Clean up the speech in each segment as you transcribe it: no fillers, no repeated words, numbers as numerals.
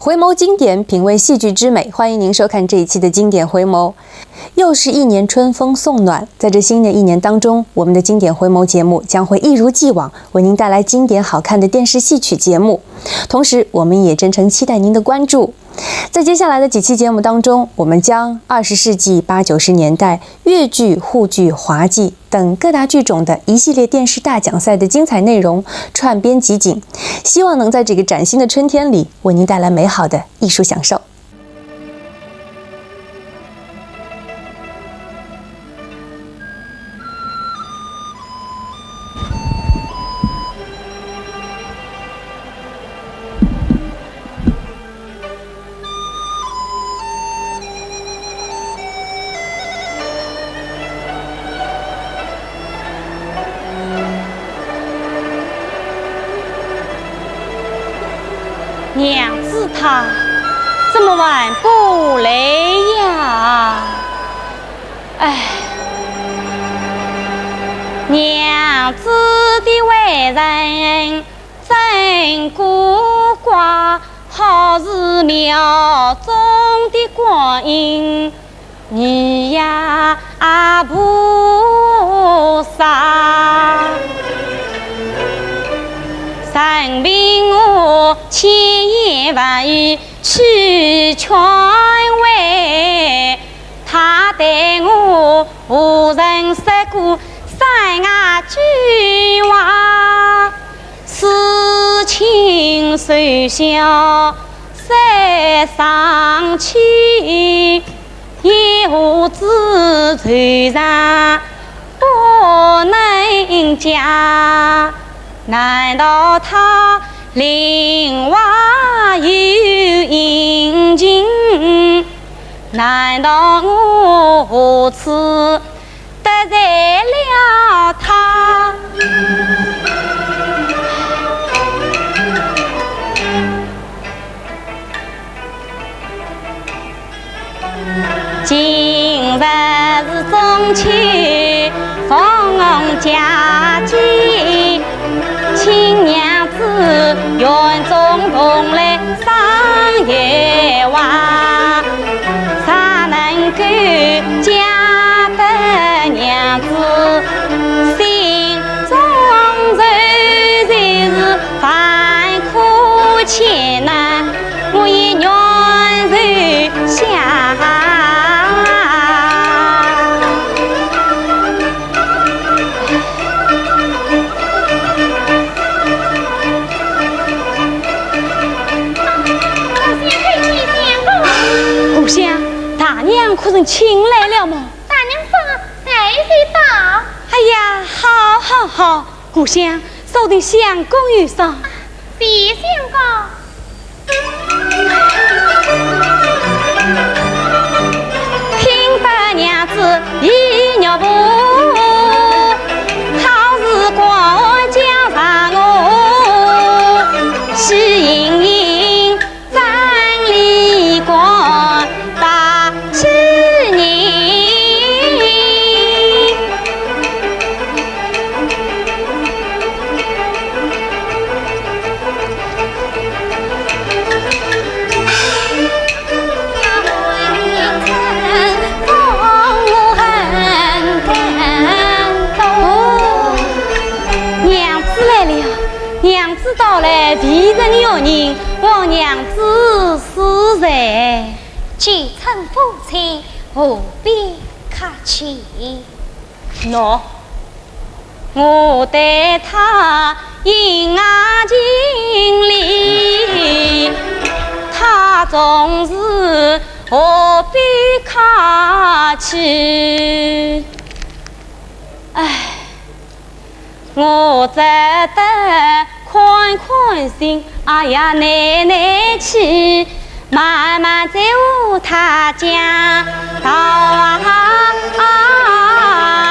回眸经典，品味戏剧之美，欢迎您收看这一期的经典回眸。又是一年春风送暖，在这新的一年当中，我们的经典回眸节目将会一如既往为您带来经典好看的电视戏曲节目，同时我们也真诚期待您的关注。在接下来的几期节目当中，我们将20世纪80、90年代粤剧、沪剧、华剧等各大剧种的一系列电视大奖赛的精彩内容串编集锦，希望能在这个崭新的春天里为您带来美好的艺术享受。娘子她这么晚不来呀？哎，娘子的为人真孤寡，好似庙中的观音，你呀菩萨。任凭我千言万语去劝慰，他对我无人说过3句话，此情虽小谁伤气，一无子虽然不能嫁，难道他另外有隐情？难道我何此得罪了他？今日是中秋，逢佳节，请娘子园中同来赏月华，啥能够嫁得娘子心中柔是万苦千难，我已软柔下。可人请来了吗？大娘说还未到。哎呀，好好好，故乡说的相公有赏。别相公，听得娘子一尿布，好时光将上我，喜盈盈张丽光。到来为个牛人，望娘子施在，既称夫妻，何必客气？喏，我对他言情理，他总是何必客气？哎，我只得宽宽心，哎呀，耐耐气，慢慢在他家到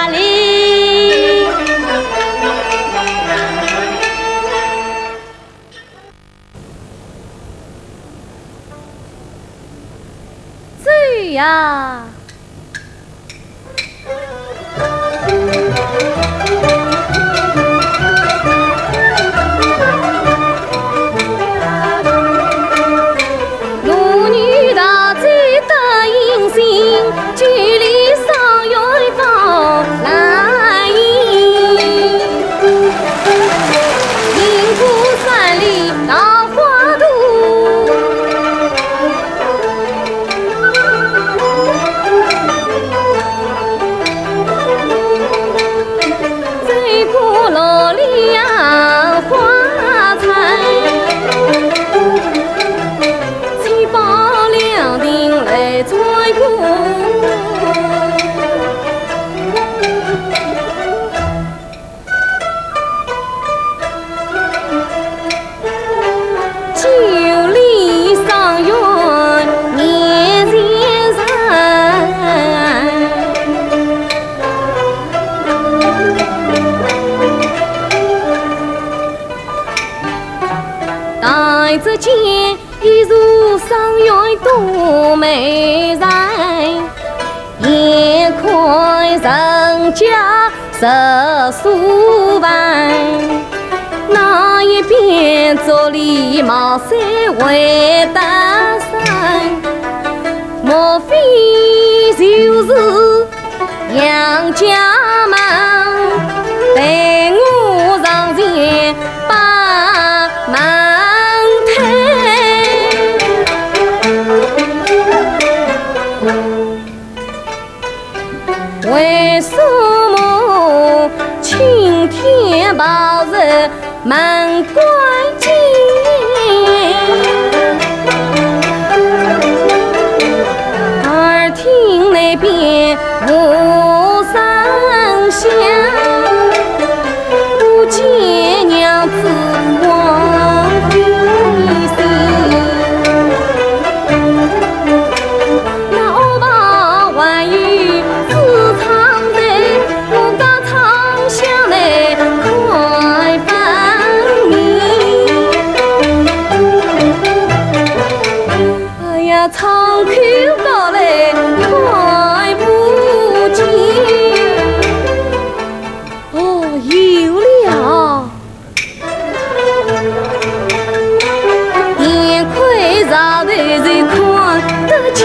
里。走呀！上愿多美人，眼看人家十数万，那一边做里茅山会得生，莫非就是杨家门带我上前把门推？为什么青天白日门关紧？耳听那边无声响，不见娘子望飞行。那欧巴还有自唱的，我家唱响来快分明。哎呀，唱口高来快不及。哦，有了，眼亏上头是看得清。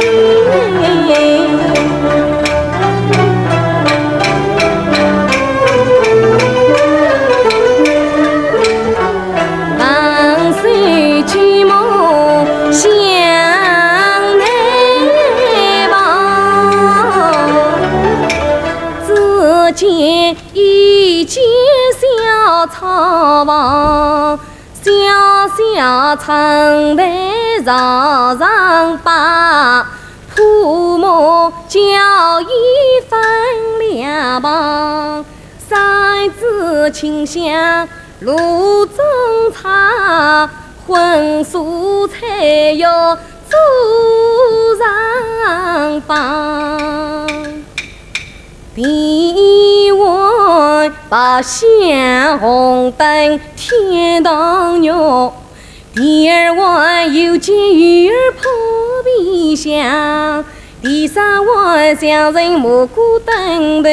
万岁举目向内望，只见一间小草房，小小城台上上把，铺木交椅分两旁，三枝清香炉中茶，荤素菜肴做上房。第碗八香红灯天堂肉，第二碗有见鱼儿破皮香，第三碗香人蘑菇炖豆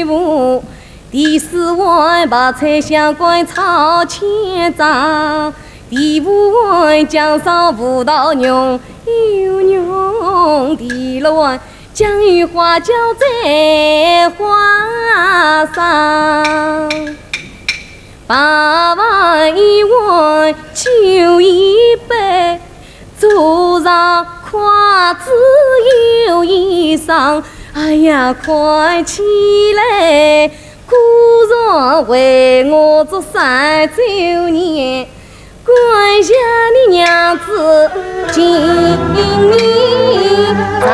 腐，第四碗白菜香瓜炒千张，第五碗姜烧葡萄蓉有蓉，第六碗酱油花椒在花上，八碗一碗酒一杯，桌上筷子有一双。哎呀，快起来，古上为我做30年，关下你娘子今年长。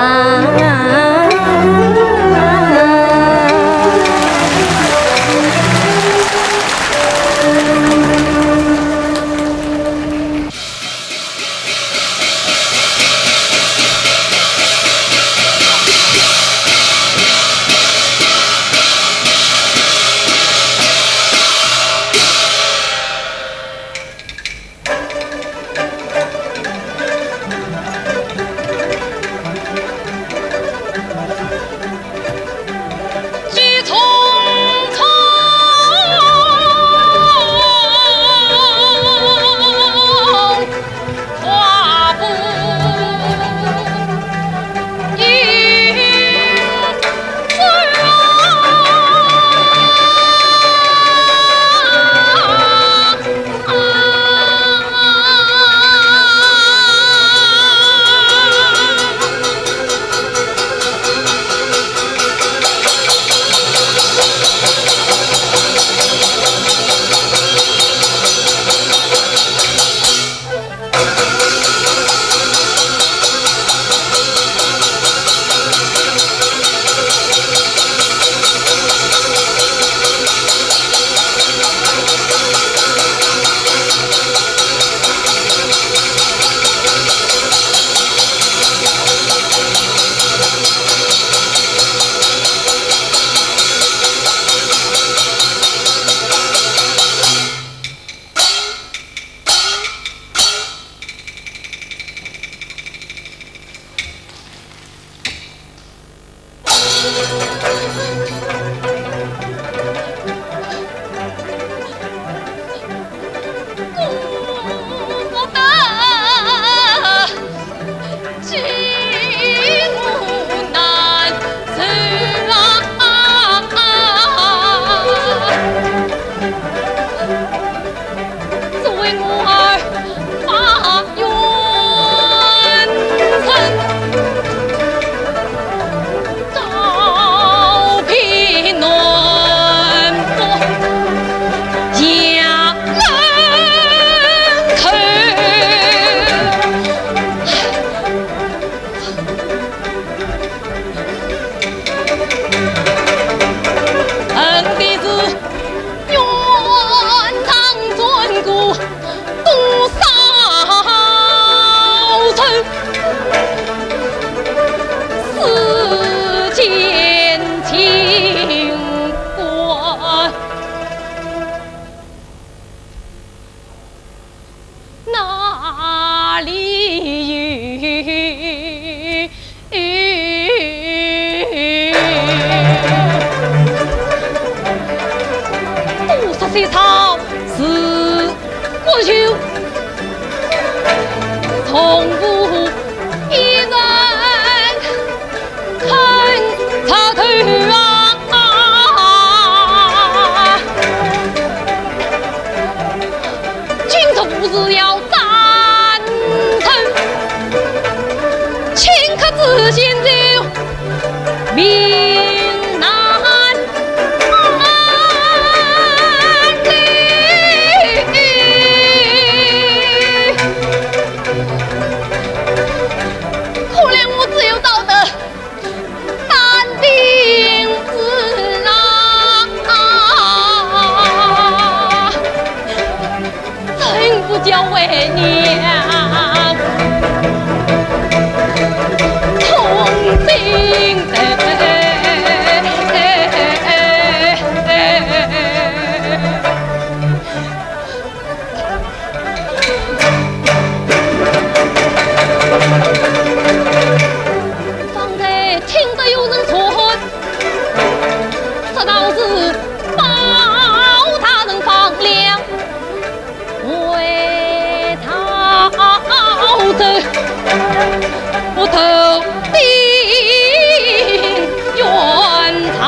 西草是我求，从无一人肯插头啊！今朝不是要战争，顷刻之间就明。叫为娘同心的，方才听得有人说，这倒是包大人放了。我头顶原长，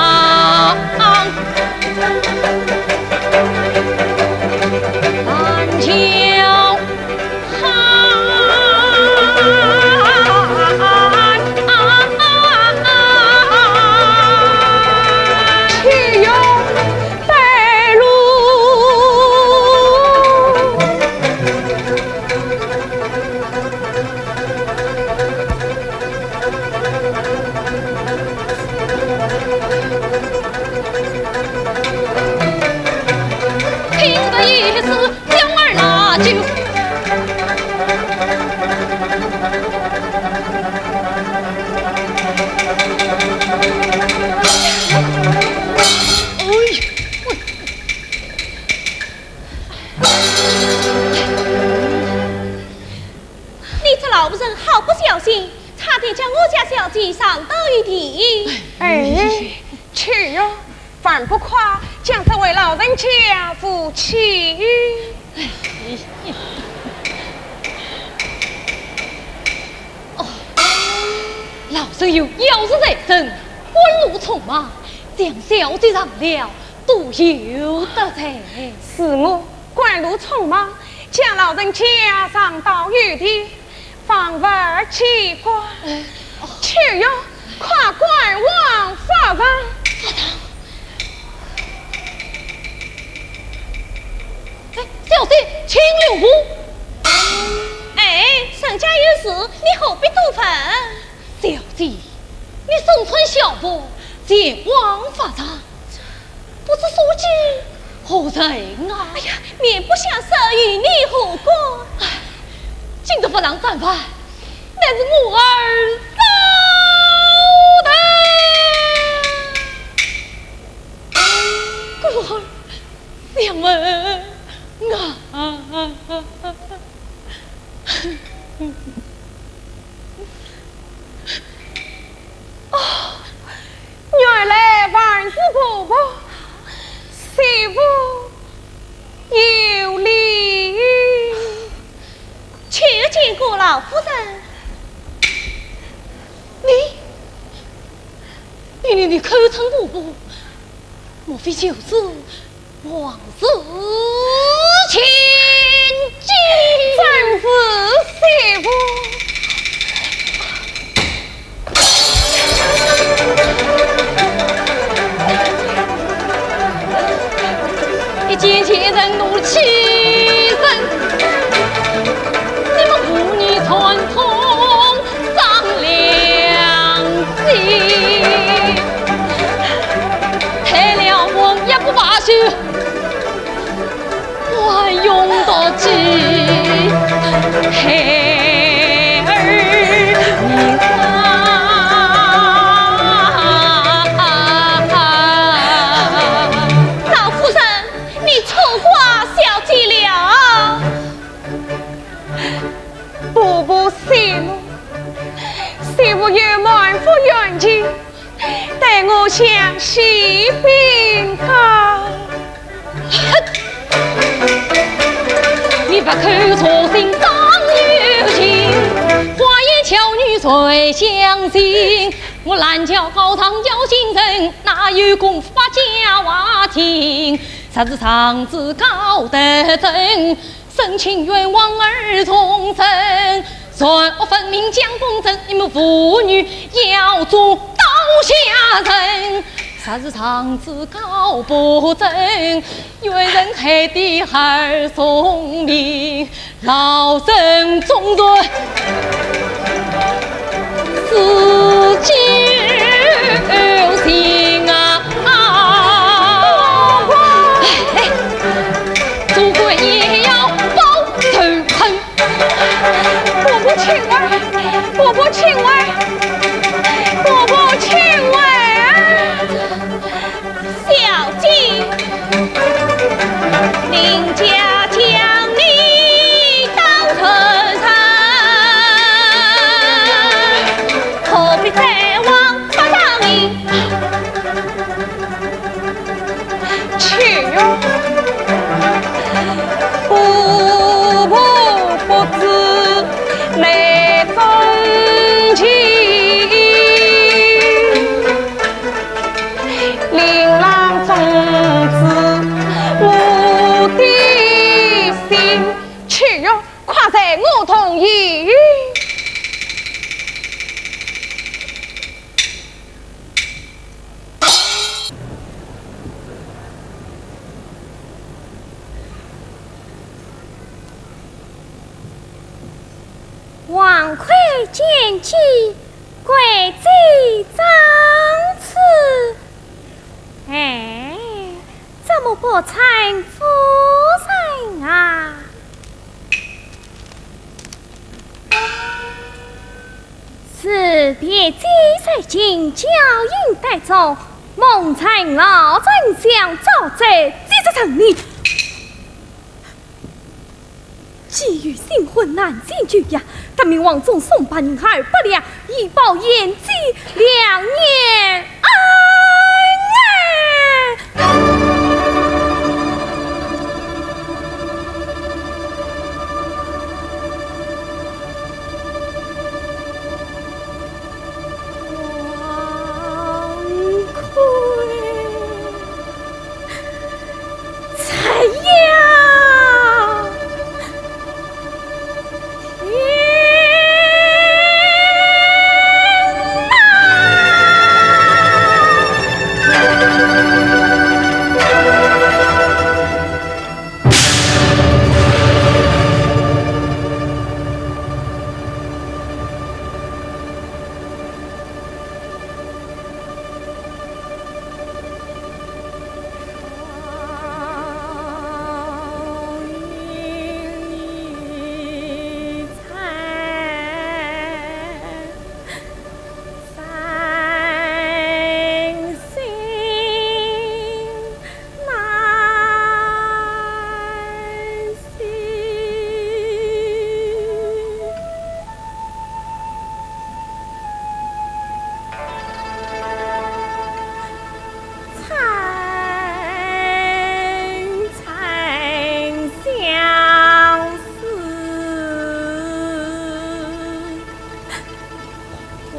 蓝桥汉，岂有白露？听得意思，将儿拿酒。你这老人好不小心，差点将我家小姐伤到一地。哎，去哟！反不夸，将这位老人家夫妻。哦，老身有要事在身，官路匆忙，将小姐让了，都有得罪。是我官路匆忙，将老人家伤到一地，方为奇怪。去哟！快官王法王。小姐，请留步。哎，沈家有事，你何必多烦？小姐，你身穿孝服，见光发长，不知所至何人啊？哎呀，面不相识，与你何关？今日不让战犯，乃是我儿遭的。孤儿，娘儿。女儿婆，媳妇有礼。求见过老夫人。你口称婆婆，莫非就是王氏千金？真是媳妇。一见前人怒气人，你们妇女传统伤良心，害了我也不罢休，还用得起孩儿命啊！老夫人，你错怪小姐了。婆婆息怒，媳妇有满腹怨气，待我详细禀告。你不口错心当有情，花言巧语谁相信？我蓝桥高堂教新人，哪有功夫把假话听？啥子长子高得正，深情愿望儿重生。我分明讲公正，你们妇女要做刀下人。啥子长子高不正，愿人害的孩儿送命，老身中罪，死救心啊！做官也要报仇恨。婆婆请问，婆婆请问，婆婆请问。小姐，林家将你当成臣，何必再往不当你？去哟！婆婆不知来风情。琳琅种子我的心，去哟！快在我同意。王魁见机，贵妃长赐。哎，怎么不搀夫人啊？是别姬在今娇饮待中，梦参老丞相召在即刻成你。既与新婚难见绝呀！但命王总送把人孩不良，以报延吉2年恩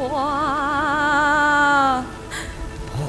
花会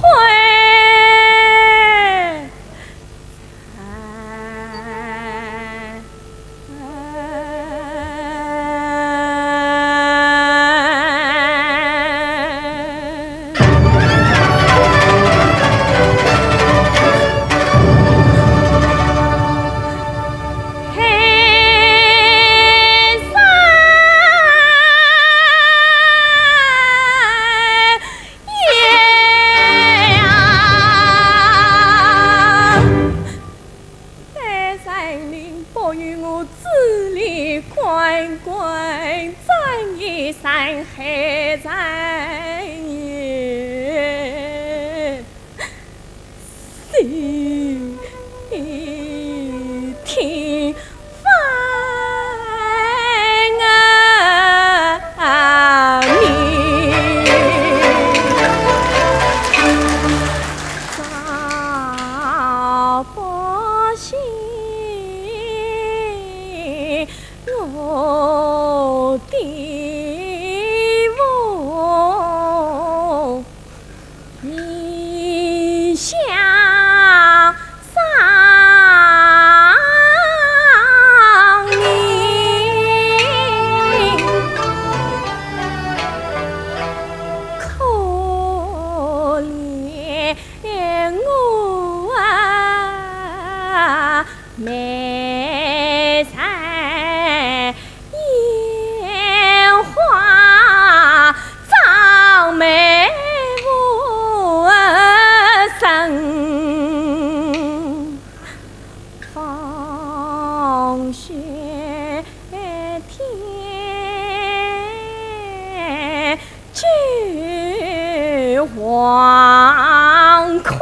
黄葵，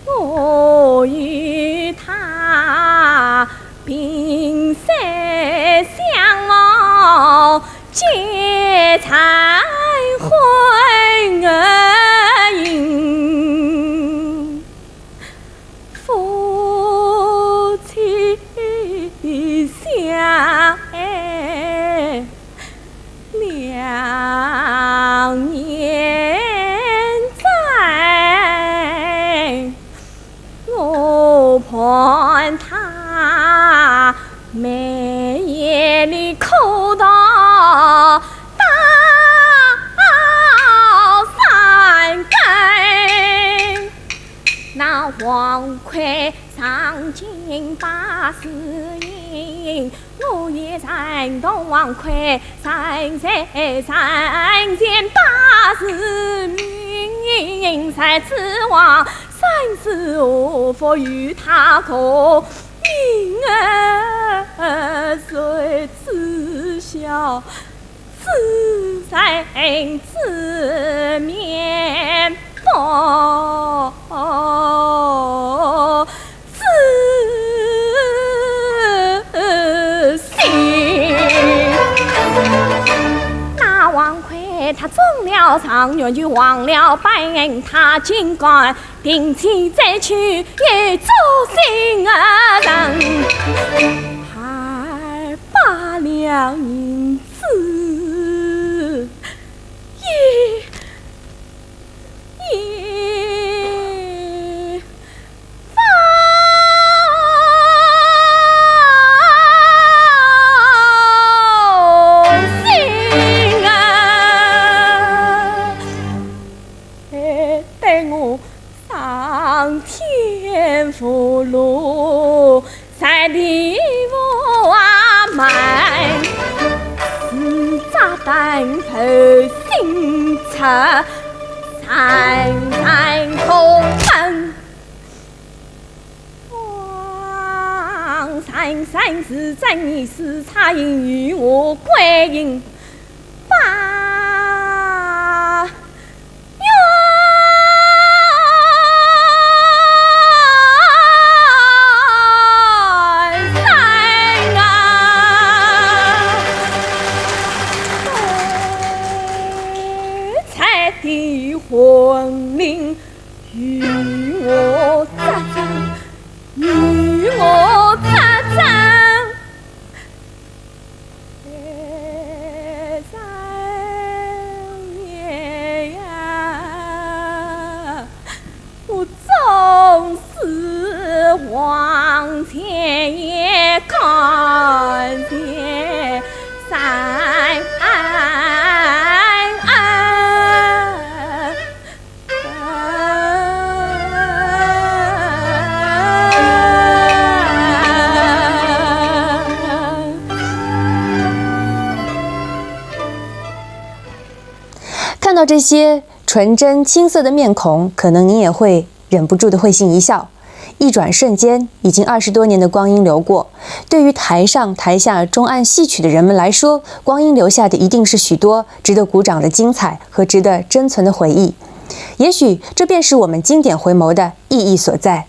我与他萍水相望，结彩绘而饮，夫妻相爱2年在，我盼他每夜里哭到大三更，那黄葵上进80年，我也赞同黄葵3岁3件80名，才指望3世无福与他共，命儿虽知晓，自在自面薄。那王魁他中了状元，就忘了拜恩，他竟敢定期再去也做新儿人，还把了银子天福禄在地我门，四炸弹头心车，三空门，王三是正义是差银与我归隐把。魂灵与我扎针，与我扎针，到这些纯真青涩的面孔，可能您也会忍不住的会心一笑。一转瞬间，已经20多年的光阴流过，对于台上台下中暗戏曲的人们来说，光阴留下的一定是许多值得鼓掌的精彩和值得珍存的回忆。也许这便是我们经典回眸的意义所在。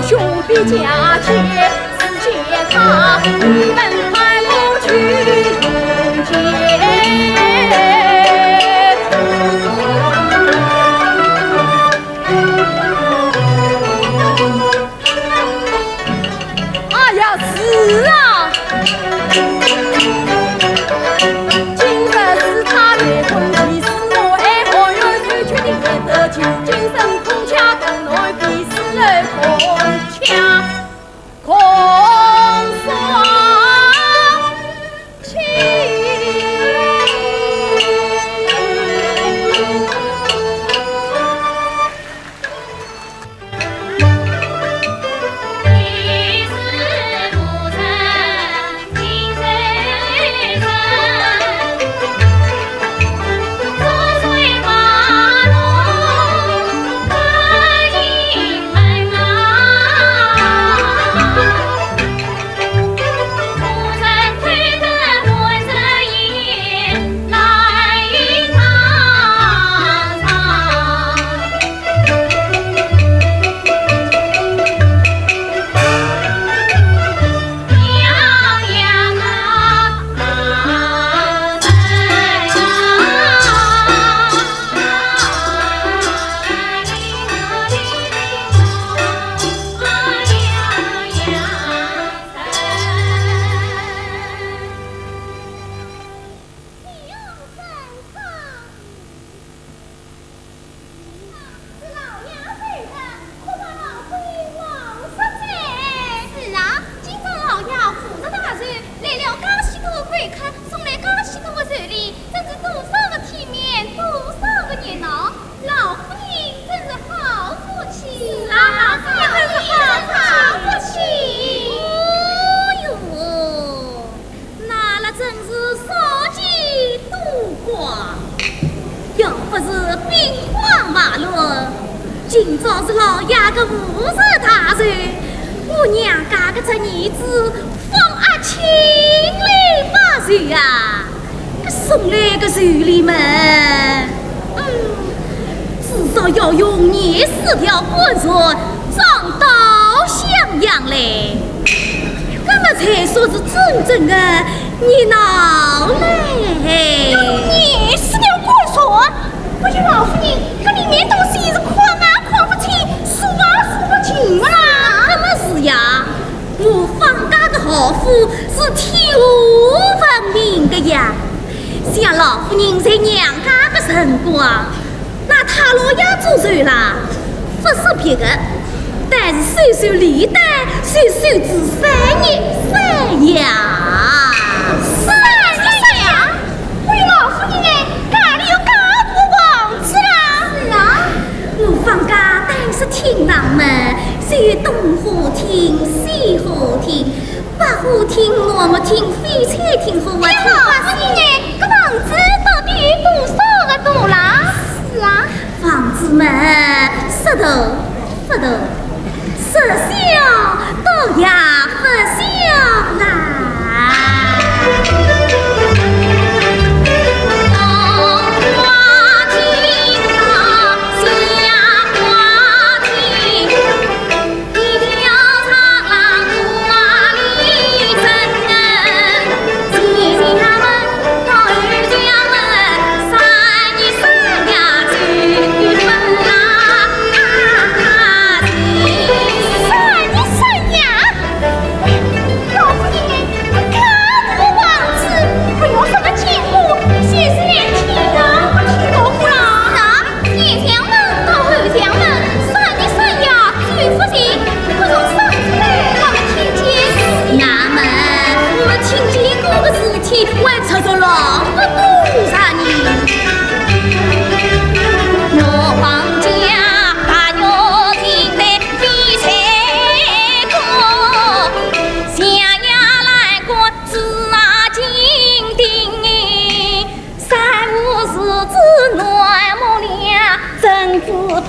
兄弟家切，世界他你们还不去迎接。要不是兵荒马乱，今朝是老爷的无事大寿，我娘家的这儿子方阿清来把寿啊，送来个寿礼们，至少要用24条棍索上到襄阳来，那么才说是真正的热闹嘞。要用24条棍索，我说老夫人，这里面东西是宽啊宽不清，数啊数不清的啦。那么是呀，我方家的豪夫是天下闻名的呀。像老夫人在娘家的辰光，那他老爷做寿啦，不是别的，但是收收礼单，收收至3日3夜。我有老夫人哎，家里有介多房子啦。是啊，我方家但是厅堂们，是东花厅、西花厅、北花厅、南木厅、翡翠厅和我厅。老夫人哎，这房子到底有多少个多啦？是啊，房子们石头不头，石小倒也不小啦。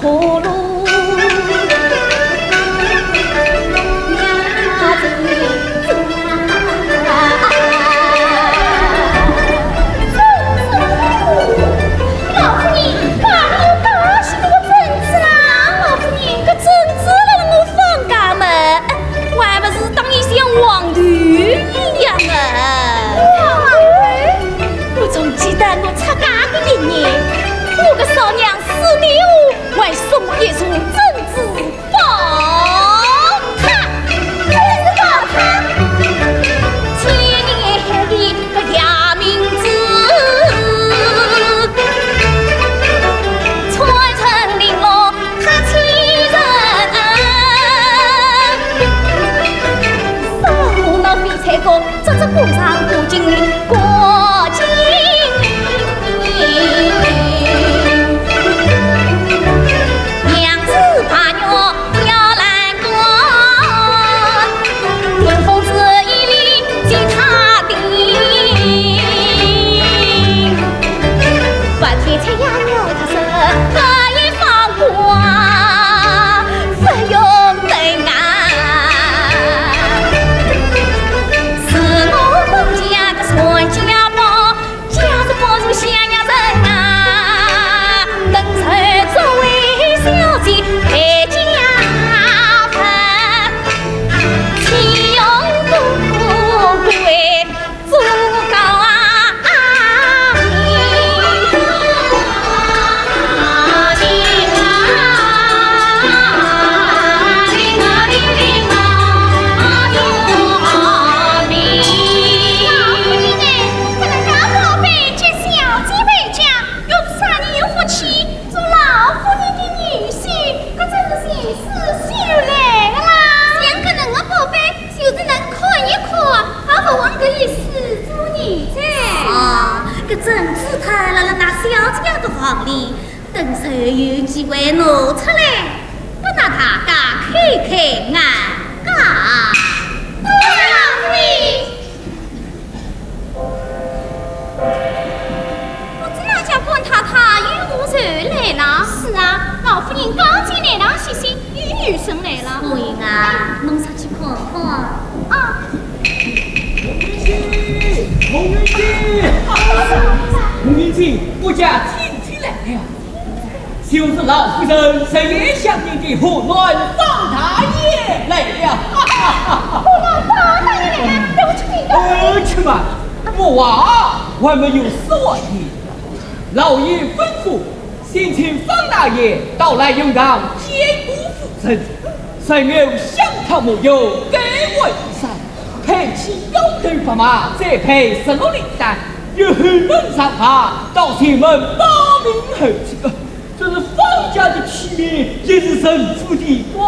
破路。就来了。是啊，老夫人刚进来堂歇息，有女生来了。夫人啊，侬出去看看。啊。红云姐，红云姐，我家亲戚来了，就是老夫人深夜想念的胡乱方大爷来了。胡乱方大爷来了，让我去领去吧，我还没有说你。老爷吩咐，先请方大爷到来用让接骨附身，谁有香桃木有给我一扇。配起高头砝码，再配16领带，有后门上爬，到前门8名后期，这是方家的体面，也是神父的光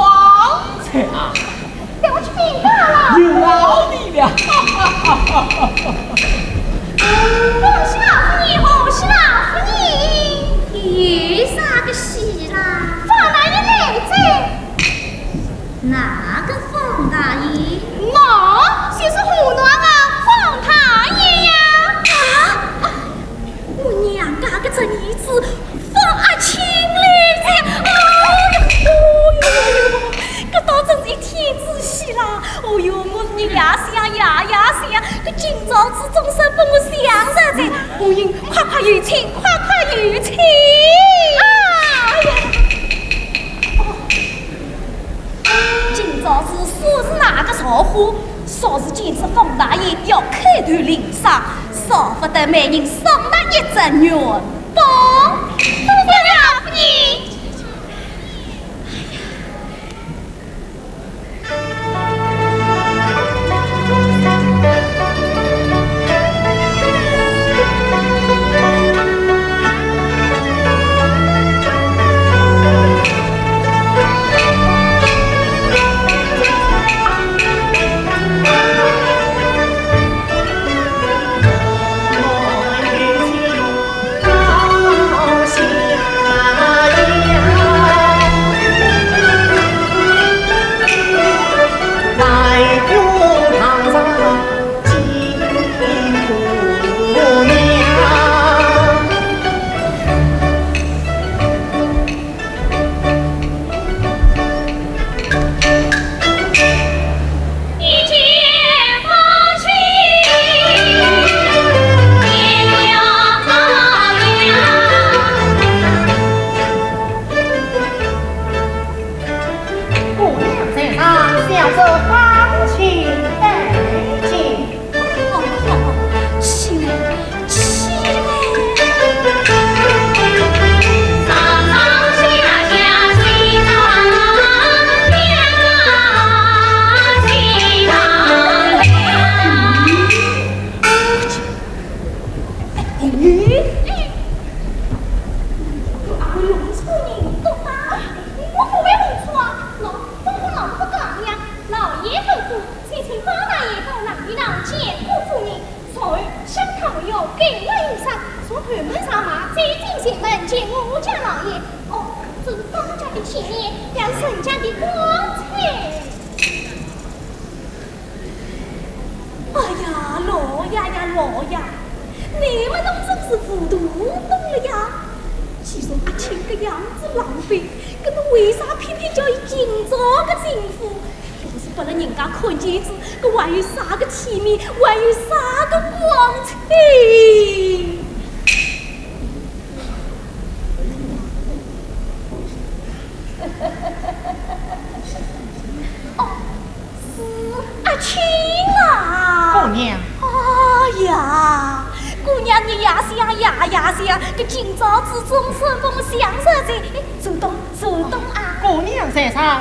彩啊！带我去禀告了。有劳你了！恭喜老夫人，恭喜老夫人！有啥个喜啦？方大爷来着。哪个方大爷？就是胡乱啊，方大爷呀！啊！我娘家的这儿子方阿青来着！这倒真是一天之喜啦！哦哟，我是呀想，这今朝子终身把我想上在，我应快快有请，快快有请！今朝子说是哪个朝花？说是今次方大爷要开团领赏，少不得每人送他一只元宝。多谢老夫人。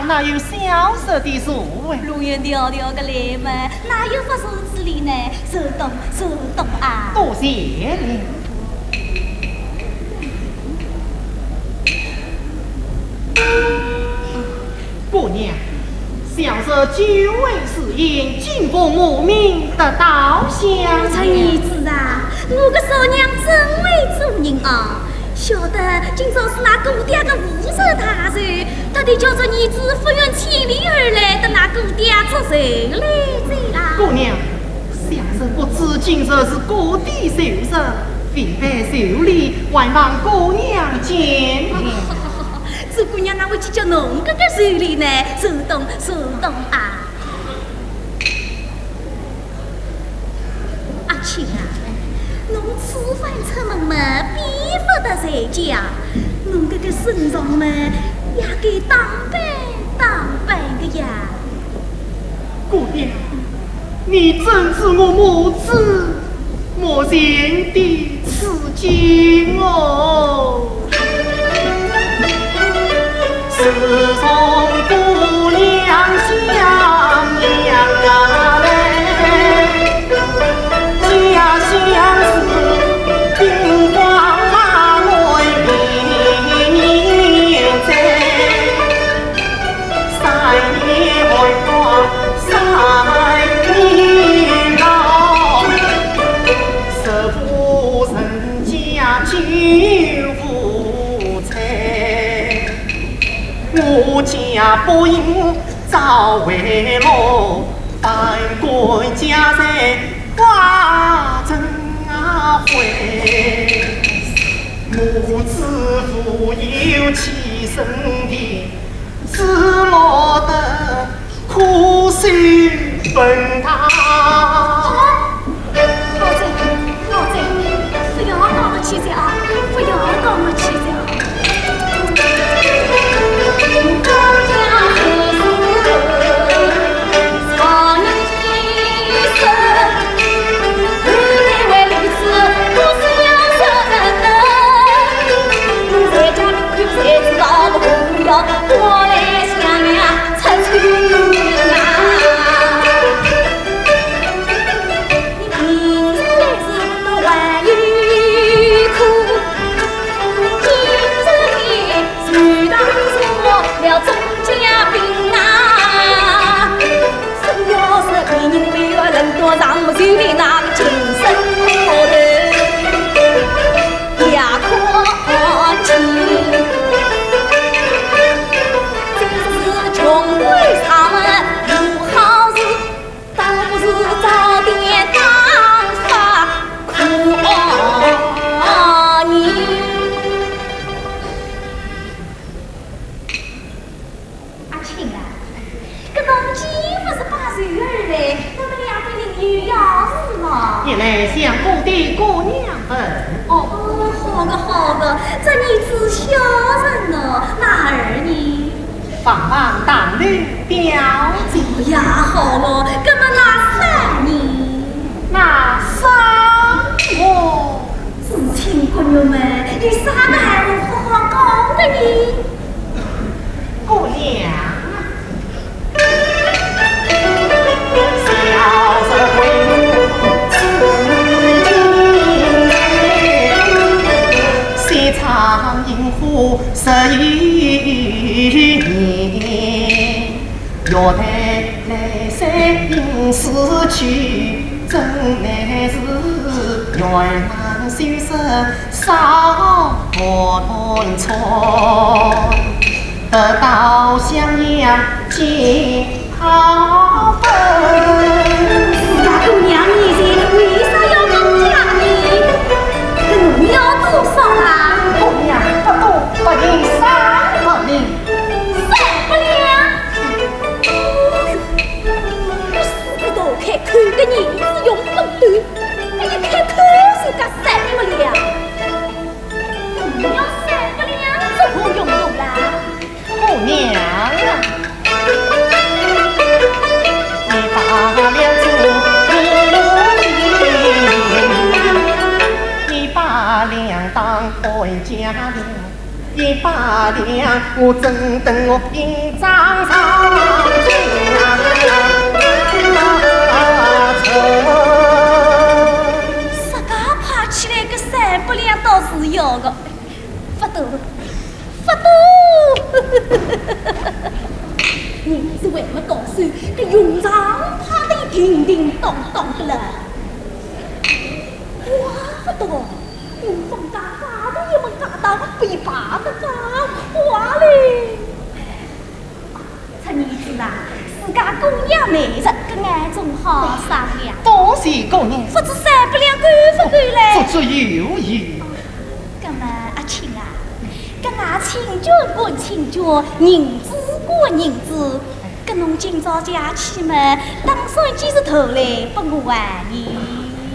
哪有小色的所谓？路远迢迢个来嘛，哪有不受之理呢？受动啊！多谢了。姑娘，小色久违试验，进奉母命得到相。这儿子啊，我个少娘真会做人啊！晓得今朝是那姑爹的无寿大寿，他得叫做儿子不远千里而来的那姑爹做寿来在啦。姑娘，小生不知今日是各地寿日，平白受礼，还望姑娘见谅。这姑娘哪会去叫侬哥哥受礼呢？受动啊！阿青啊，侬吃饭出门嘛，必不得在家。侬哥哥身上嘛，也该打扮的呀。姑娘，你真是我母子莫见的此景哦。自从姑娘相娘啊嘞，家乡是兵荒马乱年在，三年花三年老，十夫人家九夫财。我家不应早为落，但归家在花正回。母子富有其身的，只落得苦心分他。老贼，不要跟我起架，不要跟我起架。我来想呀，出啊！你平日都还有苦，今日你随当做了钟家兵啊！真要是别人为了人多让我就为那个精神头也可亲。穷鬼他们不好事，倒不是早点当发苦你。阿青啊，这农机不是8岁儿嘞，我们两个人有要事了。你来相公的姑娘们。哦，好个，这你子小人哦，哪儿呢？帮忙当领表姐呀，好了，那么那三年，那三我知青姑娘们，有啥个还不好讲的呢？姑娘，小社会西藏银湖11年，要带来山阴市区，真乃是元满修身少乱窜，得到襄阳结好本。大姑娘，你这为啥要当家呢？你要多少啦？姑娘不多，不赢3个人。3不了。我死不都开口个人子用不断，哎呀，开口就讲3不了。你要3不了，怎么用用啦？姑娘啊，你把两两当回家了，100两我真等我一张上自家爬起来个3不了倒是要的，不多。你是为么搞手？这用场爬得叮叮当当的了。哇，不多。用风嘎嘎的也没嘎到，被拔的嘎花嘞！这女子啊，自家姑娘美人，跟爱总好商量。多谢姑娘，不知三不两，敢不敢来？不知有意。那么阿青啊，跟俺请君过请君，银子过银子。跟侬今朝假期嘛，打算几十头来不我还你。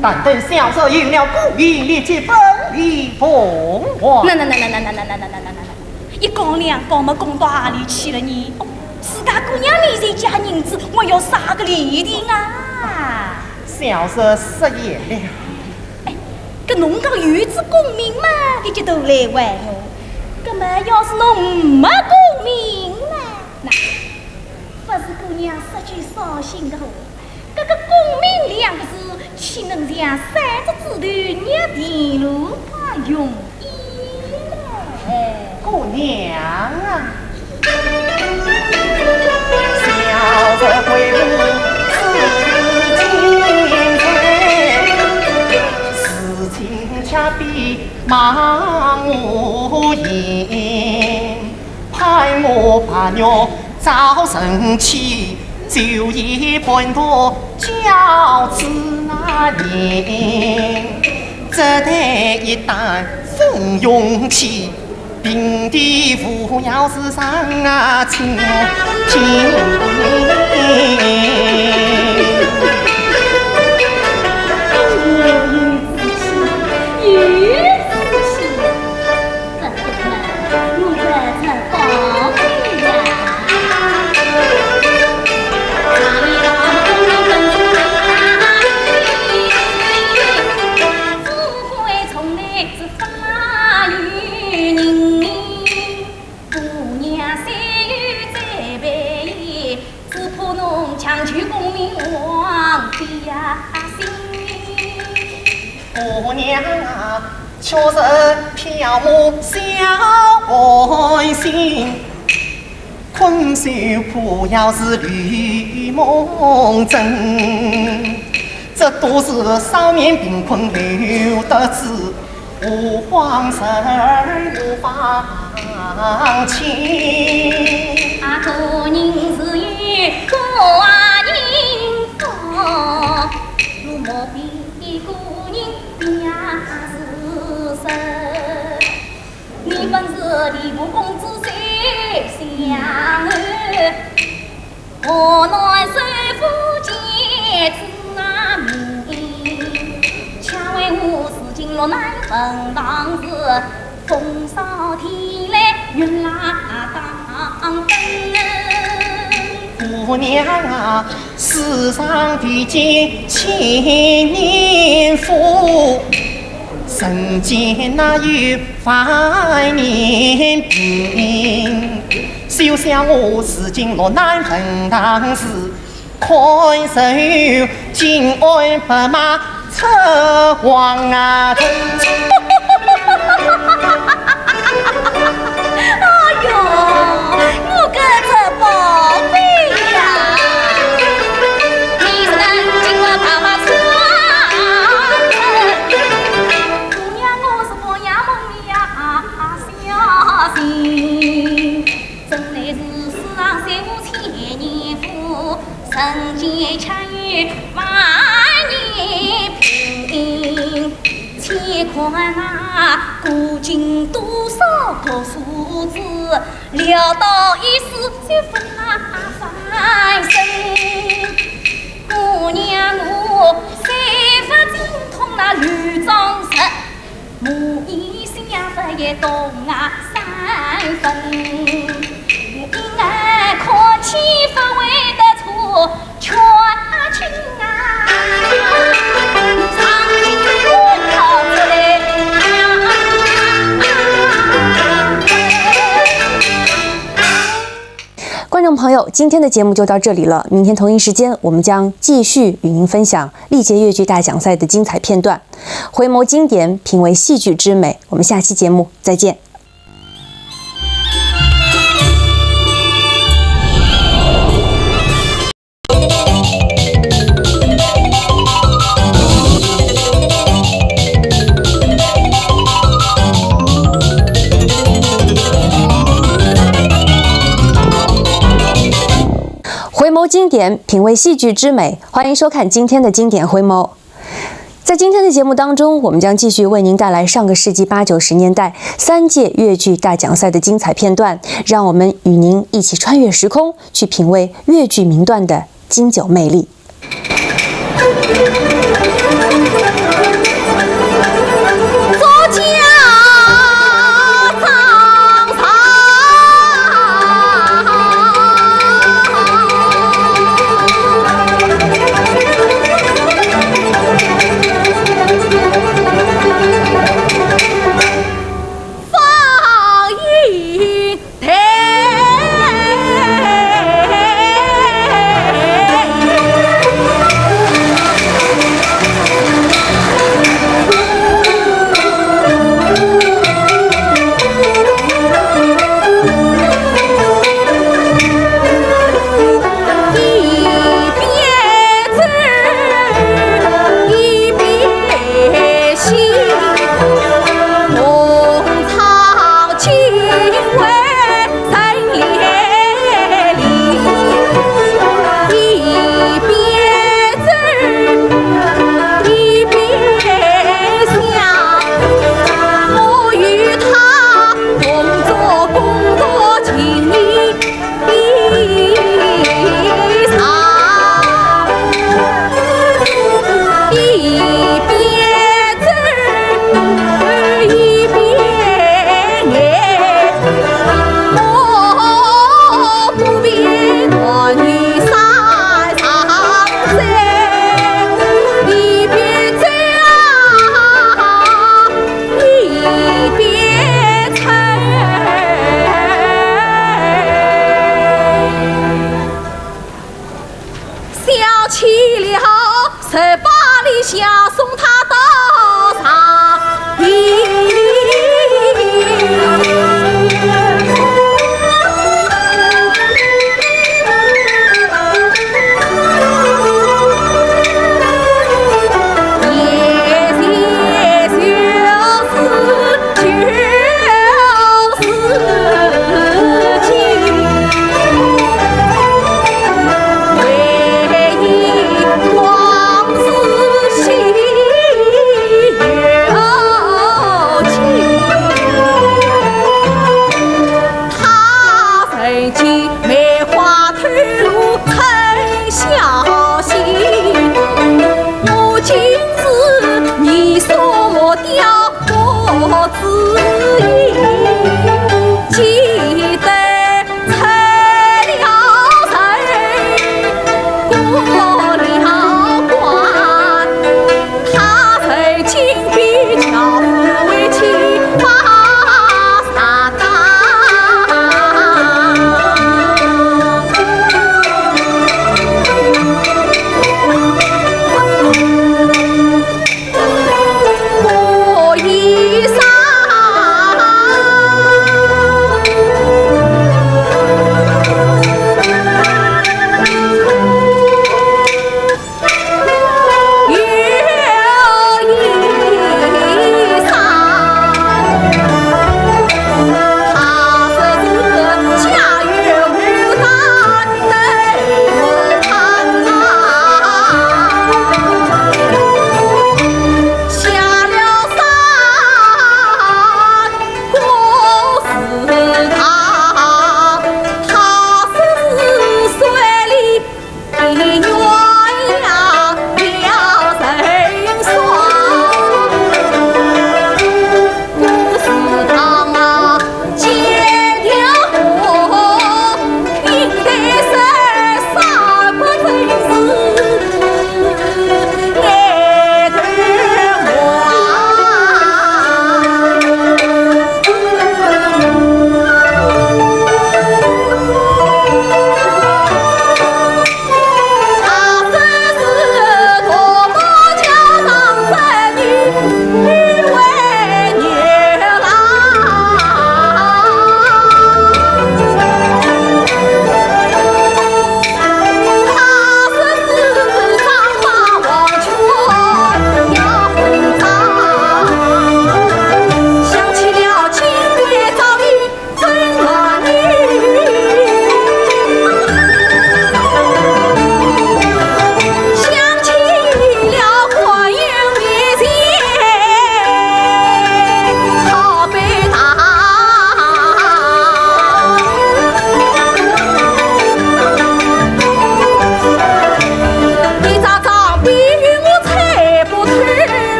但等小嫂有了故意，立即分离凤凰。那，一讲两讲嘛，讲到哪里去了呢？自家姑娘面前加银子，我要啥个礼定啊？小嫂失言了。哎，搿侬讲与之共鸣嘛，立即都来还我。搿么要是侬没共鸣呢？那不是姑娘说句伤心的话，搿个共鸣两个字，岂能像三只指头捏地路怕容易呢？姑娘啊，小嫂回府事情恰比忙无言，派我把娘早晨起，就一半多饺子那年，这台一担风涌起，平地扶摇是上啊青天。姑娘啊，确实飘慕小爱心，困守苦要是绿梦真，这都是少年贫困留得子，无慌神无放弃。啊，个人是有个人放，如莫比个人便是神。你本是吏部公子最相爱，何奈首富见子啊命，恰为我事情落难分当时，风骚天来云拉当灯。姑娘啊，世上毕竟千年富，人间哪有万年病？休想我事情落难分当时，看手金鞍白马车黄啊头。哎呦，我个这宝贝呀，你是能进我爸爸车？姑娘，我是不要梦里呀小心，真乃是世上三五千年富，人间恰有万年贫。千款啊，古今多少个数字，聊到一时就分翻身。姑娘我三发精通那吕装饰，木衣相分也懂啊三分。因爱可气不为得错，全情啊，长情我靠出来。观众朋友，今天的节目就到这里了。明天同一时间，我们将继续与您分享历届越剧大奖赛的精彩片段，回眸经典，品味戏剧之美。我们下期节目再见。回眸眸经典，品味戏剧之美，欢迎收看今天的经典回眸。在今天的节目当中，我们将继续为您带来上个世纪80、90年代3届越剧大奖赛的精彩片段，让我们与您一起穿越时空，去品味越剧名段的经久魅力。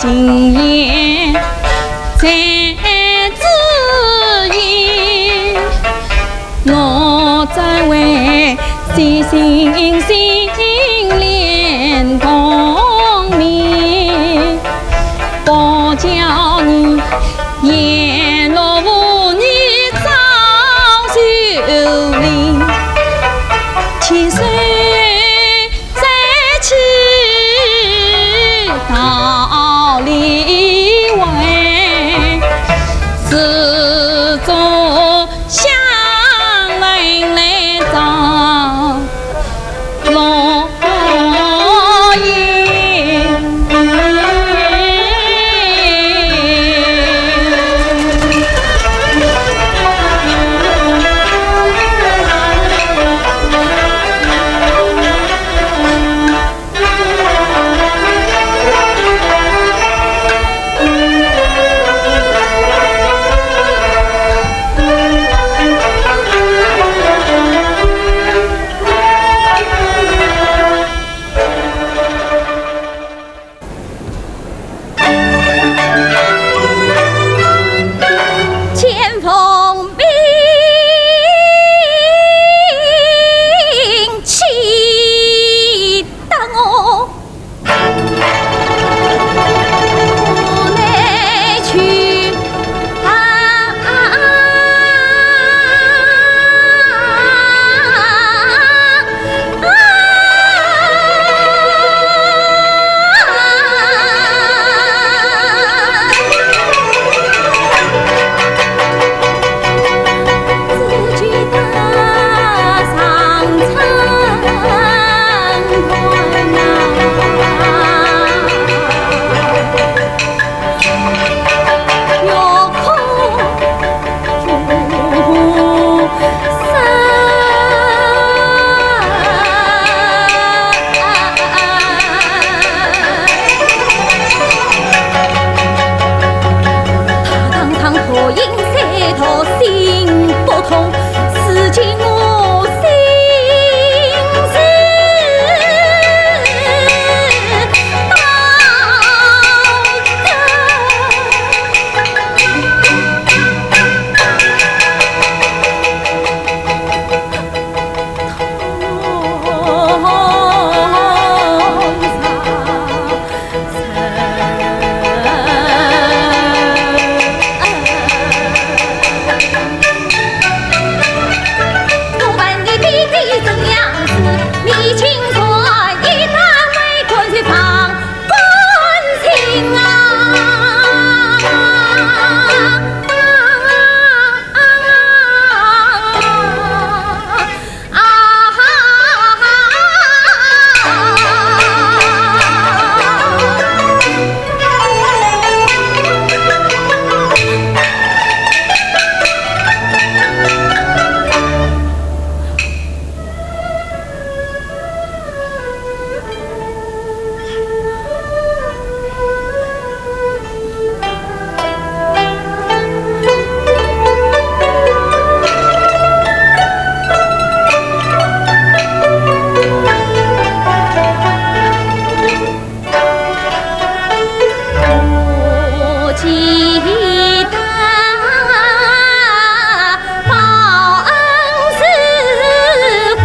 今夜才知音，我怎会心连同眠？报叫你沿路无你早修灵，千岁再去到里外，始终相问来找落叶。前锋兵气打我，我来去自己踏上长关哟空浮他堂破营塞头心不痛，刺进我心事不问你弟弟怎样子，你请说一旦为困去放关心我记得报恩是回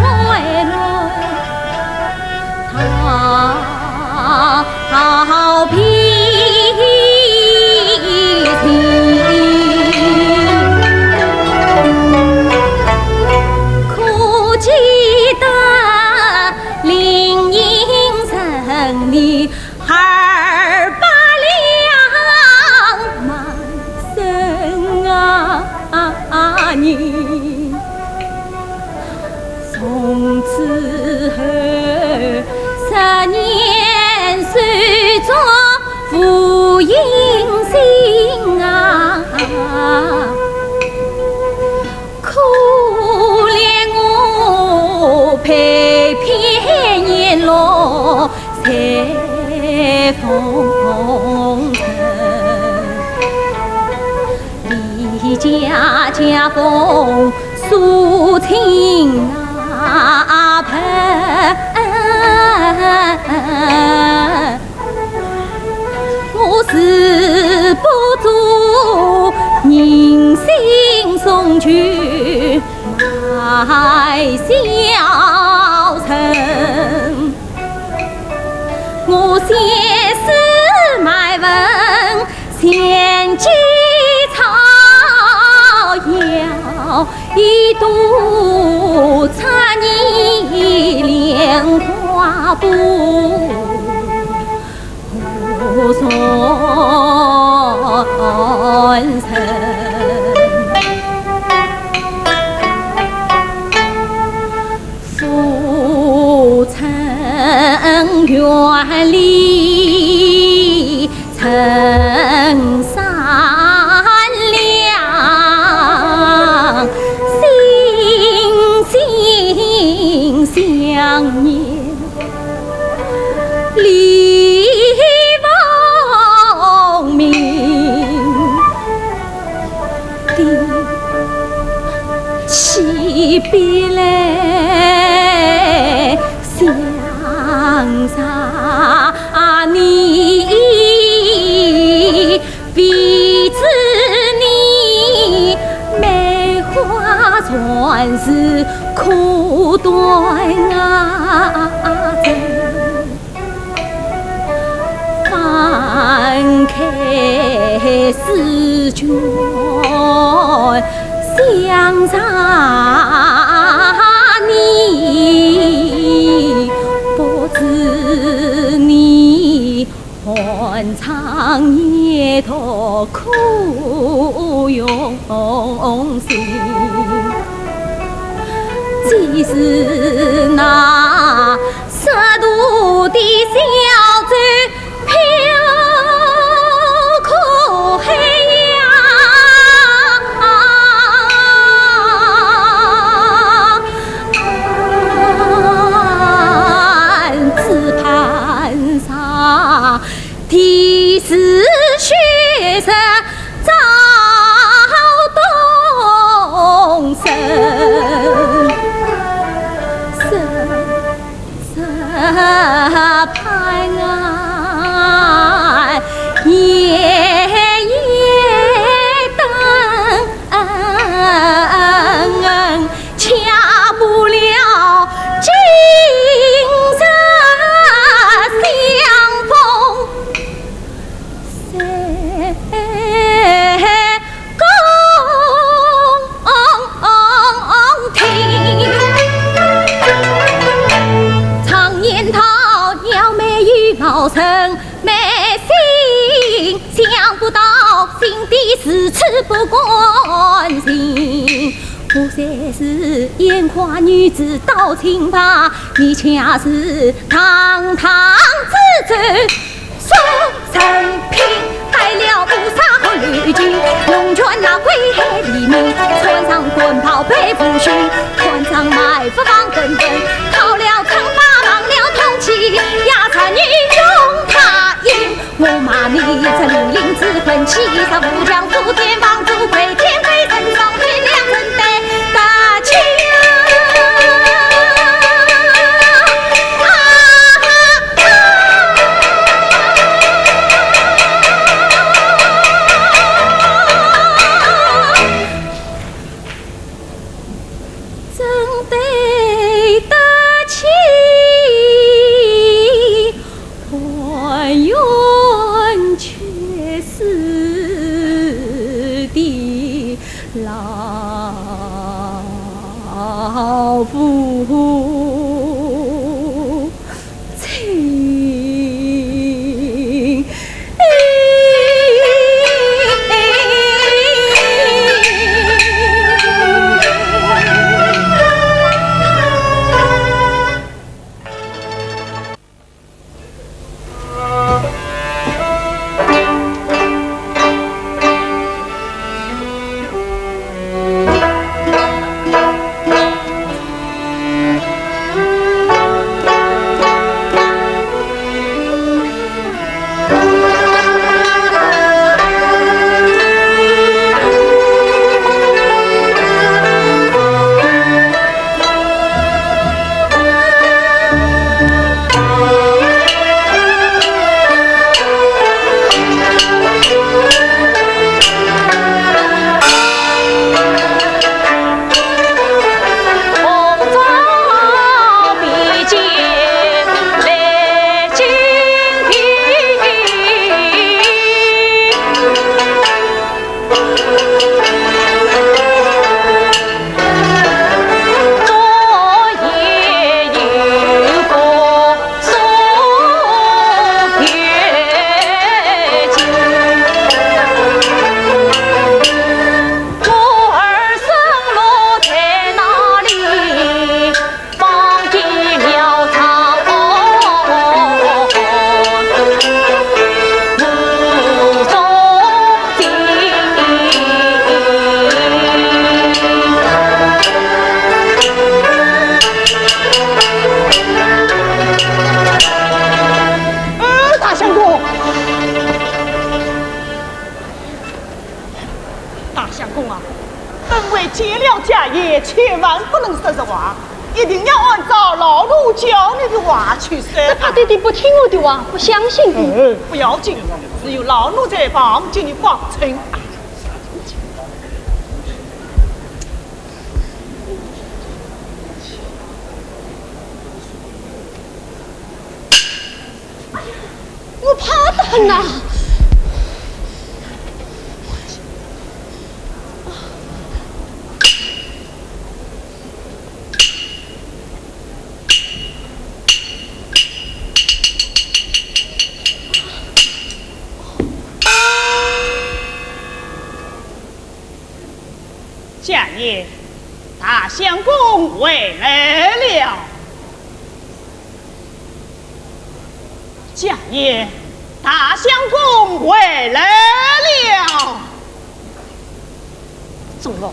来，好脾气，可记得灵隐城里二八两满身人，从此后10年随着福音心可怜我陪偏年老才风尘，离家风诉情盆，我是送去埋小城。我先是埋问贤妻草药，一度插你莲花布，护送神。父曾远离，曾善良，心相念，李亡命的起笔来相杀你，为子你梅花传世苦断针，翻开诗卷相杀你，不知你寒窗夜头苦用心，既是那十度的小舟飘苦海呀，只盼上地是血色照东升，盼啊夜夜等，掐不了今日相逢谁共听？常言道，鸟美与貌生，美心想不到心底是痴不关心。我虽是眼花女子到清罢，你恰是堂堂之子苏成平，害了不杀和绿军，龙泉那鬼黑黎明，穿上棍袍背负勋，团上埋伏放等等，逃了城巴忘了通气，压残女中他赢。我骂你这绿林之魂，欺上不将诛天王诛鬼，天非神上天良人得大清。真对得起还原却是的老夫情。大相公啊，本为结了家业，千万不能说实话，一定要按照老奴教你的话去说。这怕弟弟不听我的话，不相信你。不要紧，只有老奴在旁，请你放心。我怕得很呐。家爷，大相公回来了。家爷，大相公回来了。钟老，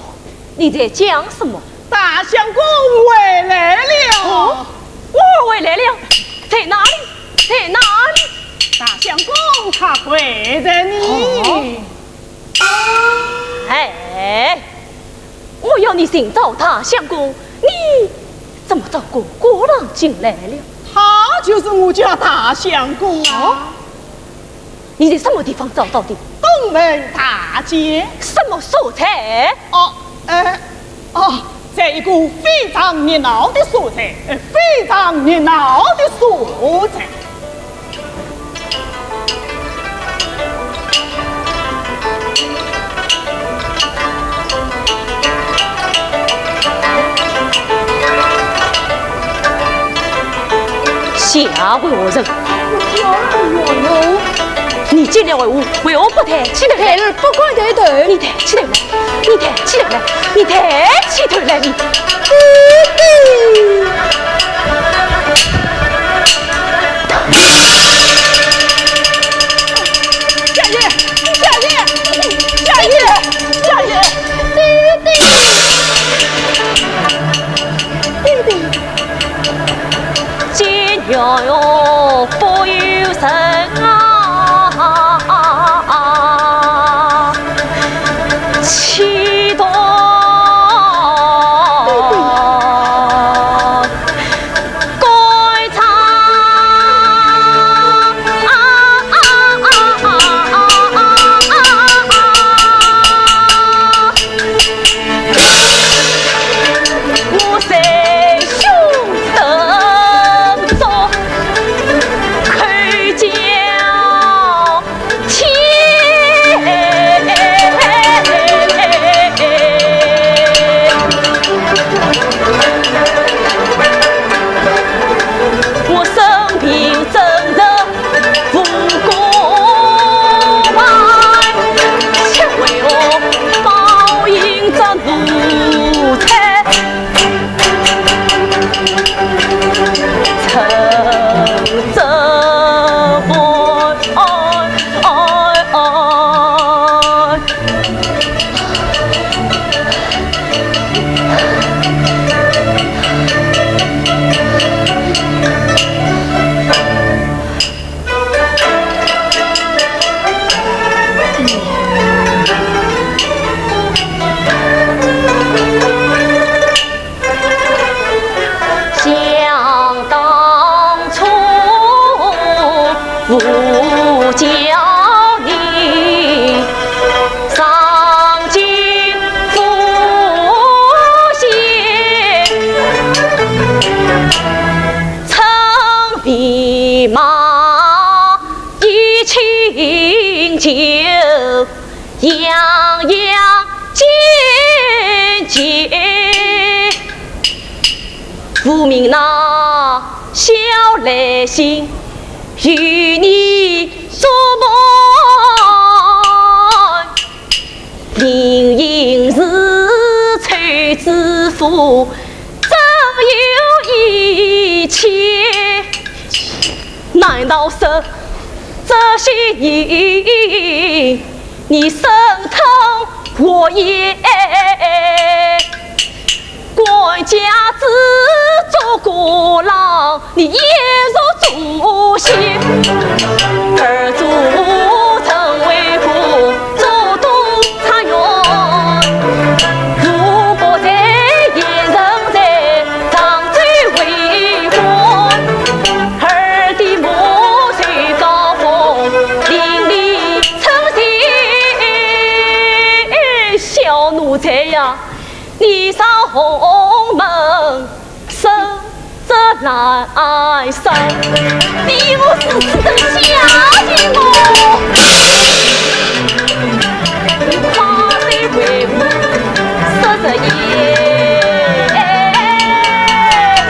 你在讲什么？大相公回来了。哦，我回来了，在哪里？在哪里？大相公他跪着你。哎，我要你寻找大相公，你怎么找个国郎进来了？他就是我家大相公啊。你在什么地方找到的？东门大街。什么所在？在一个非常热闹的所在，非常热闹的所在。下为我人，你进来为我，为我不抬起头来，不管抬头，你抬起头来，你抬起头来，你抬起头来，你。家爷，弟弟。今哟不由神啊，启动该场我谁兄等着看叫我生平真的不过来，却为我报应着奴才，曾这想当初不教你上京赴险，乘兵马一清酒，样样见见。父明那小来信，与你做梦，灵隐是翠之夫，怎有一切？难道是这些年你生疼我也？官家自做国郎，你也若祖先，儿子你上红门守着来生，你我死死的孝敬我，怕谁为我守着夜。在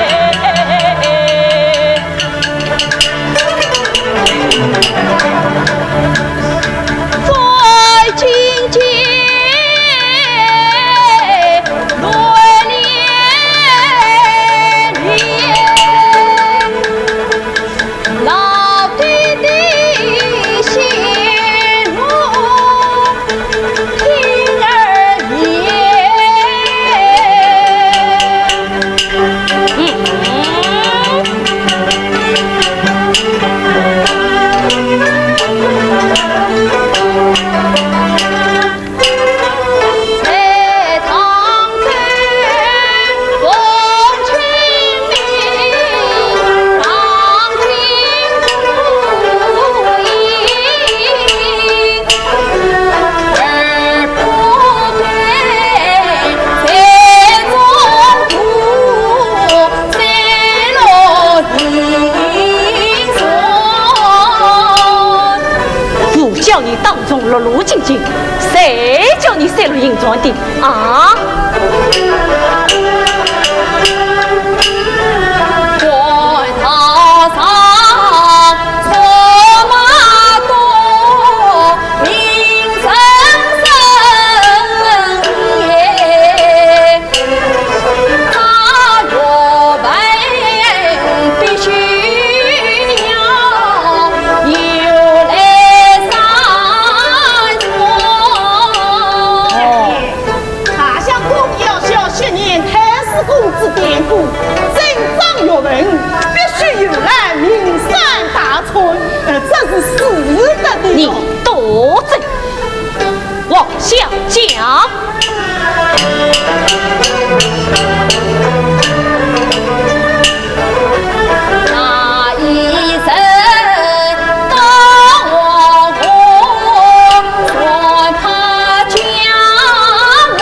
今天落路进京，谁叫你塞入银庄的啊？怪他上错马多，名声声也。他若本必须要有来三大相公要小学年太史公之典故，真章阅文，必须有来名山大川，这是死的的。你多嘴，往下讲。那一声当王国，传他家门。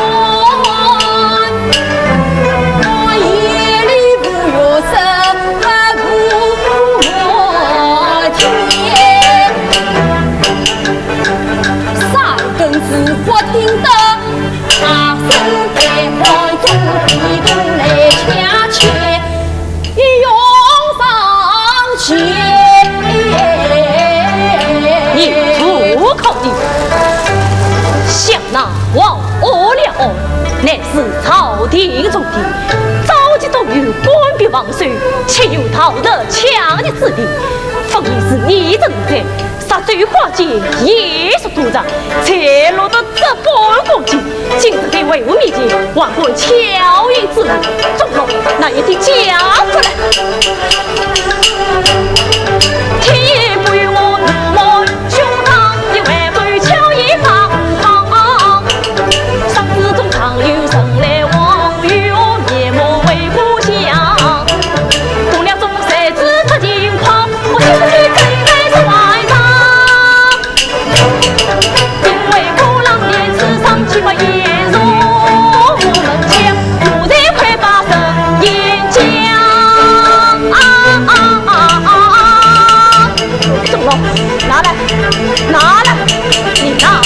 我夜里不月生，还不我天。三更之火听得大声在怀中，一同来掐切，一拥上前。你出口的，想那王阿了，乃是朝廷中的，早就都有官别王孙，岂有讨得强的之理？方言是你正在杀罪化解，野术突然，才落得这般光景。今日的为我面前，万贯巧言之语，中了那一定讲出来。天不与我我胸膛，一万枚巧言放旁，上之中常有生来往，与我面目为故乡。公了中谁知他境况，我心里真在是外伤。因为孤狼脸之上气不颜容，我能将不然快把声言讲。怎么了？拿来，拿来，你拿来！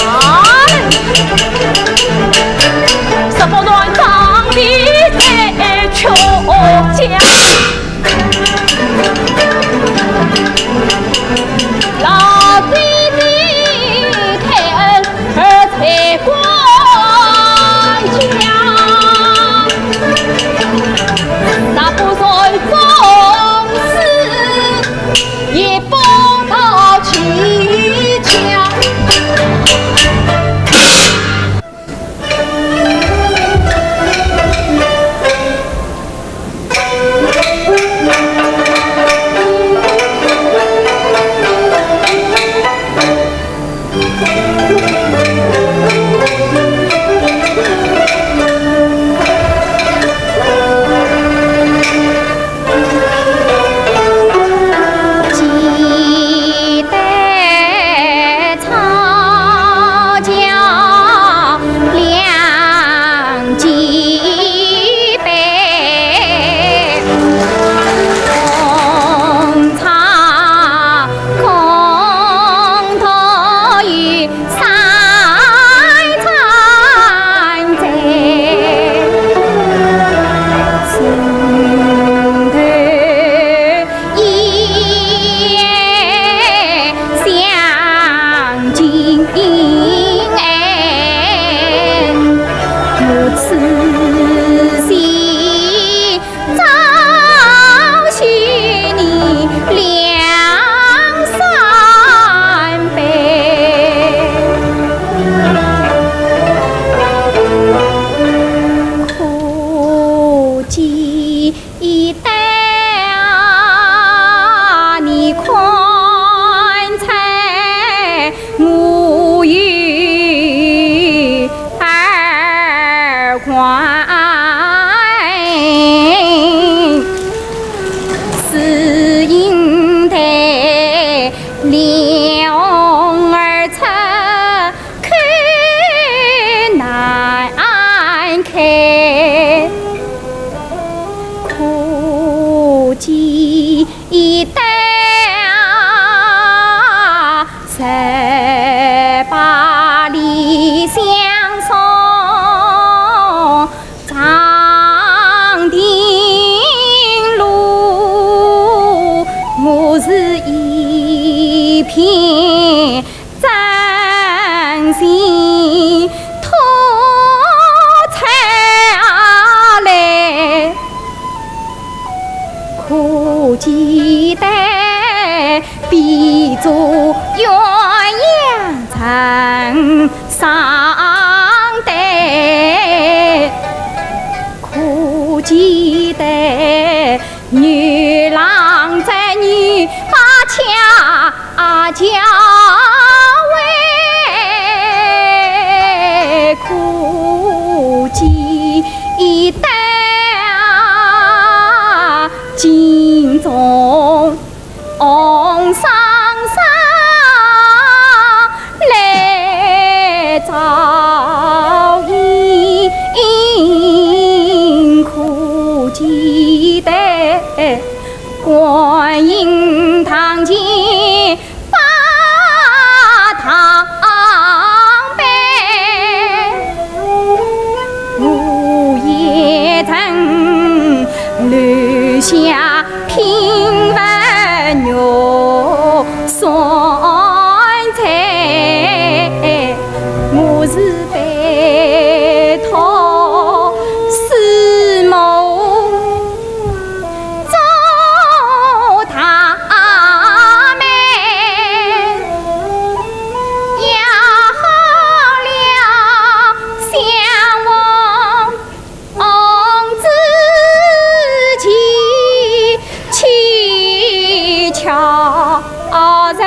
什么乱葬的在秋家？老弟弟太恩儿才官家，那不算宗师也报到齐家。18里相送长汀路，我是一片真心吐出来，可记得比作鸳鸯成双对，可记得女郎在女把恰教为，可记得金钟上山来照应，可记得观音堂前把堂杯，午夜曾留下平凡肉酸菜，我是被讨思谋做他们，要了相望自己乞巧在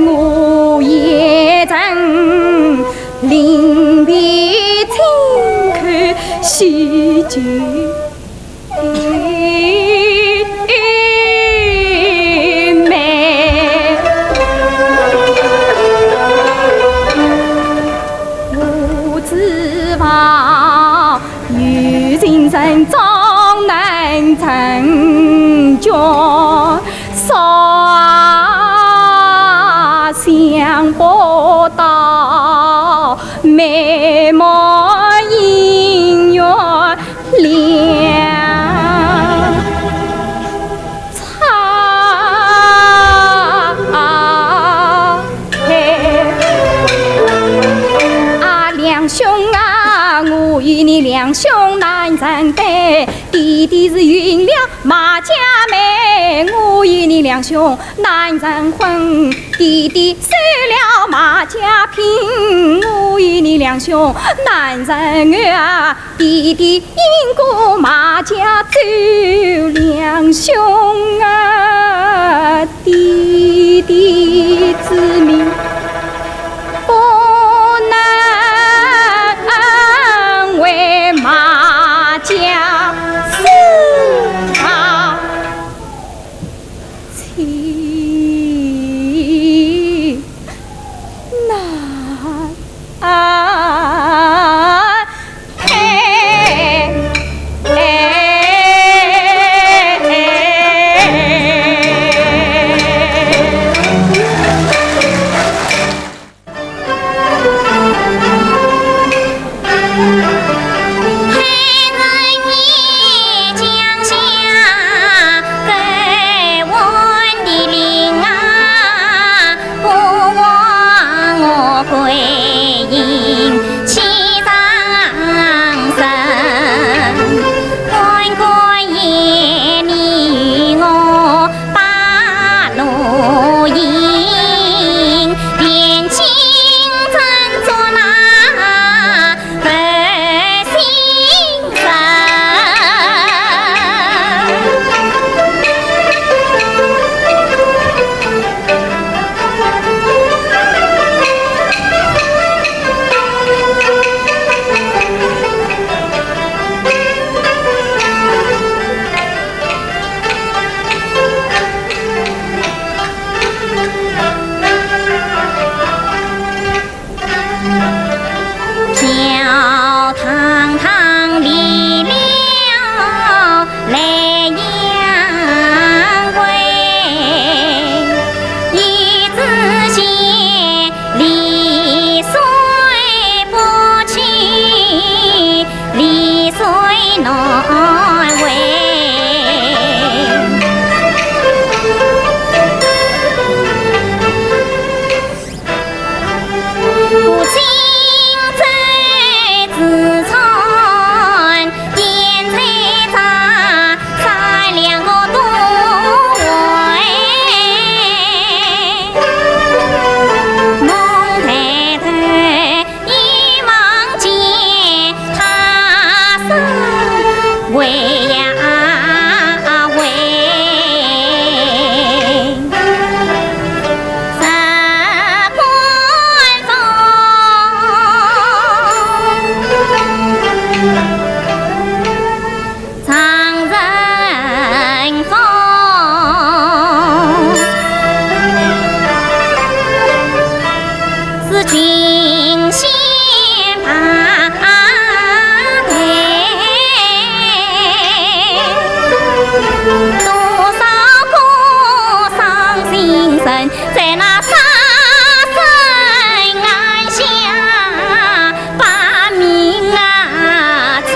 我也曾临别轻看喜剧美，我指望有情人终能成全，少想不到美梦姻缘两岔开。啊，两兄啊，我与你两兄难成对，弟弟是云了马家妹，我与你两兄难成婚，弟弟收了马家聘，我与你两兄难成儿，弟弟因过马家走，两兄啊，弟弟之命不能为马家死啊妻难配。人在那沙sơn岸下把命啊猜。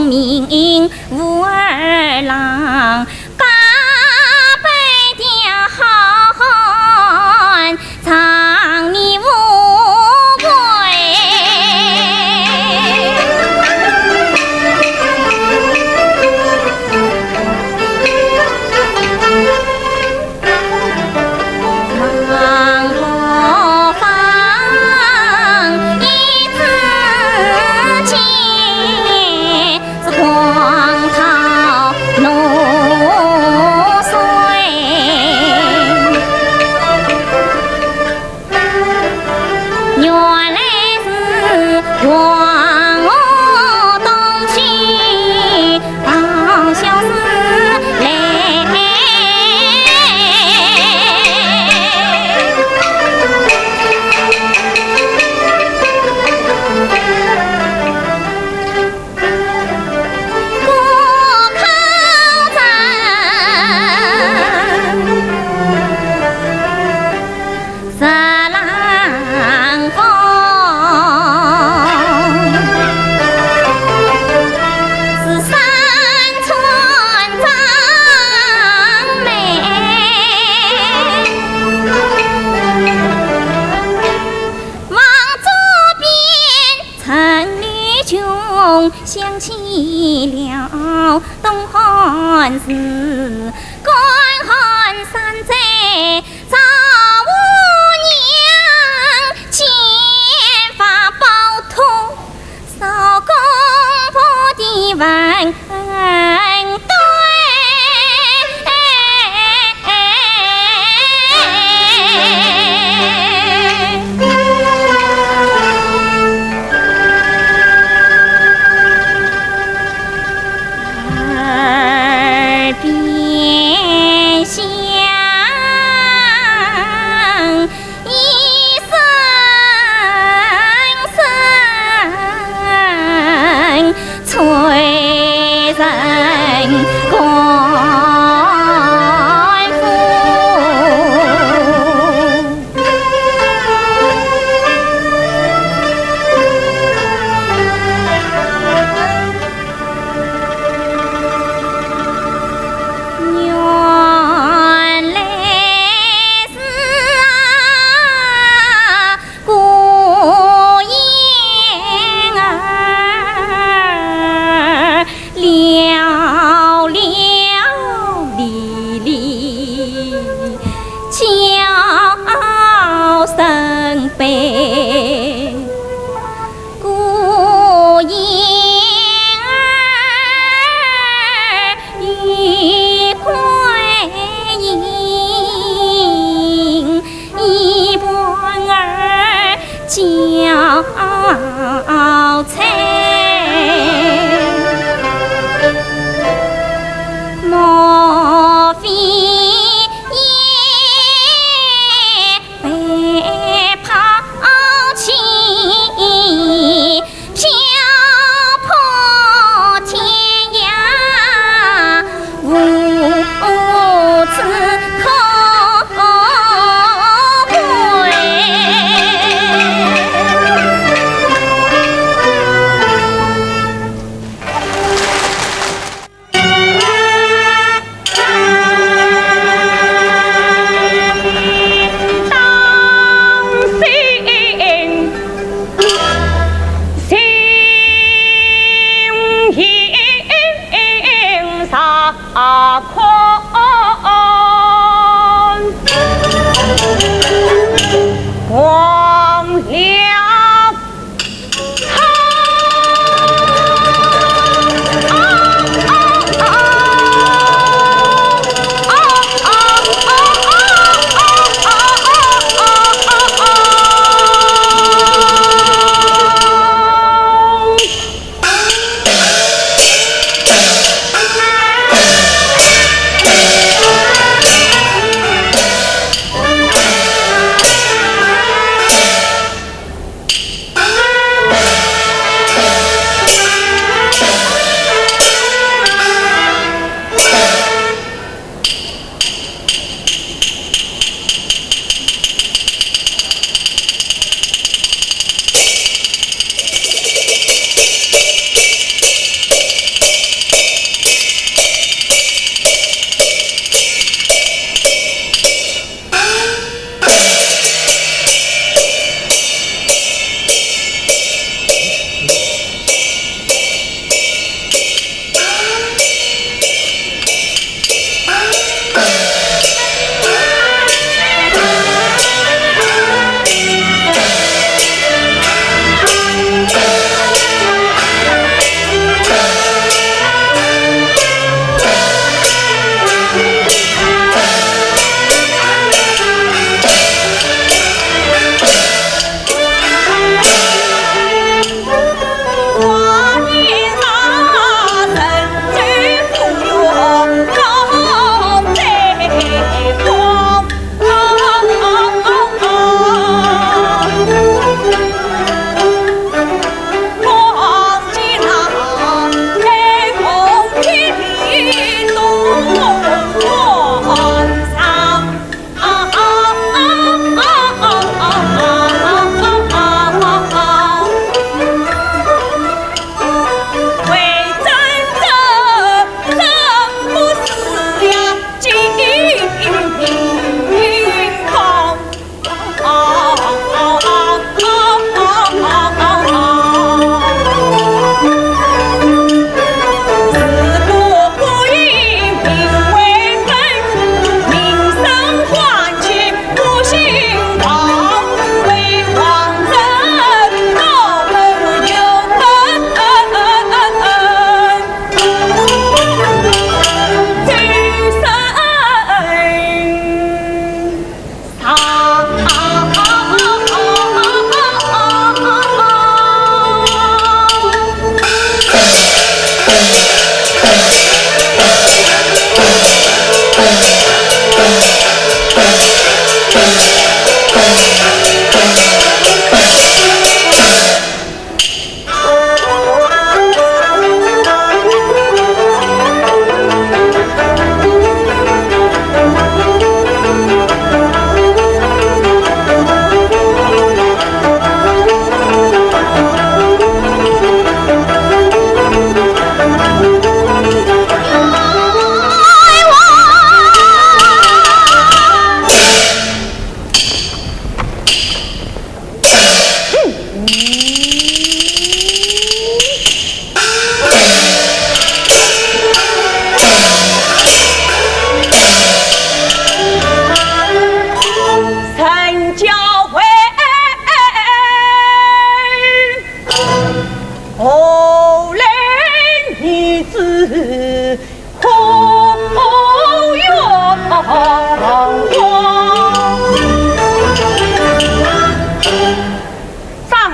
明武二郎，加倍的好汉，藏你无归。忙何方一字间。黄桃浓水，原来是黄河东去，好像是来。想起了东汉时，干旱山寨赵五娘，剑法宝通，少公婆的文对。了了。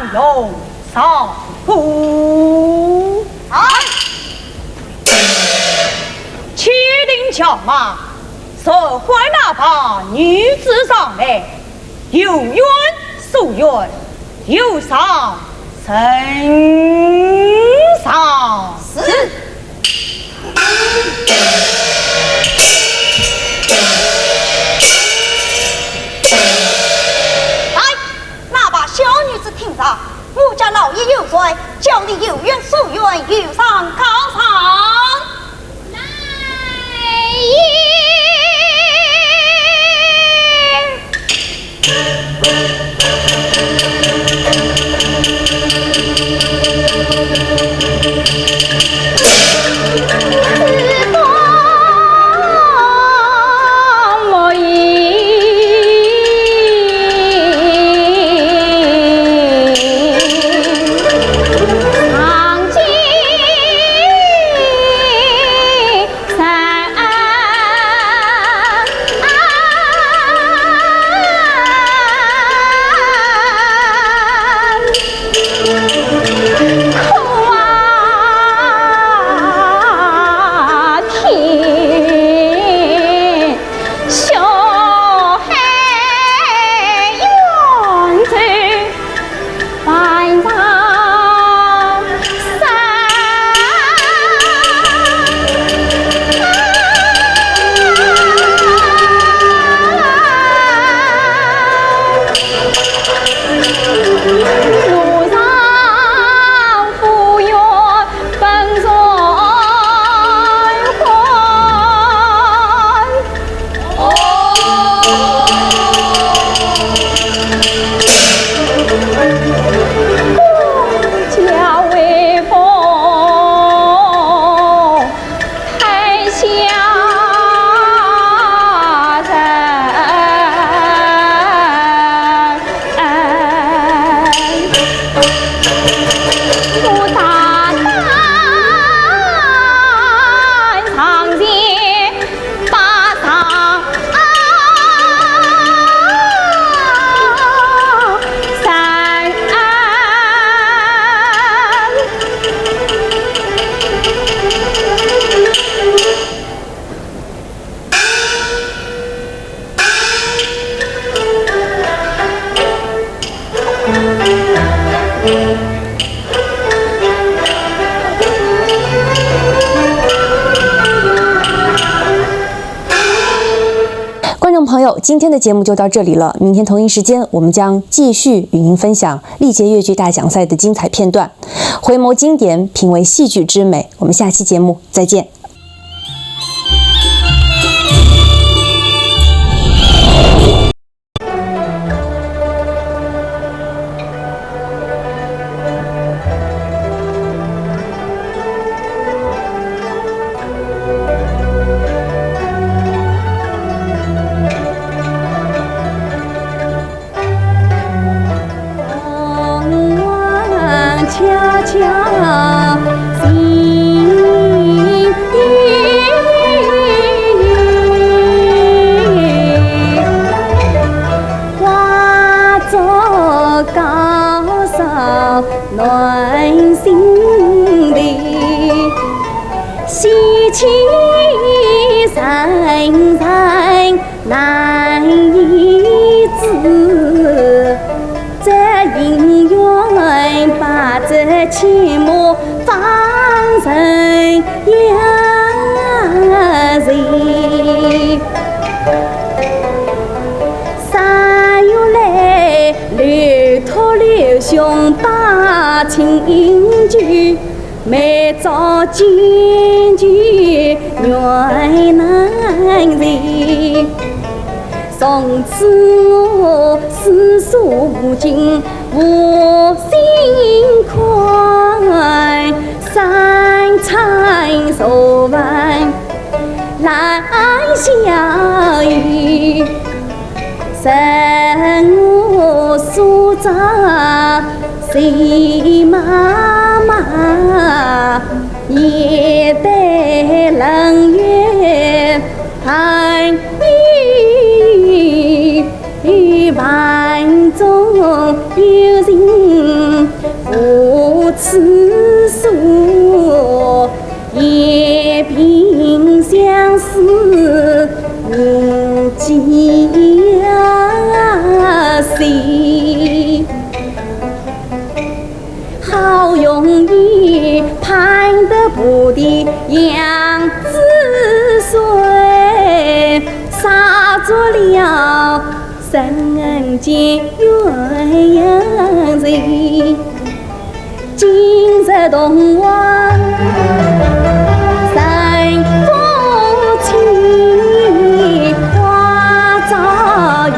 忘了上铺，确定巧马，社会哪怕女子上来，有冤诉冤，有伤呈上。是。来，那把小女子听着，我家老爷有罪，叫你有冤诉冤，有伤告上。来也。朋友，今天的节目就到这里了。明天同一时间，我们将继续与您分享历届越剧大奖赛的精彩片段，回眸经典，品味戏剧之美。我们下期节目再见。恰恰心化作高烧暖心的喜气深深难以自。这姻缘把这寂寞放成两人，三月来流脱流兄把情聚，每朝见聚缘难离。从此我世俗无尽，我心宽，三餐熟饭来相遇，生我所在谁妈妈，也得冷月寒万中有人无此所，也凭相思无计心，好容易盼得不的杨子水，杀作了人间缘人，今日同往三风起，花朝月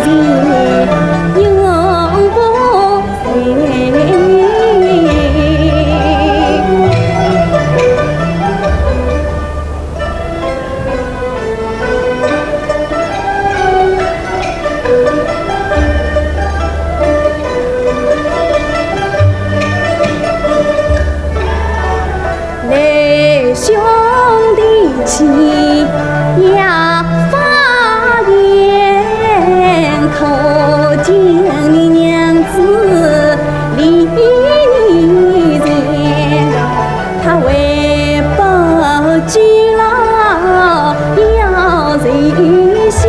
人永不回。兄弟情呀发言，可见你娘子离人，他为报居老要人笑，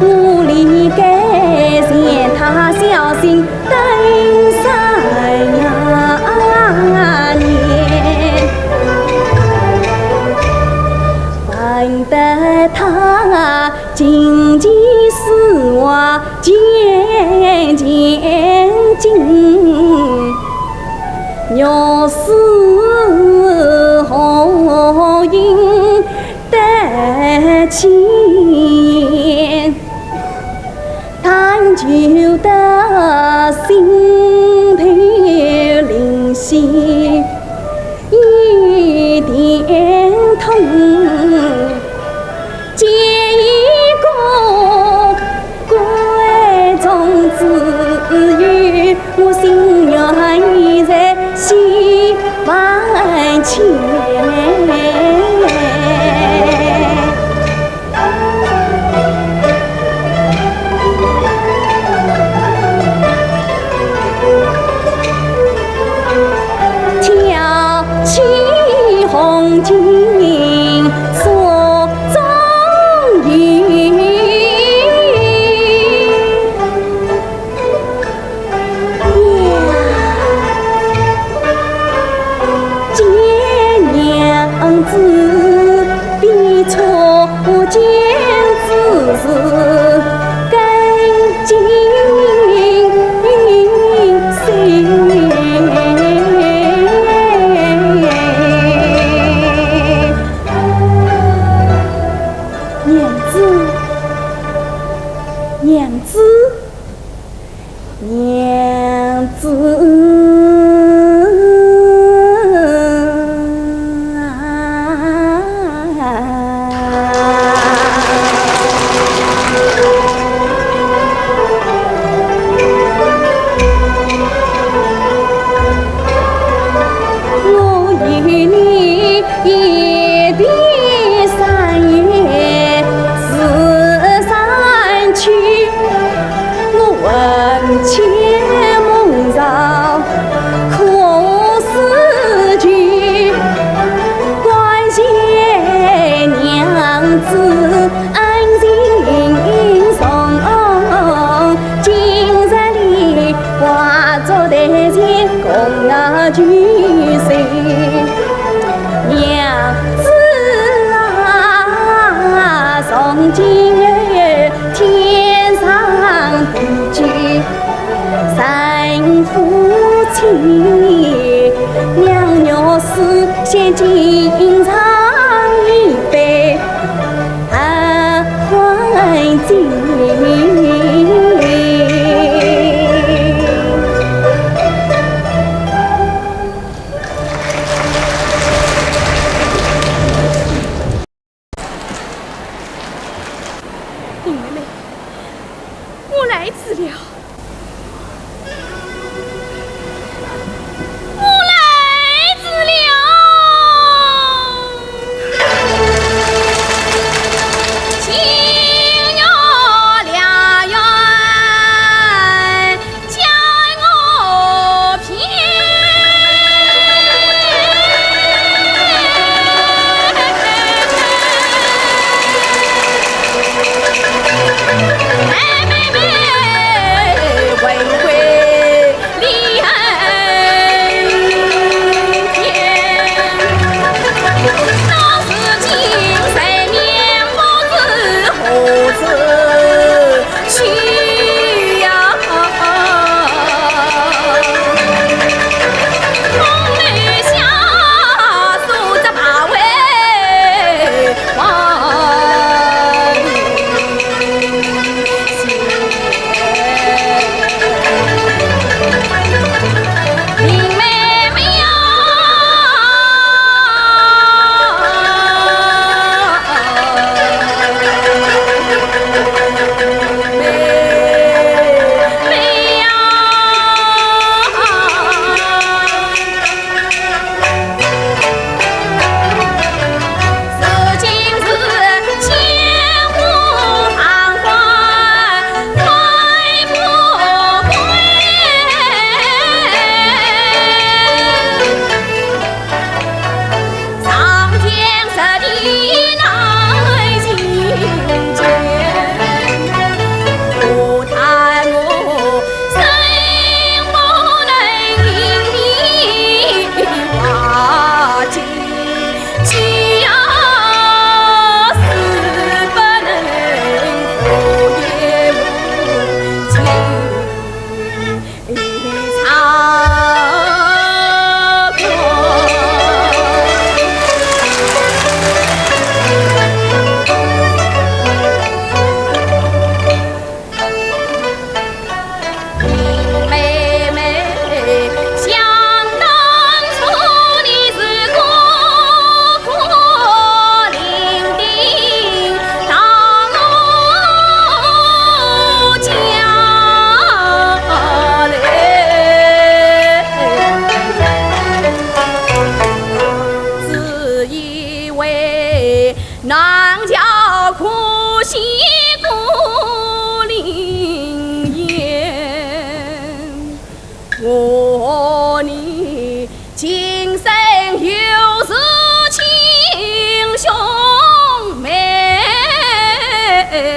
屋里该嫌他小心等三年。得他经济丝袜渐渐紧，要是好运得见，但求得心头灵犀一点痛。见一个闺中子女，我心愿已在心万千。挑起红巾锁中雨，见起，娘娘是先进上一杯黄金。林妹妹，我来迟了。我你今生有是亲兄妹，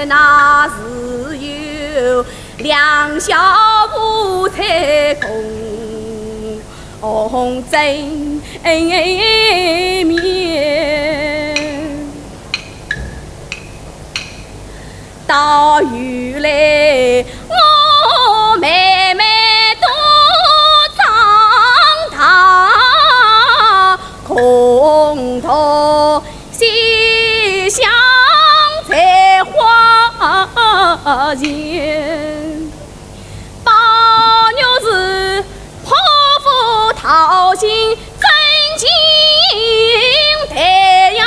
那是有两小无猜共枕眠。到原来我妹妹都长大，空头西厢在花前，包牛是泼妇讨心真情态呀，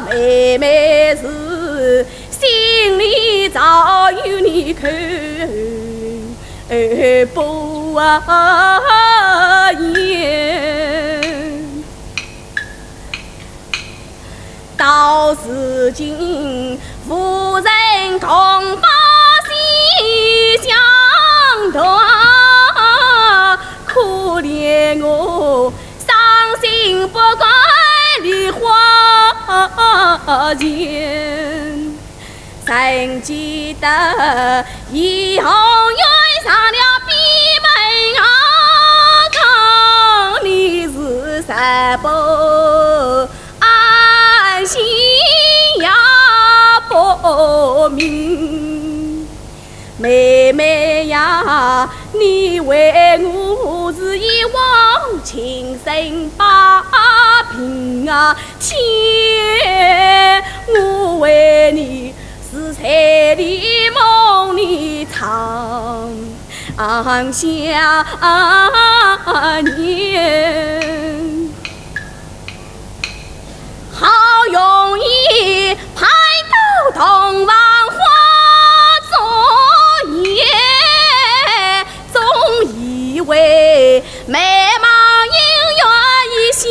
妹妹是心里早有你看不厌，到如今夫人恐怕心相断，可怜我伤心不该梨花前，曾记得以后愿上了闭门啊，讲你是什么安心呀不明，妹妹呀，你你为我是一往情深把平啊天，我为你是在的梦里长想念，好容易排到同往花作业，总以为美梦姻缘一些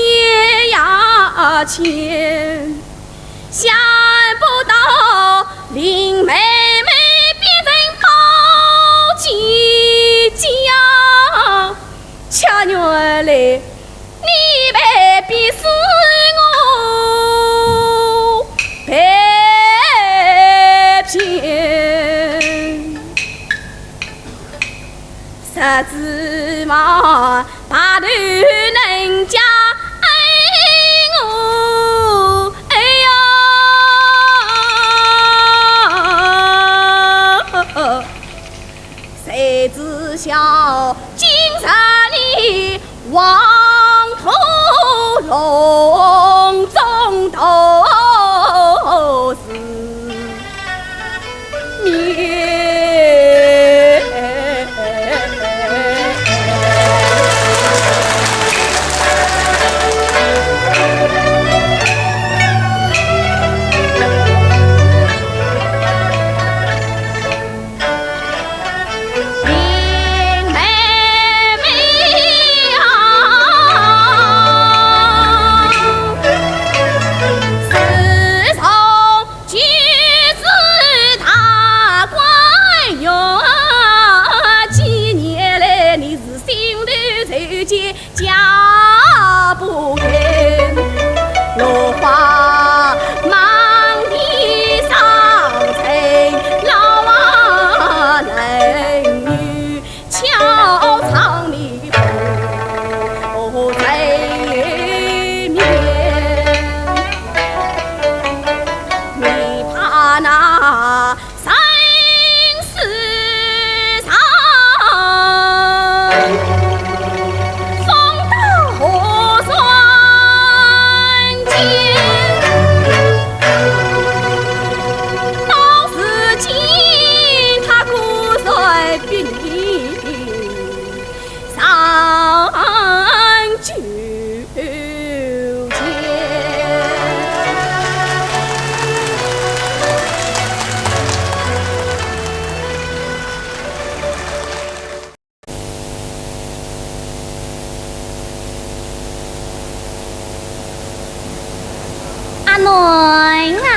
呀钱，想不到林妹妹变成好姐姐，恰原来你被逼死我被骗，啥子嘛把头人家爱我，哎呀，谁知晓今日你望头笼中都是面。家不远，落花满地伤春，老男女悄藏里不对面，你怕那生死上阿囡啊，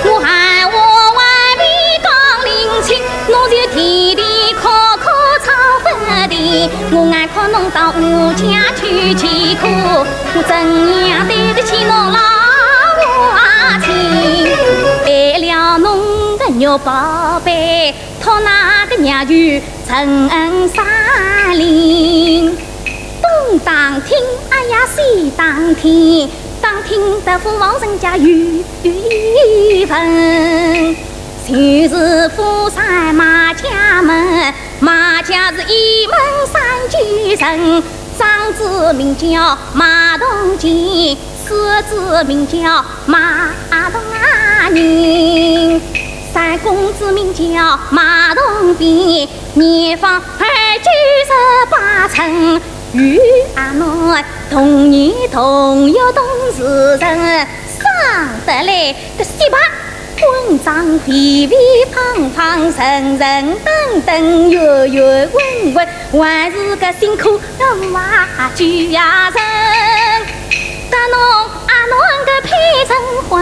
我喊我外面讲邻亲，侬就天天考考抄分的，我眼看侬到我家去乞苦，我怎样对得起侬老母亲？为了侬的肉宝贝，讨那个娘舅承恩杀灵。东当听，哎呀西当听，当听得父王人家有份。就是富山马家门，马家是一门三居人，长子名叫马同吉，次子名叫马同人，三公子名叫马同斌，年方28春。与阿囡同年同月同时辰，生得来个稀巴，温长肥肥胖胖，神神等等，圆圆稳稳，还是个辛苦的马驹呀人。得侬阿囡个配成婚，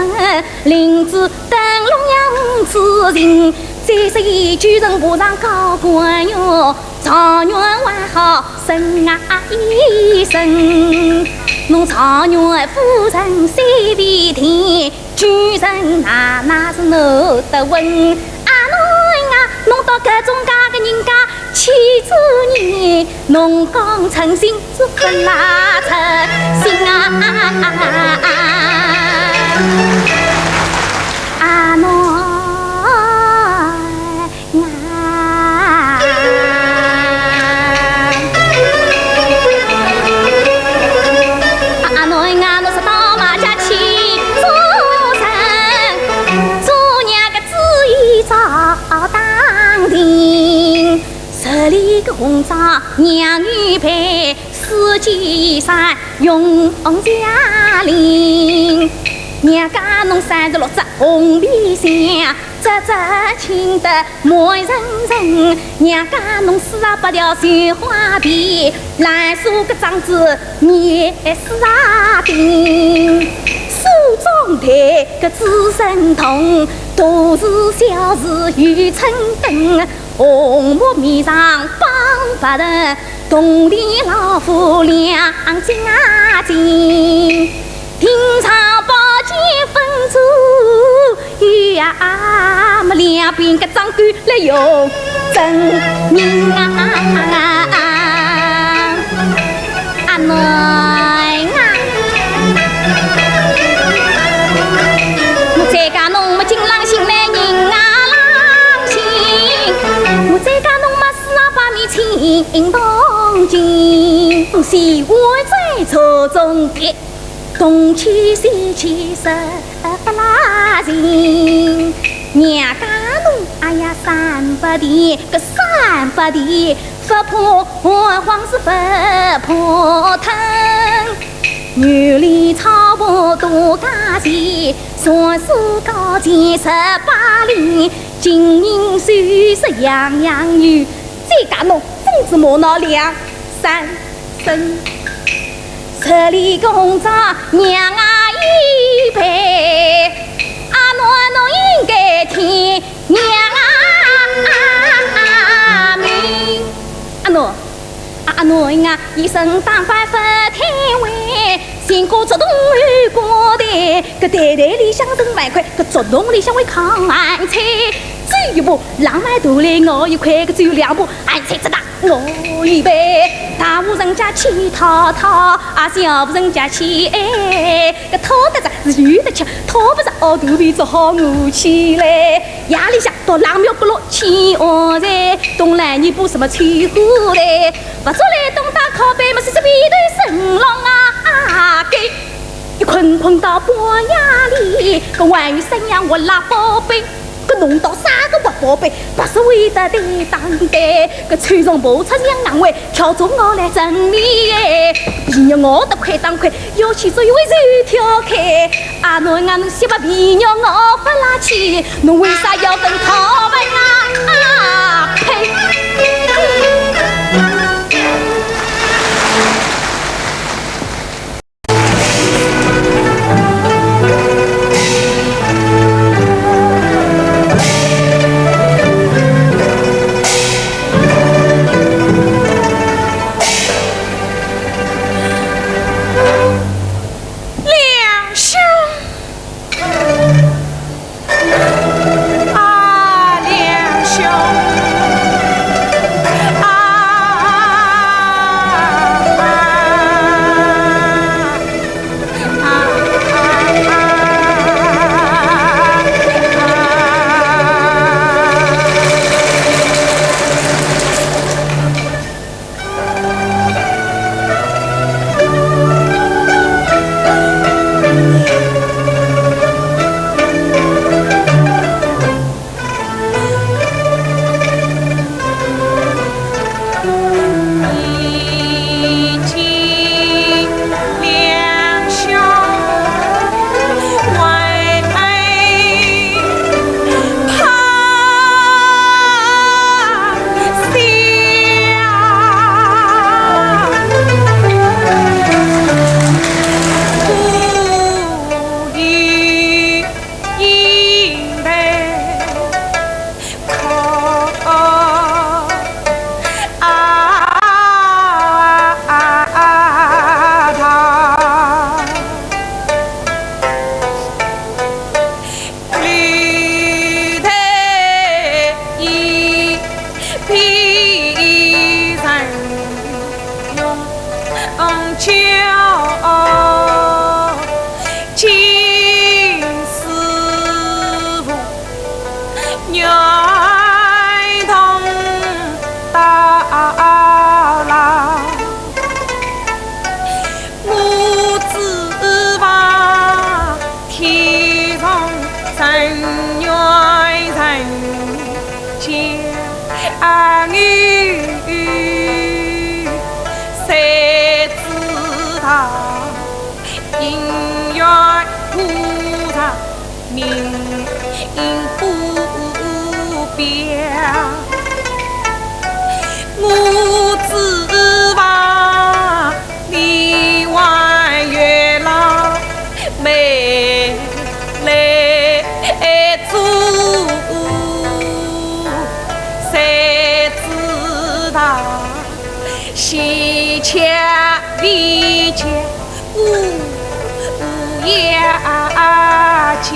林子灯笼样子人，再是举人不上高官哟。状元还好生啊一生，侬状元夫人随便听，举人那是闹得稳。阿囡啊，侬到搿种家个人家去做人，侬讲诚心是不拉诚心啊！阿囡。娘女陪四季山永家林。娘家侬36只红皮箱，只只青得满人人。娘家侬48条绣花辫，蓝树个桩子捏丝钉。梳妆台个紫绳筒，大事小事有春灯。红木面上绑白藤，洞里老夫两家亲。平常宝剑分组，有呀么两边个长官来用真名啊！阿囡啊，我再讲侬么金郎新来人啊郎新，我再讲侬么48面青铜镜，谁会在错中的？东去西去十拉人，娘家侬哎呀300地，个300地，不怕黄是不怕疼。牛里草坡多家钱，上树高见18里，金银碎石样样有。再讲侬真是磨脑2、3升。这里个红枣娘啊一杯，阿侬应该听娘啊命。阿侬啊一生当官不贪位，辛苦做动过的，个袋袋里向挣1块，个竹筒里向会扛饭菜。只一步浪漫头来我一块，个只有2步俺菜只大我一杯。大户人家去讨讨，啊小户人家去哎，个讨得着是有得吃，讨不着熬肚皮只好饿起来。夜里向到浪庙角落去学财，东来你补什么吹虎来，不做来东打靠背，么是这边头神龙啊给。一困困到半夜里，个万语三样我拉宝贝。个弄到3个活宝贝，不是为得对当代，个穿上步出两行位，跳着我来整理哎，皮肉我得快当快，要去做一位手挑开，啊侬先把皮肉我不拉起，侬为啥要等讨问啊？呸！家女呀家，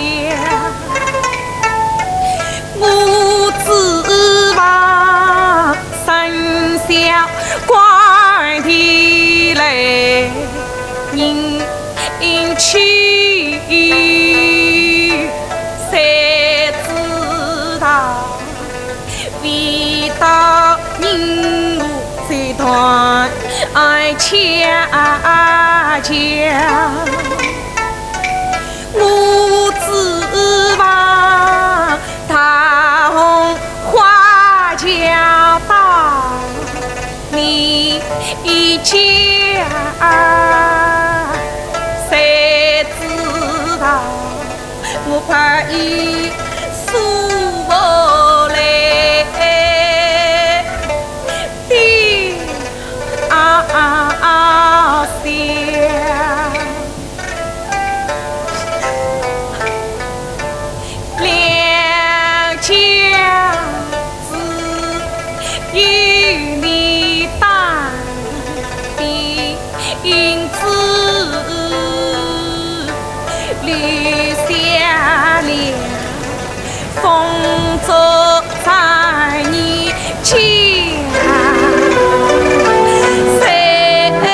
我指望生小官的来人去，才知道为到人路这段爱恰恰。我指望大红花轿到你家，才知道我怕伊输不来的下。风烛在你家，谁看？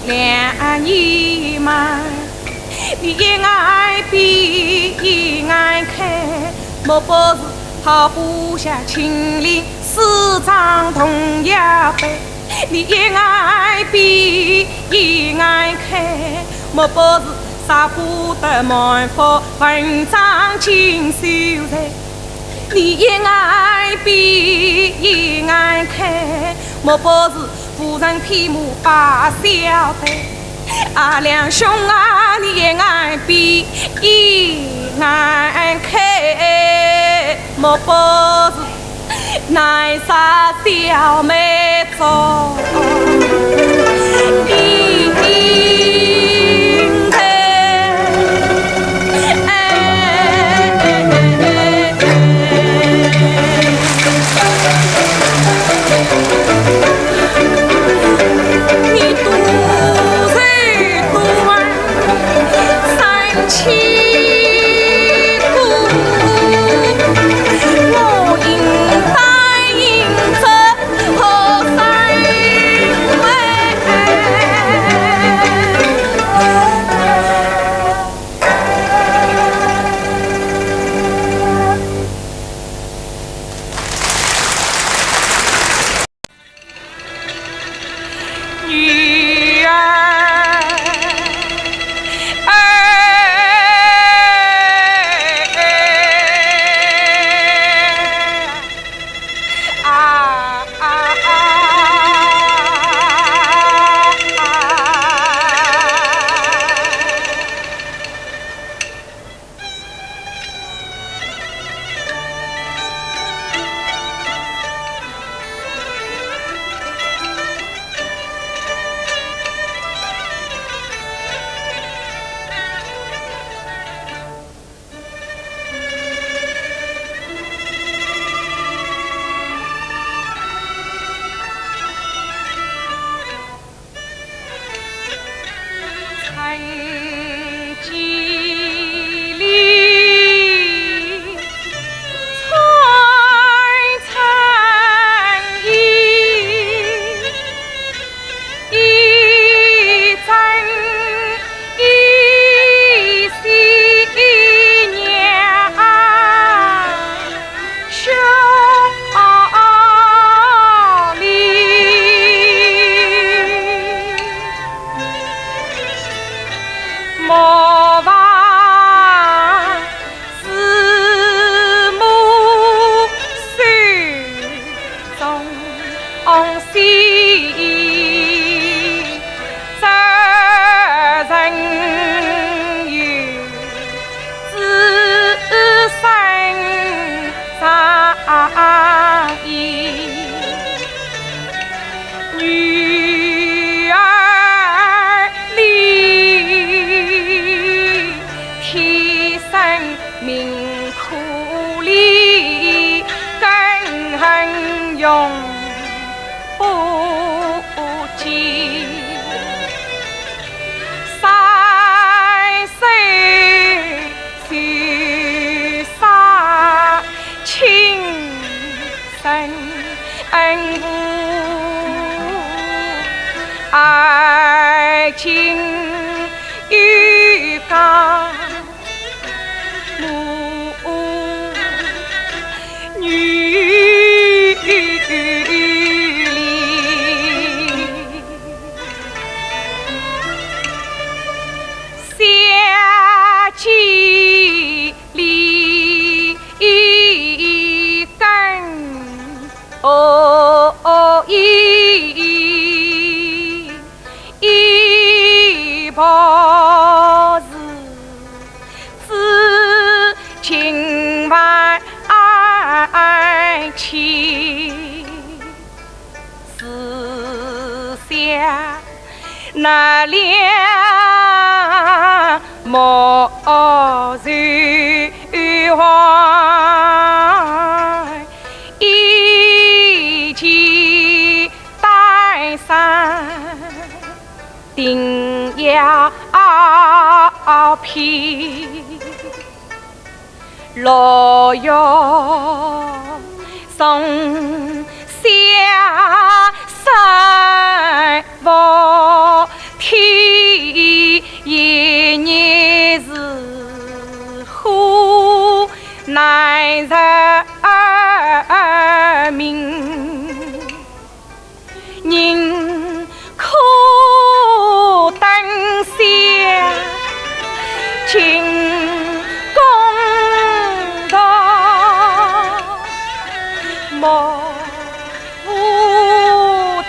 两年嘛，你一爱比一爱看，莫不是他不下秦岭四张同一杯。你一爱比一爱看，莫不是杀不得满腹文章尽收财。你一爱比一爱看，莫不是夫人披麻把小队。啊，两兄啊，你一爱比一爱看，莫不是难杀小妹做一台。你独人独玩三七股，我应答应着何三女儿莫忘师母手中线，责任有自身上意。女儿里天生命苦里，更很永不见。三岁就杀亲生恩父。爱情与家母女里，相见离根意。一婆子知情万情，思想那两莫如怀，一起带上定要披，洛阳送下山伏天，一年是苦难人民，人苦灯下情公道，莫负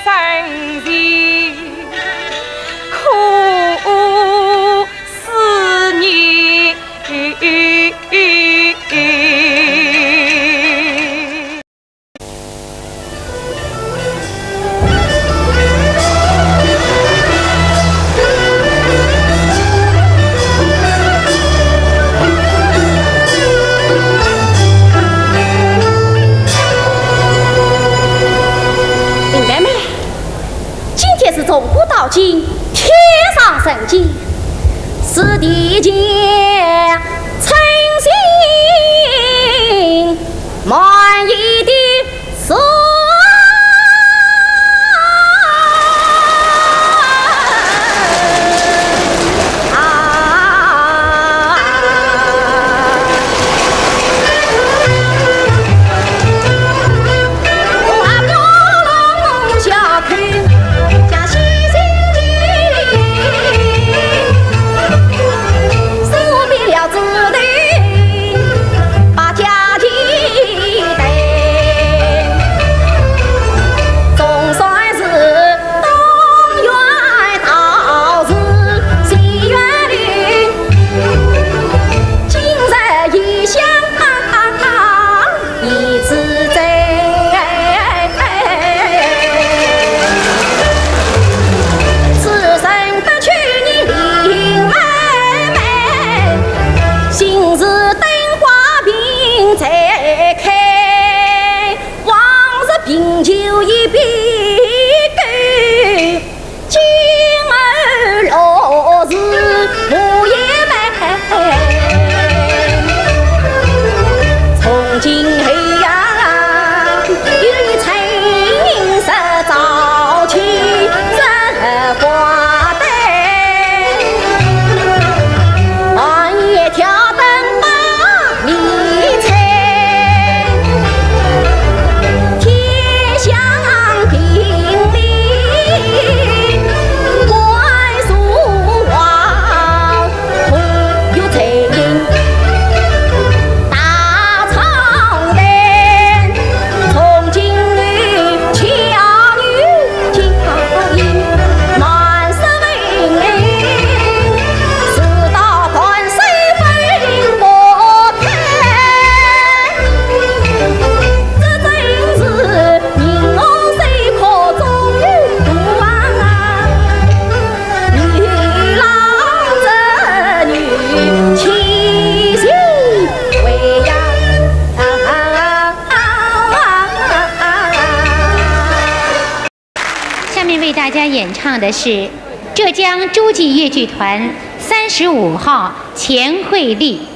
真情，苦思念。从古到今，天上圣经，是地间诚心满意的所。演唱的是浙江诸暨越剧团35号钱慧丽。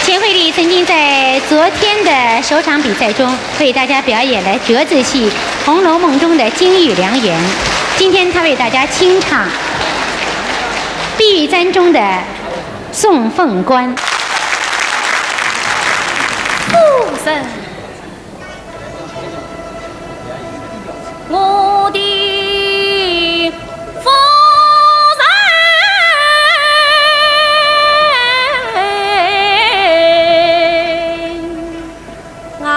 钱慧丽曾经在昨天的首场比赛中为大家表演了折子戏《红楼梦》中的金玉良缘，今天她为大家清唱《碧玉簪》中的送凤冠。夫人，我的夫人啊，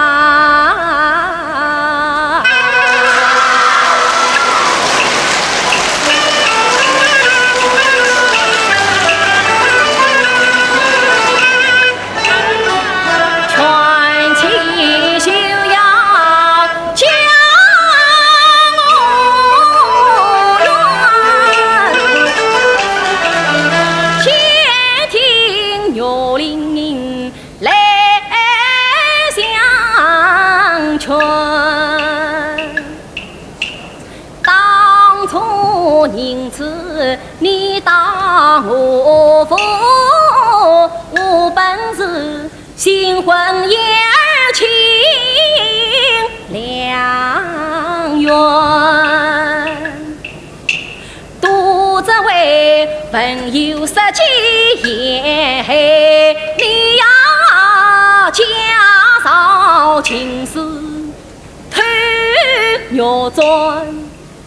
全气休要将我怨，且听岳灵来相劝。当初宁此你当我夫，我本是新婚燕儿情良缘，独自为朋友设计言，你要家少情事推若转，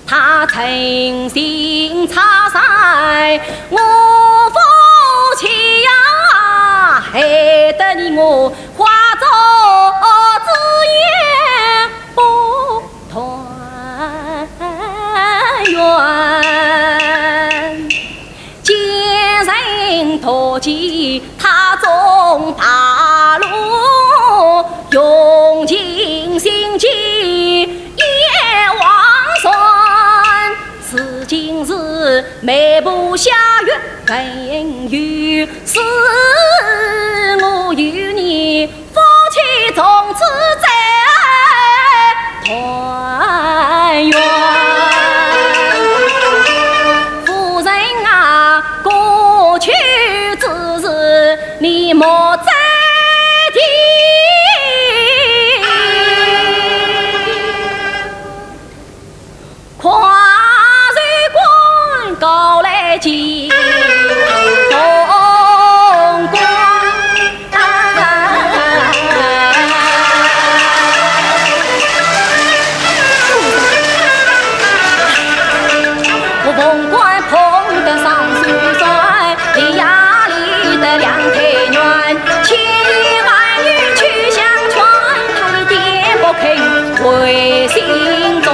他诚心插腮，我夫妻呀，害得你我化作纸鸢不团圆。奸人托起他中大路，用尽心机也忘算。是今日眉不下月本于是我与你夫妻从此在团圆。夫人啊，过去之日你莫再提，跨水关高来见公关。我凤冠碰得上书帅，离呀离得两腿软，千言万语去相劝，他的爹不肯回心转。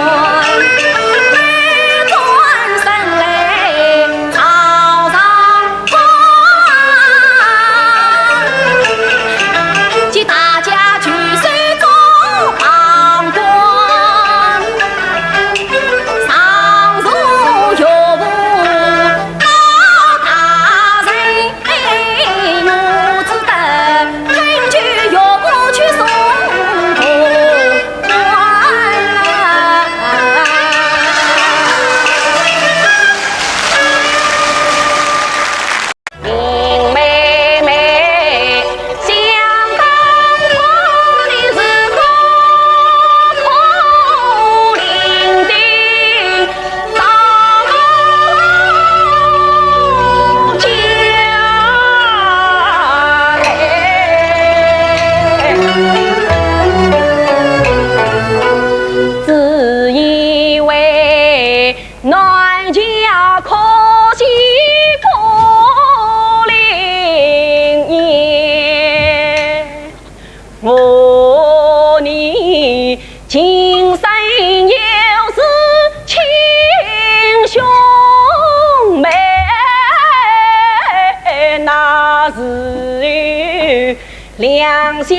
两小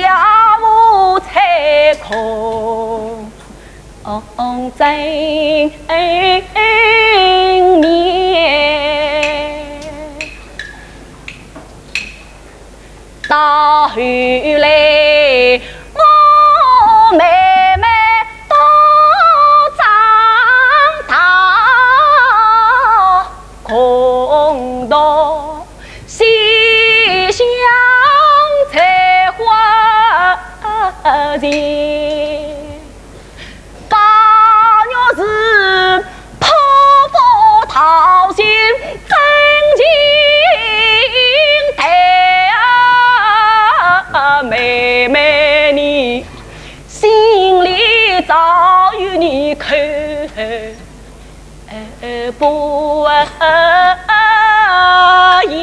无猜空在面，到后来我妹妹都长大前。八月是泼妇讨薪真情态妹妹你心里早有你看不言。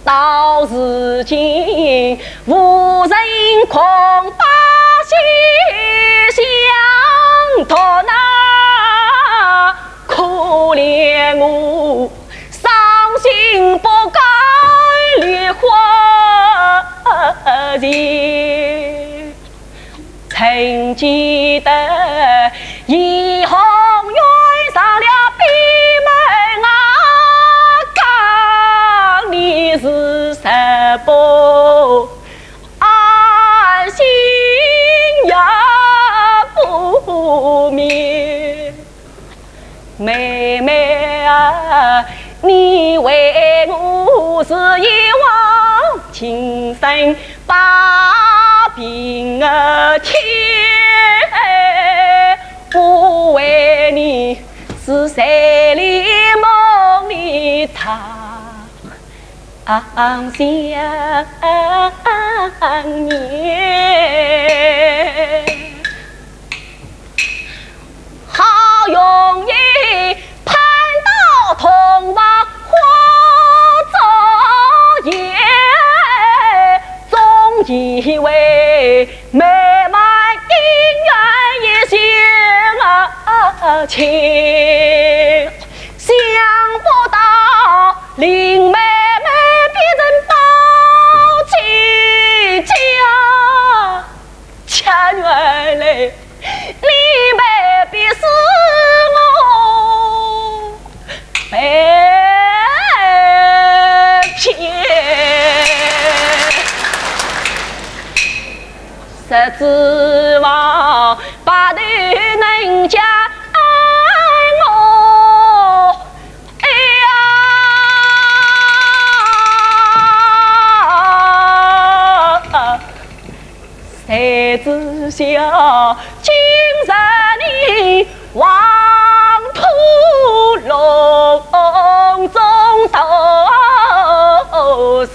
到如今无人恐把心相托，那可怜我伤心不该梨花人。曾记得一行缘上了闭门啊，讲你是什么安心也不眠。妹妹啊，你为我是一往情深把病儿贴，我为你是山里梦里他相念，好容易盼到同往花朝夜，总以为美满姻缘一线情，想不到林妹妹别人抱起家，前原来你妹必是我被骗，谁指望把对人家爱我？哎呀，谁知晓今日你黄土笼中都是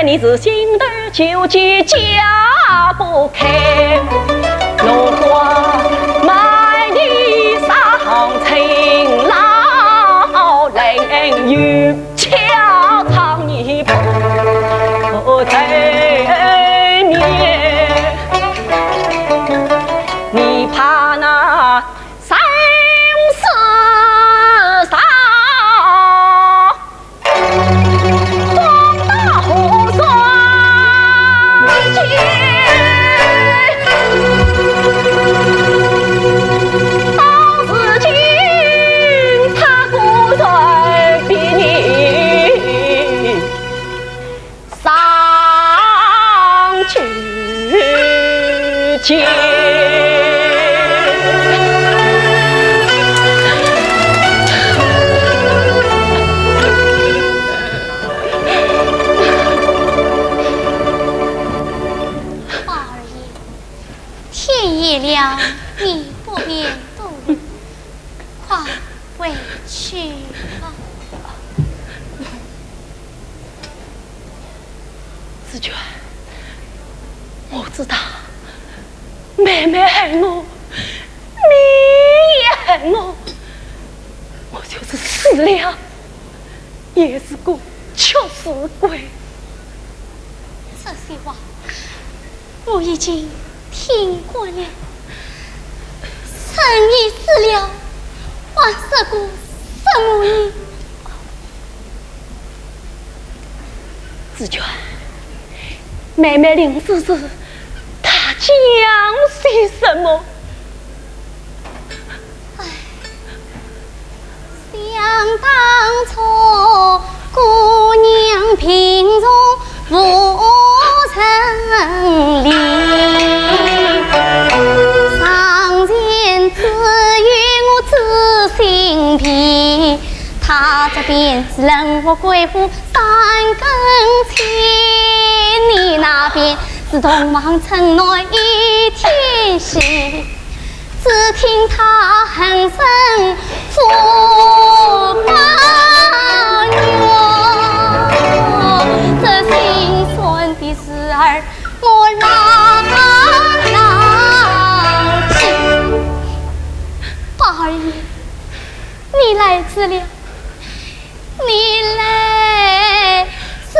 你是心头纠结家不开，落花买你上情老人有俏唱你不对面，你怕那生死上你不便渡人，快回去吧。子娟，我知道妹妹恨我，你也恨我，我就是死了也是个缺死鬼。这些话我已经听过了。生已死了，还还是个什么人？子娟，妹妹临死时，她讲些什么？想当初，姑娘贫穷不成理，上前只与我知心皮。他这边是人我贵妇三更起，你那边是东望城内一天西。只听他哼声福报哟，这心酸的事儿我牢牢记。八儿爷，你来迟了，你来迟。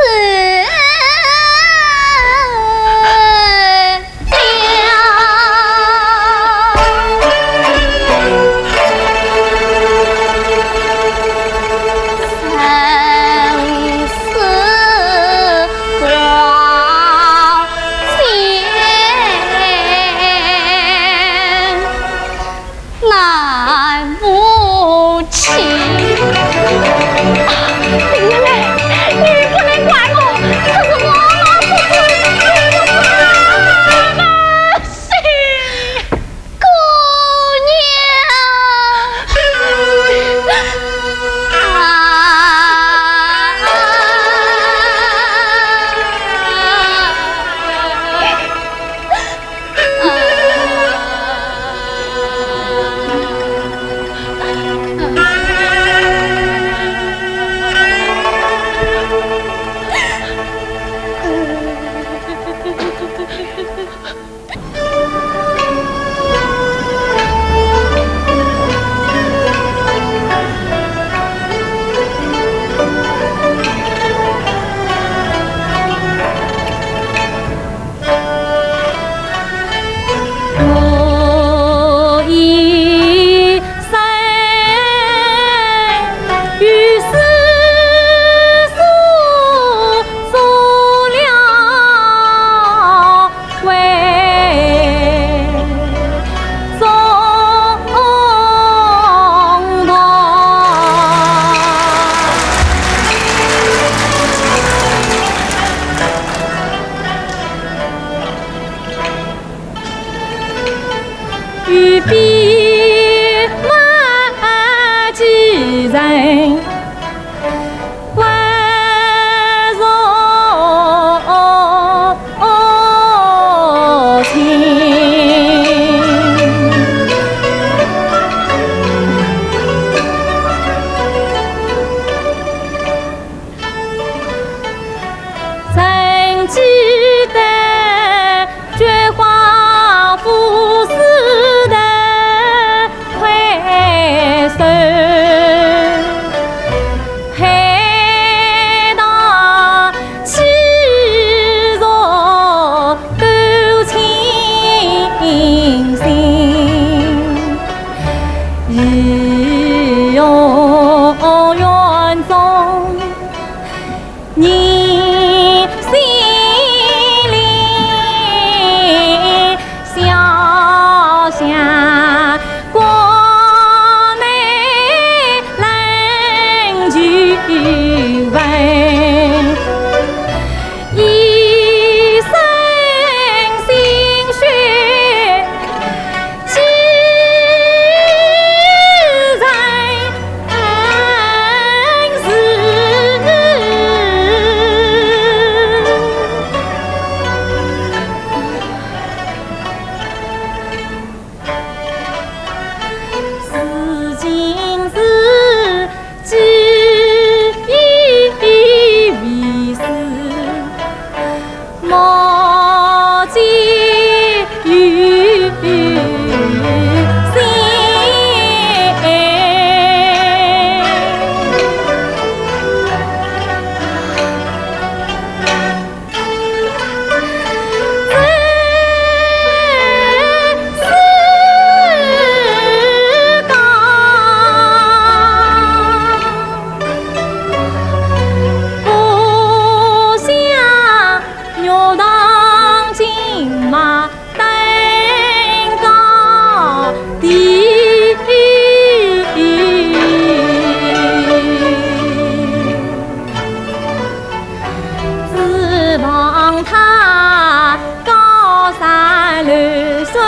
记得菊花赋诗的马登高地。指望他高山流水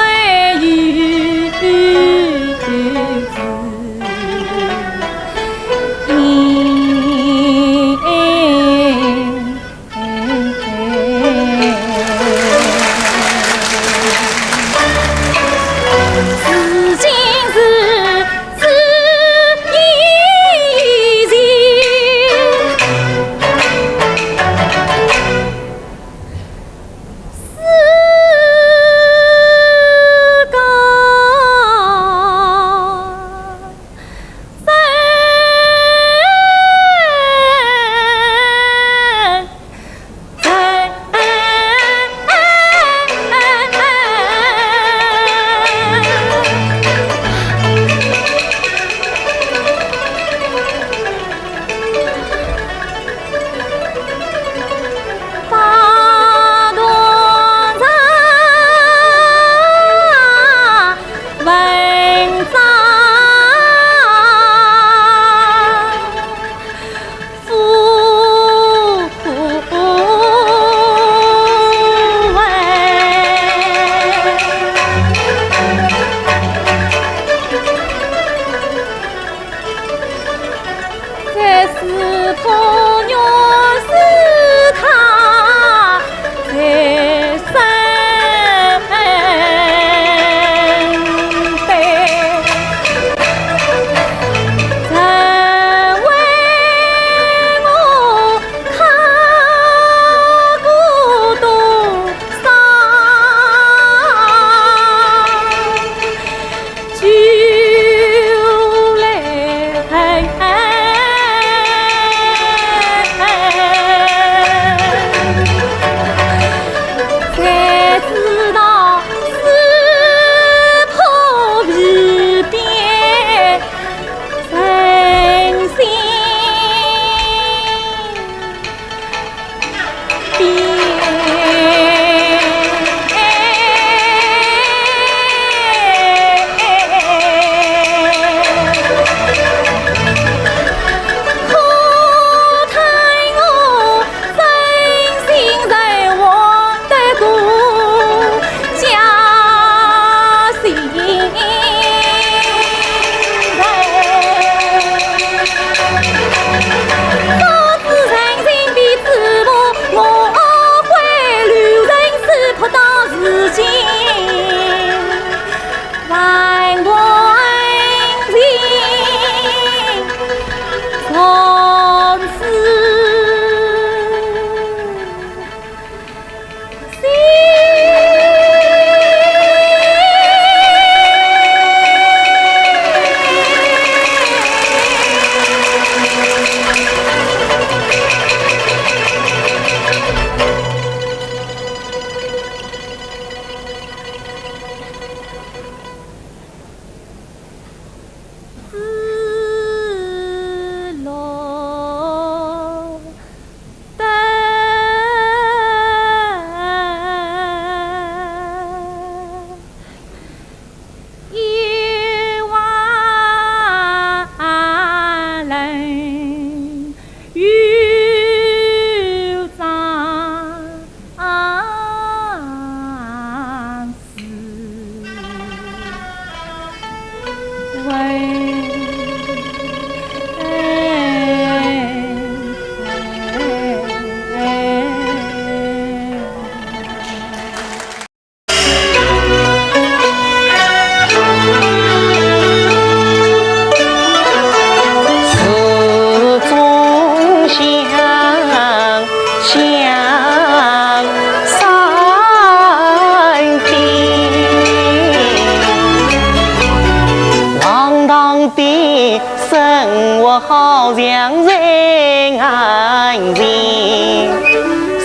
有好像人安静，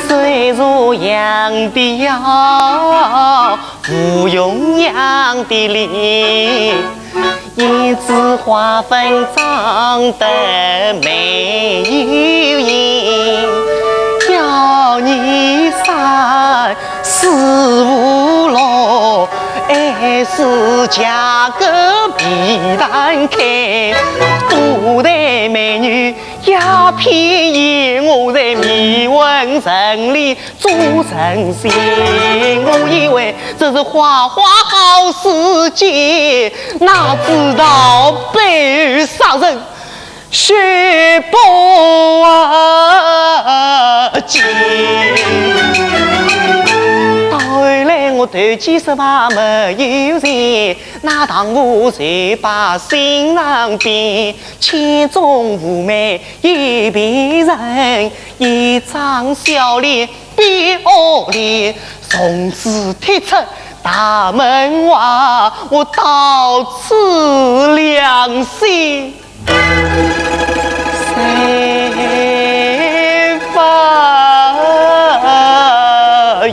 虽如羊的腰，无用羊的力，一枝花粉长得没有影，要你三思无还是嫁个皮蛋开，多代美女也便宜我在迷魂城里做神仙。我以为这是花花好世界，哪知道背后杀人血波溅。后来我投机失败没有钱，那当我才把新郎变，千种妩媚一变人，一张笑脸变恶脸，从此踢出大门外，我到此良心谁发言？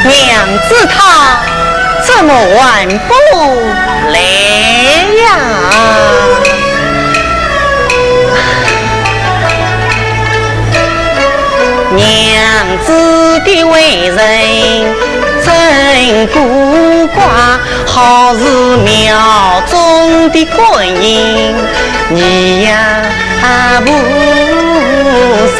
娘子她怎么还不来呀？娘子的为人真古怪，好似庙中的观音，你呀菩萨。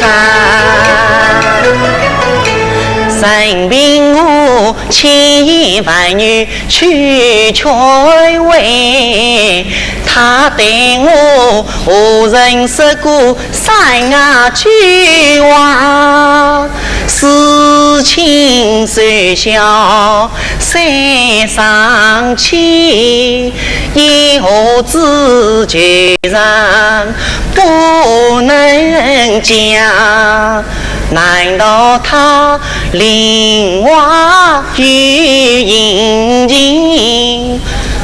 生病我千言万语去劝慰，他对我何曾说过3句话？事情虽小虽生气，以后自决然不能讲。难道他令我有阴情？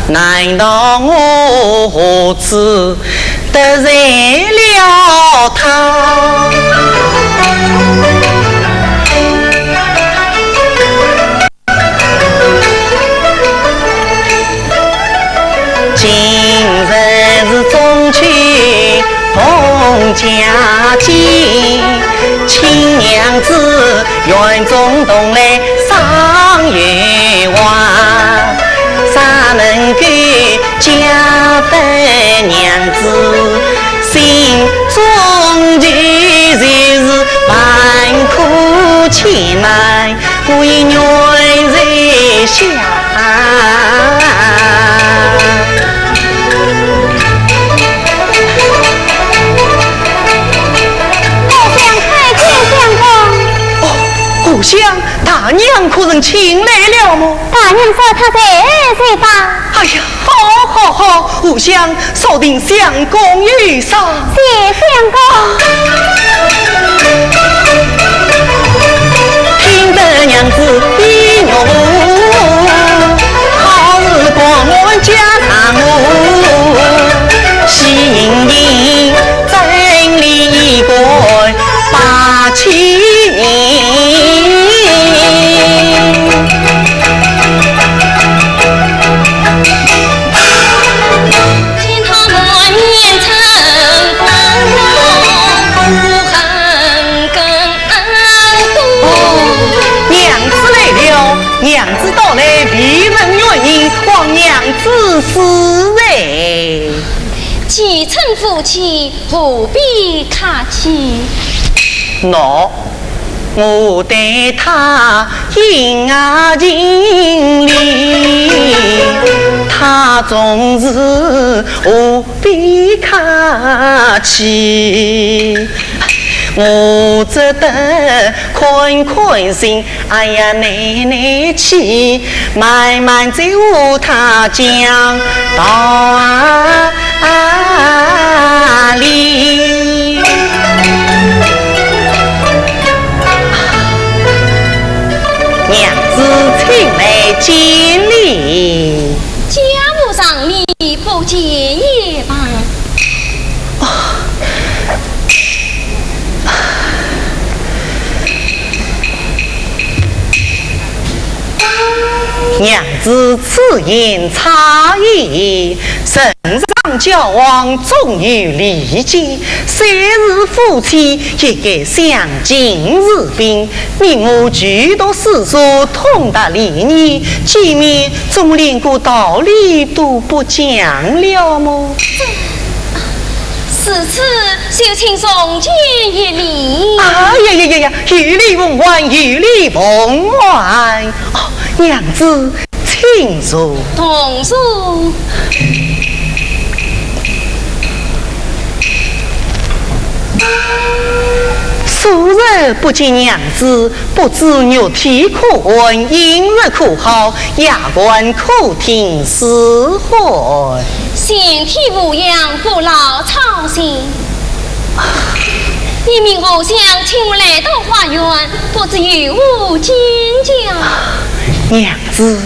难道我何止得罪了他？今日是中秋逢佳节，亲娘子园中东来赏月华，啥能够嫁得娘子心中就是万苦千难，我一女在下。故乡大娘可曾请来了么？大娘说她在吧。哎呀，好，故乡说定相公遇上。谢相公。听得娘子一怒，好日光我家常务，喜盈盈真理一贯8千娘子到来，必问原因，望娘子思维。启程夫妻不必客气。喏，我对他殷勤礼，他总是无比客气。我只得宽心，哎呀奶气，慢慢在乎他讲道理。娘子请来见礼，家务上礼不见也罢。娘子此言差矣，圣上交往终于理解，虽是夫妻也该相敬如宾。你我举多世俗，通达理念，见面总连个道理都不讲了么？此次就请送见一礼。呀，玉礼奉还，玉礼奉还。哦，娘子，请坐。同坐。素日不见娘子，不知肉体可温，饮食可好，夜观可听是何？身体无恙，不劳操心。你明后想请我来到花园，不知有无见教？娘子，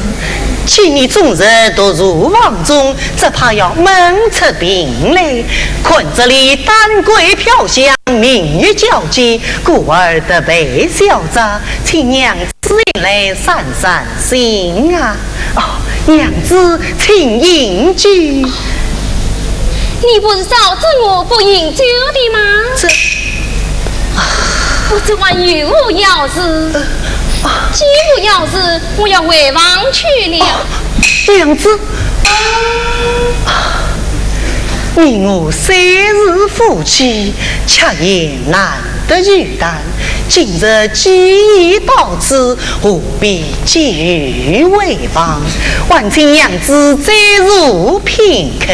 既你终日都入房中，只怕要闷出病来。困这里丹桂飘香，明月皎洁，故而得被小杂，请娘子来散散心啊！哦，娘子，请饮酒。你不是早知我不饮酒的吗？不知还有无要事？既无要事，我要回房去了。娘子，你我虽是夫妻，却也难得遇难。今日既已到此，何必急于回房？还请娘子再入片刻。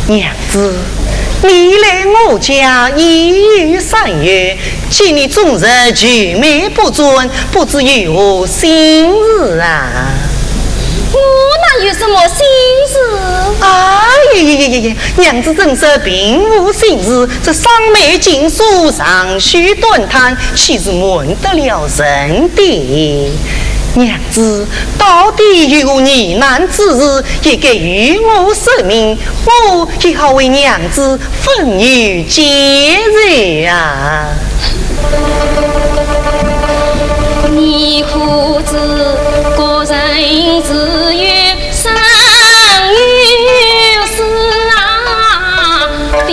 娘子，你来我家已有3月，见你终日聚美不准，不知有何心事啊？我哪有什么心事？娘子正是并无心事，这伤眉尽数，尚须断叹，岂是瞒得了人的？娘子，到底有疑难之事，也该与我说明，我也好为娘子分忧解热啊！你可知个人自有生有死啊，非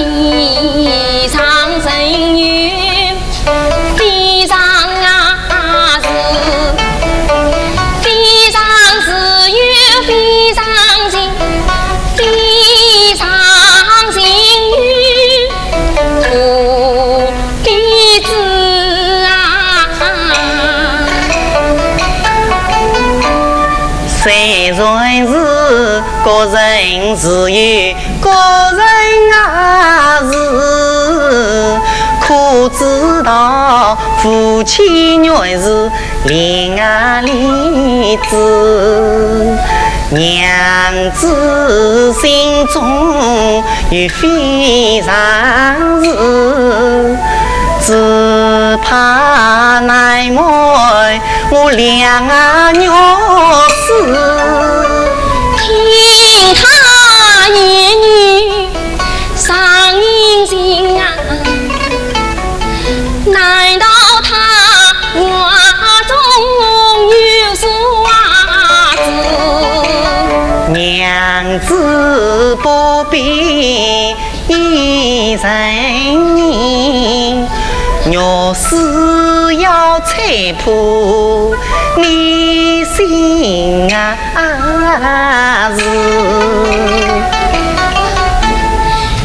常人缘，非常啊是。非常情，非常幸运，不必知啊。虽然是个人自有个人啊是，可知道夫妻原是恋爱里子。娘子心中有非常事，只怕奈妹我两娘子听他言语伤人心啊，难道他话中有说娘子不必一人，若是要猜来谱你心啊事。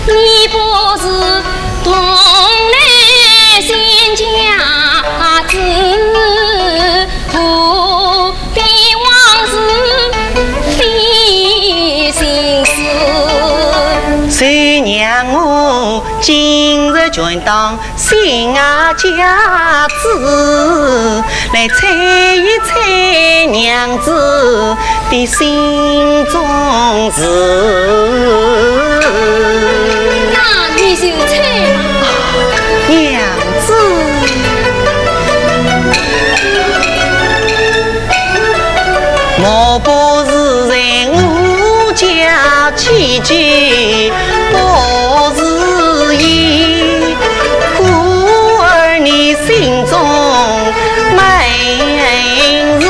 你不是同来新家子，不必往事费心思。谁让我今日全当新家子，来猜一猜娘子的心中事。那你就猜吧，娘子，我不是在我家起居，不是以故儿你心中美事。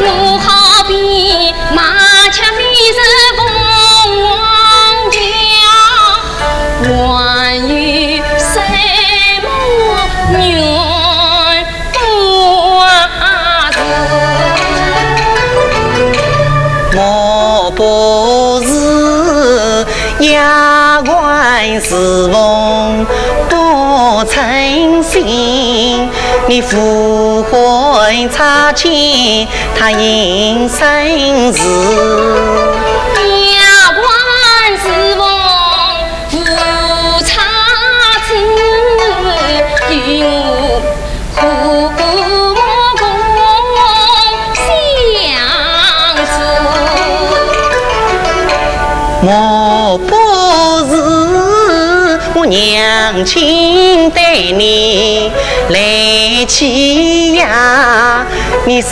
我好比马车飞是凤凰桥，还有什么缘不知？我不是丫鬟侍奉不诚信，你赴会差遣他应生事。丫鬟侍奉不差池，与我苦共相思。我不是我娘亲对你来欺压，你身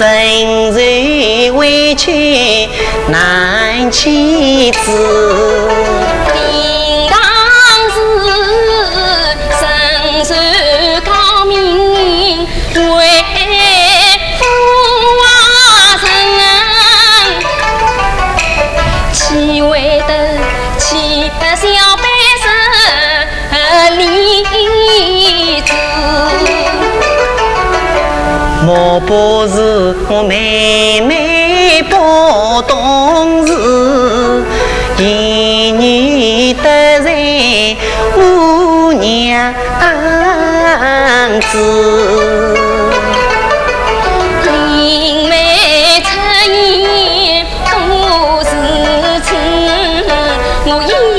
受委屈难启齿。应当是身受高明，为父人，岂为得起小辈是例子？我不是我妹妹不懂事，一女得罪我娘子。因为出言不是情，我一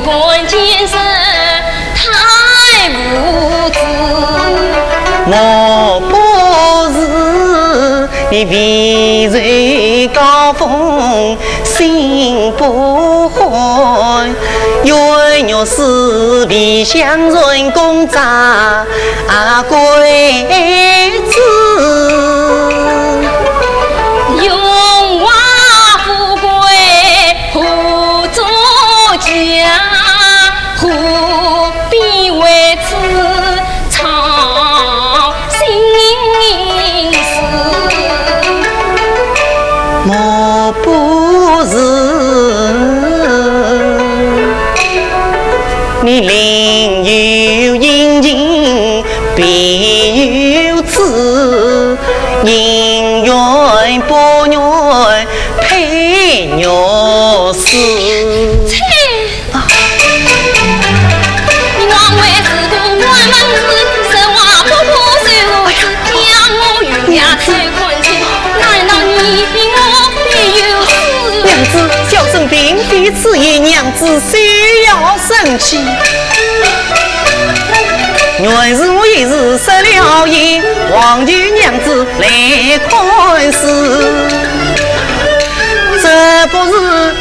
般见识太无知。我不是你为人高峰心不宽，冤狱是皮相人公渣鬼子。荣华富贵何作假？何必为此操心事？我不是你另有阴晴必有此，姻缘不缘配虐死。你枉为是故我们是生活不破碎我将我与家去困境，难道你比我必有事？娘子，小生并非此意，娘子需要生气。原是我一时失了言，望求娘子来宽恕。这不是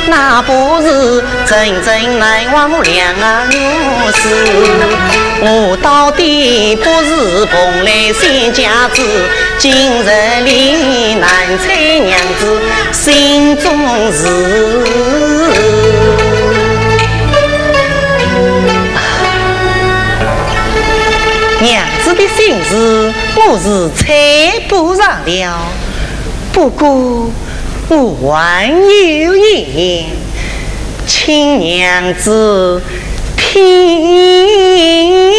那不是，真正难忘我两我事。我到底不是蓬莱仙家子，今日里难猜娘子心中事。娘子的心事我是猜不上了，不过我还有言，请娘子听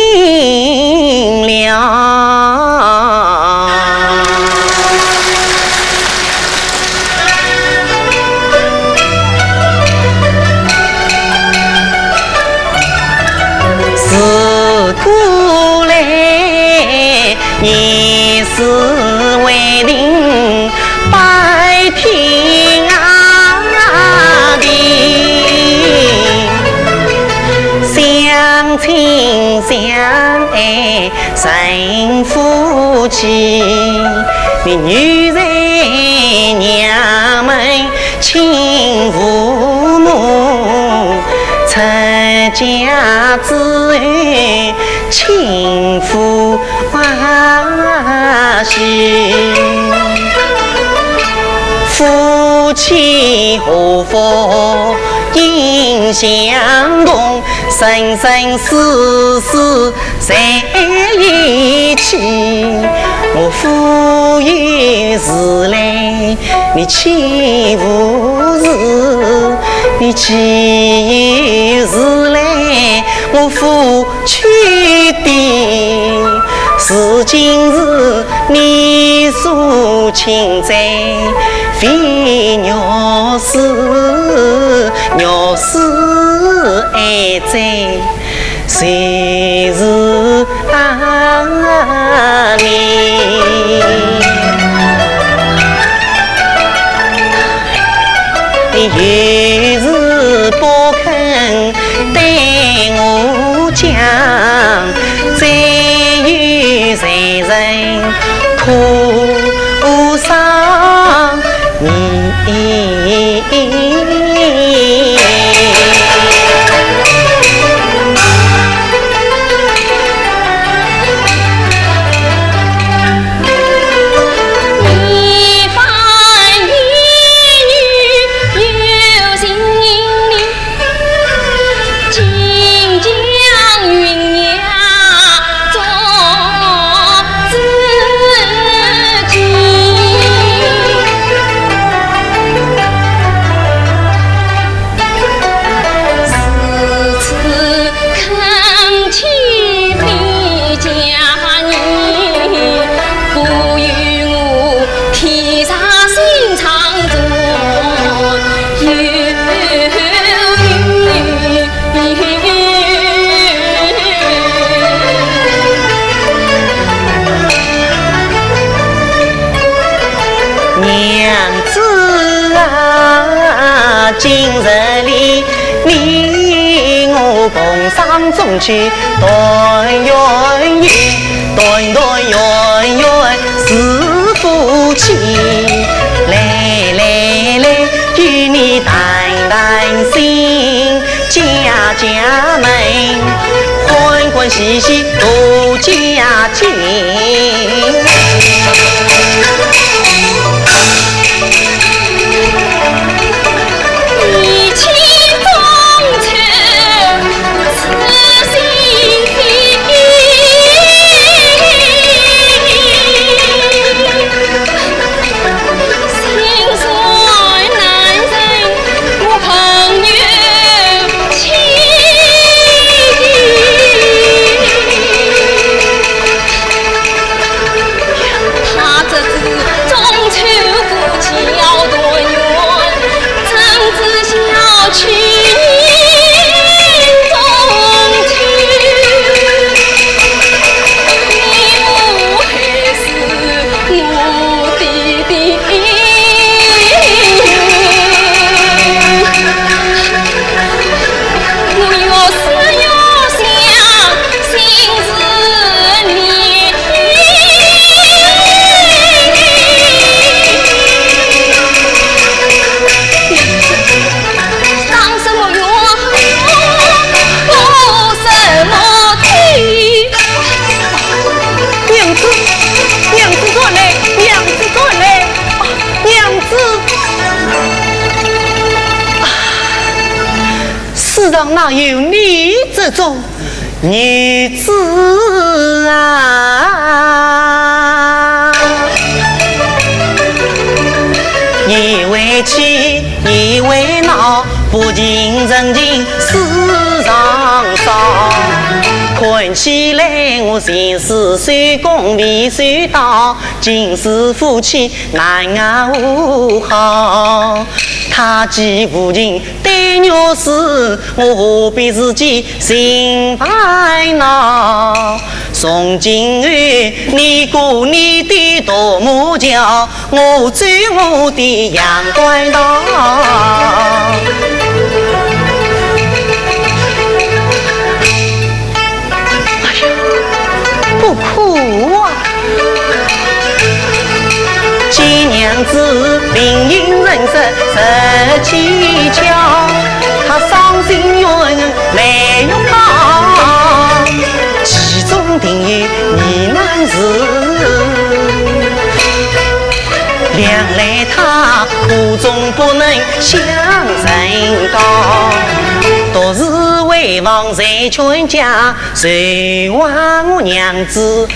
是为民百天地，相亲相爱成夫妻，你女人娘们亲父母，出家之后亲夫欢喜，夫妻和睦应相同，生生世世在一起。我富裕时来，你欺负时；你欺时来，我付去的。是今日你诉情债，非鸟事，鸟事爱债，谁是阿你？你有时不肯对我讲，再有谁人苦伤你？今日里你我共赏中秋，团圆圆，团团圆圆是夫妻。来来来，与你谈谈心，家家门，欢欢喜喜度佳节。哪有你这种女子啊？一为气，一为恼，不近人情世上少。看起来我前世虽公未虽道，今世夫妻难无好。他既无情对鸟事，我何必自己心烦恼？从今后你过你的独木桥，我走我的阳关道。哎呀，不哭啊！见娘子灵隐人生十七巧，她伤心冤来用好，其中定有呢喃事，两来他苦中不能向人告，独是为王在全家，谁话我娘子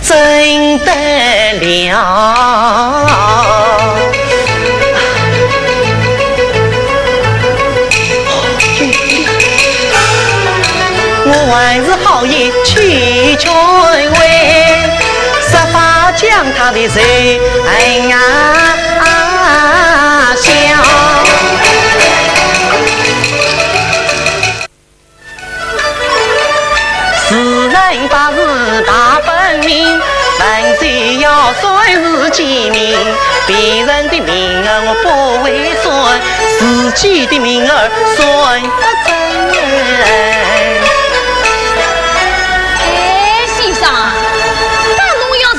真得了？我还是好意去劝慰，设法将他的仇恨消。世人把事大分明，本谁要算是机明，别人的名儿我不会算，自己的名儿算得真。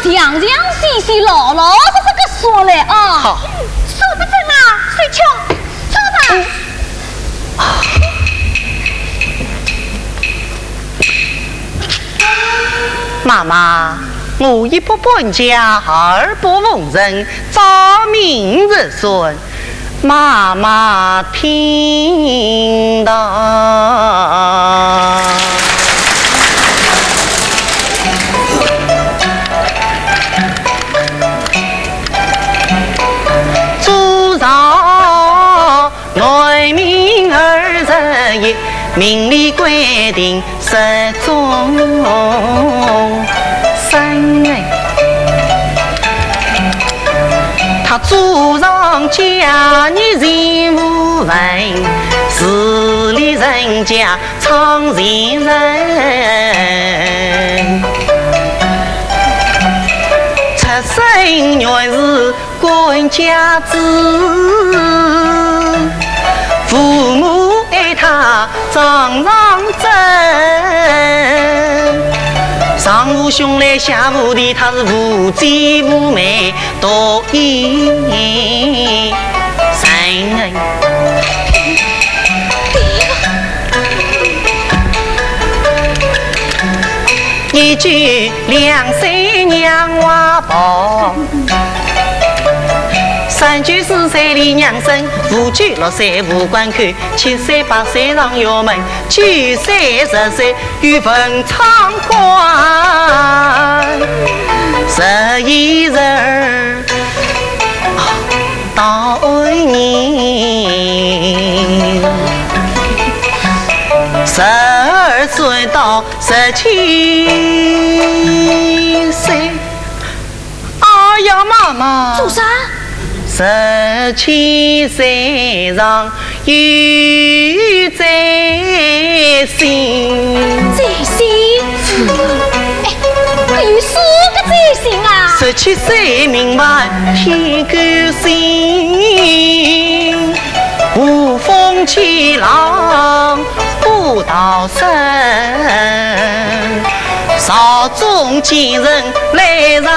强强细细老老实实个说来啊！好，说不准啊，水枪，说吧。妈妈，我一不搬家，二不逢人，早命日顺，妈妈听到。内明20日，明例规定10种生哎，他主上家你人无问，治理人家常人人，出生原是管家子。父母爱他常常争，上无兄来下无弟，他是无姐无妹多一人。一句2岁娘娃抱，3句4岁离娘生，5句6岁无关看，7岁8岁上校门，9岁10岁与坟场关，11人到年，12岁到17岁。哎呀，妈妈！做啥？17岁上有在心，在心？哎，可有4个在心啊？17岁明白天高心，无风起浪不逃生。少中见人来上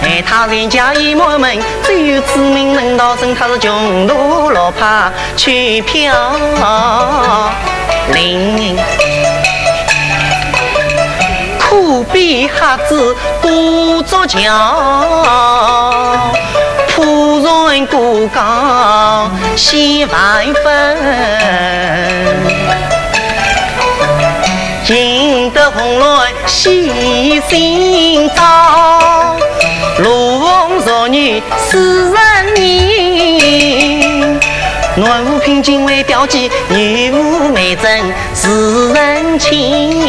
爱他人家一抹门，只有知名能道生，他是穷途落魄去飘零，苦逼瞎子孤作强，仆人孤岗心万分。赢得红鸾喜心照，如凤弱女4人年，暖无凭金为标记，女无美珍4人情。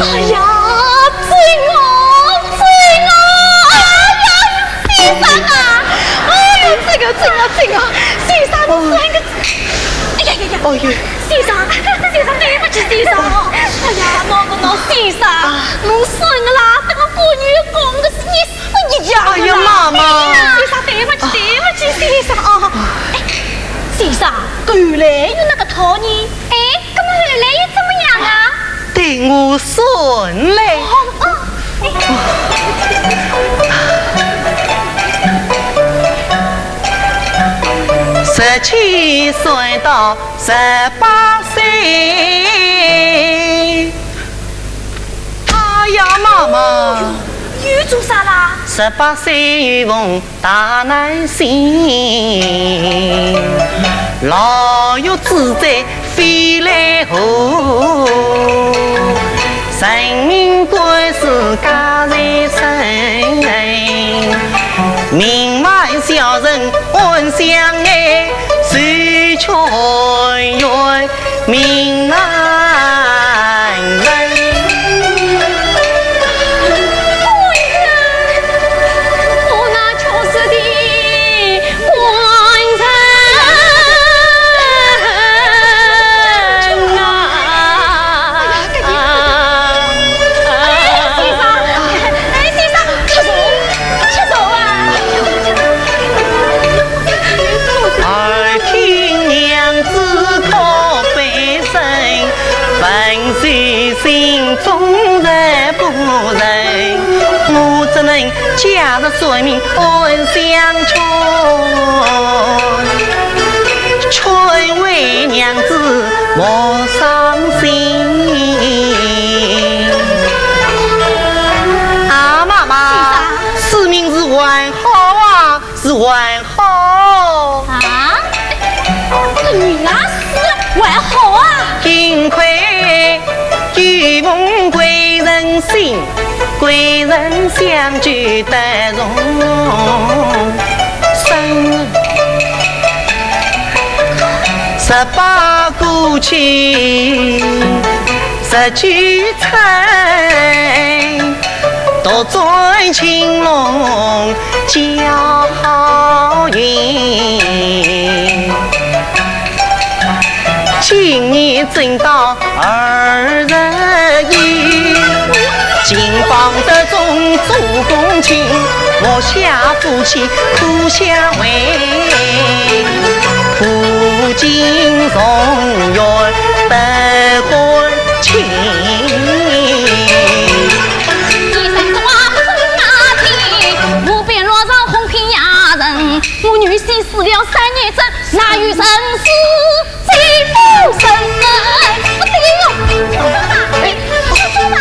哎呀，醉我！哎呀，先生啊！哎呦，这个先生都3个。哎呀！先生，对不起先生。哎呀，我啊！侬算个啦，这个妇女讲的是你死一样。哎呀，妈妈！先生，对不起，对不起，先生啊！哎，先生，原来有那个讨人，哎，那么后来又怎么样啊？对我顺嘞。17岁到18岁，哎呀，妈妈！又做啥啦？18岁遇逢大难行，老有志在飞来后，人民官司家在身，明晚小人恩相爱，谁却愿命难违。心中人不仁，我只能假日随命恩相劝，劝为娘子莫伤心。啊，妈妈，此命是完好啊，是完好啊！你那是完好啊！幸亏遇逢贵人心，贵人相聚得容。生18过去19春，独尊青龙交好运。今年正当2日一，金榜得中做公卿，我下夫妻苦相为，苦尽荣愿得婚情。我女婿死了3年整，哪有人死最不生人？不对哟，说吧，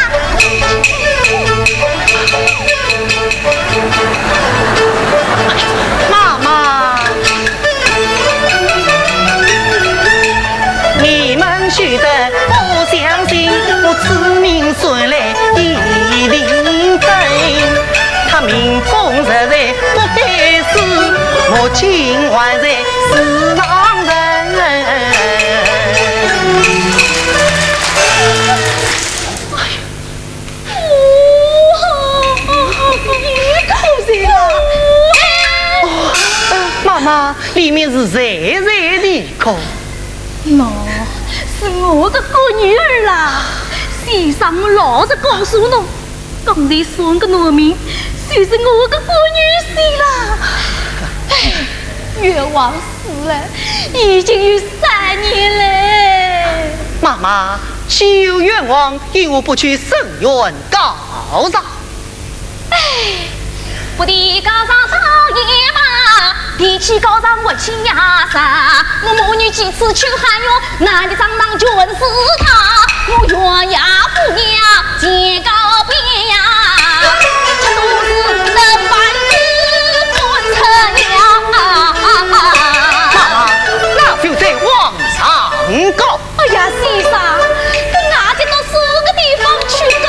妈妈，你们许得不相信，我此命算来一定真。他命中实在不该死，我今晚在死让人。妈妈，里面是热热的口。喏，是我的个女儿啦！先生，我老实告诉侬，刚才算个农民，就是我的个女婿啦。哎，冤枉死了，已经有3年了。妈妈，岂有冤枉，因我不去申冤告状。哎，不得告上朝野嘛，提起告上我亲呀啥？我母女几次去喊哟，哪里张当全是他？我冤呀不娘，见告别呀，这都是人犯子滚成呀！妈妈，那就在往上告。哎呀，先生，跟俺这到4个地方去告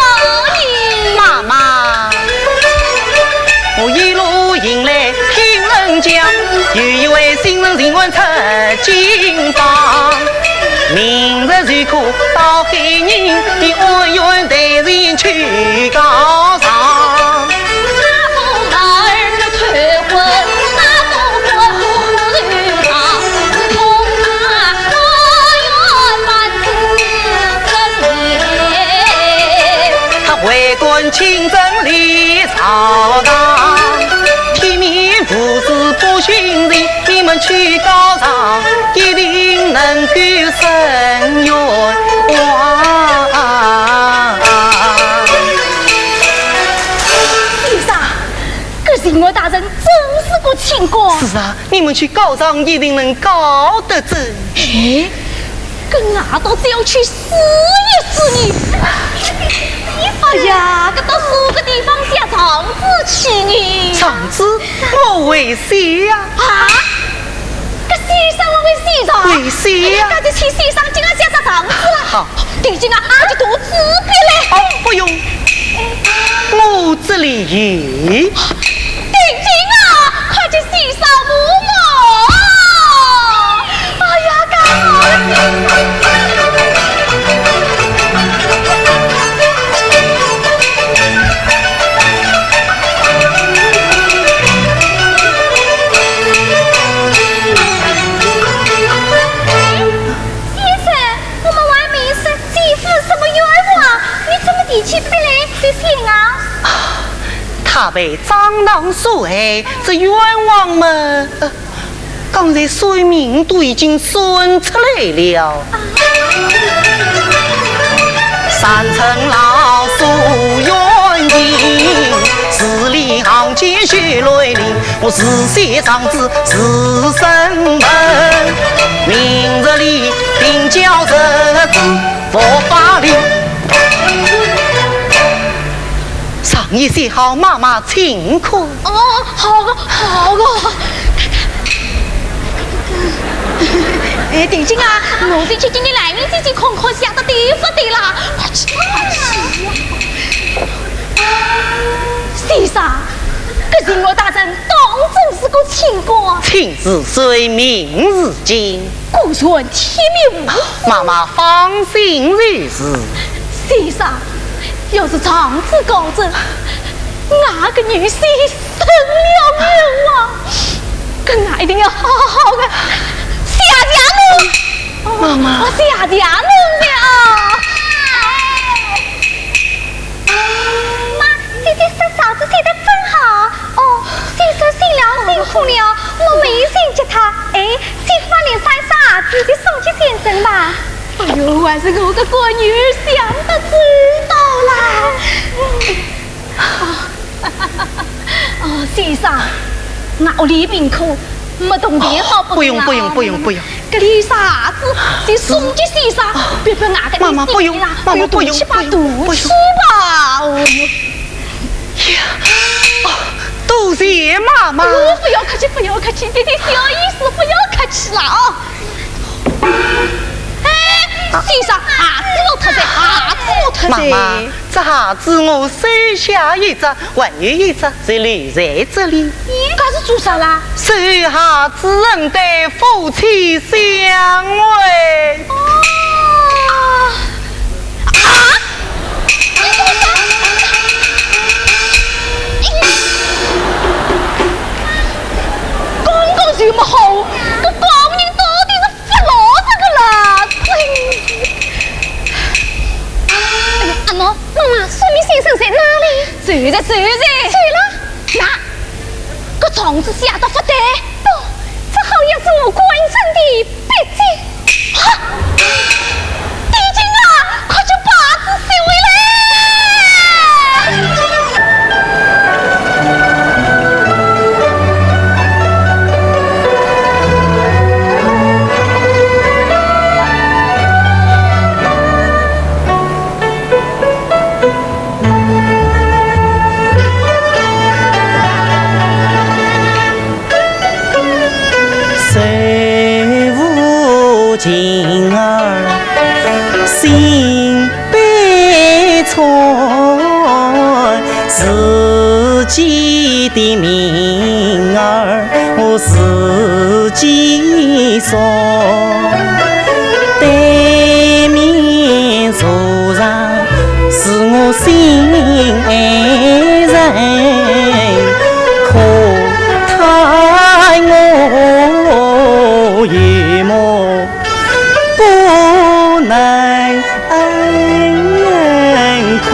你。妈妈，我一路迎来听人讲，有一位新人情愿出京房，明日如可到海宁，你恩怨待人去告上。为官清正理朝堂，体面无私不寻人，你们去高堂，一定能够生源旺。先生，这人我大人真是个清官。是啊，你们去告状一定能告得正。跟俺都只有去试一试你。哎呀，这到数个地方下长子去你。长子，我为谁呀？啊？这先生我为谁长？为谁呀？那就去先生今晚下上长子了。好，弟兄啊，我就读纸笔嘞。哦，不用，我这里有。弟兄啊，快去先生母母。哎呀，干好了。他被蟑螂所害，这冤枉们，刚才水面都已经顺出来了。三层老树冤情，字里行间血泪淋。我是写长子是生门，明日里定教这字佛法令。上一写好，妈妈请客。哦，好个，好个。哎，弟兄啊，我得去今天来面自己空空想的地方的啦，快去快去。先生，这人我大人当真是个清官。亲自随明日见，孤存天命无。妈妈放心如是。先生。要是长子高正，俺个女婿生了冤枉，跟俺一定要好好的下家门。妈妈，下家门了。妈，姐姐说嫂子写的真好。哦，先生辛了，辛苦了，我没心接他。哎，媳妇连三傻自己送去先生吧。哎呦，还是我个闺女想得知道啦。哦，先生，我里病苦，没动电好不用。这里啥子？就送给先生，别被俺个妈妈不用，妈妈不用，去把毒去吧。多谢妈妈。不要客气，不要客气，弟弟小意思，不要客气了啊。先生，妈妈，这下子我手下一只，还有一只就留在这里。这是做啥啦？手下只能对夫妻相会。刚刚就么好，这高人到底是发牢这个啦！阿喏，妈妈，说明先生在哪里？走了。那，这虫子吓得不得。不，这好像是我官身的笔迹。哈！弟兄啊，快去把子收回来！情儿心悲惨，自己的命儿我自己送，对面坐上是我心爱人，可叹我眼目不能看。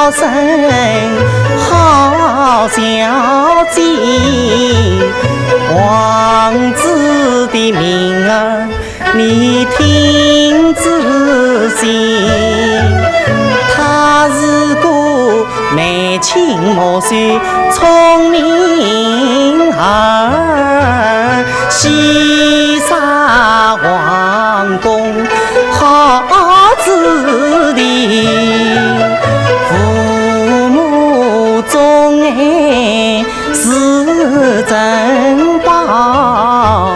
叫声好小姐，王子的名儿你听仔细，他是个眉清目秀聪明儿，西沙皇宫好子弟，父母钟爱是珍宝，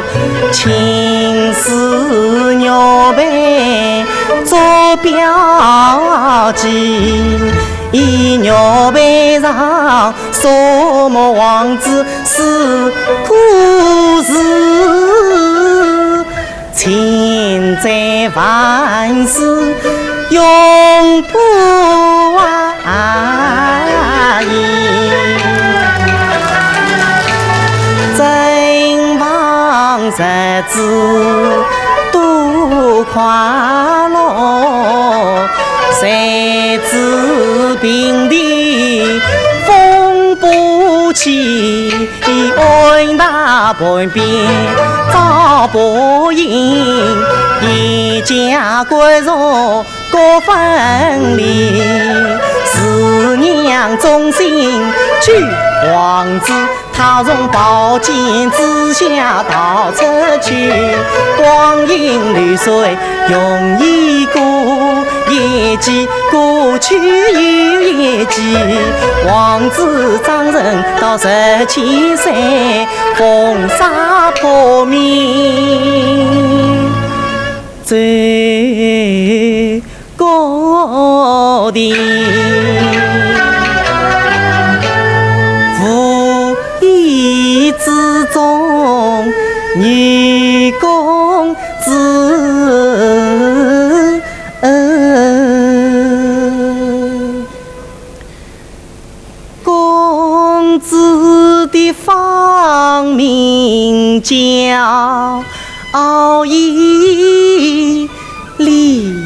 亲师鸟辈做标记，一鸟背上什么王子是故事，千载万世永不忘矣。真望日子多快乐，谁知平地风不起，爱那半边遭报应，一家归属各分离，四娘忠心娶王子，他从宝剑之下逃出去，光阴流水容易过，一季过去又一季，王子长成到17岁，风沙破灭最高地。无意之中，女公子，公子的芳名叫义利。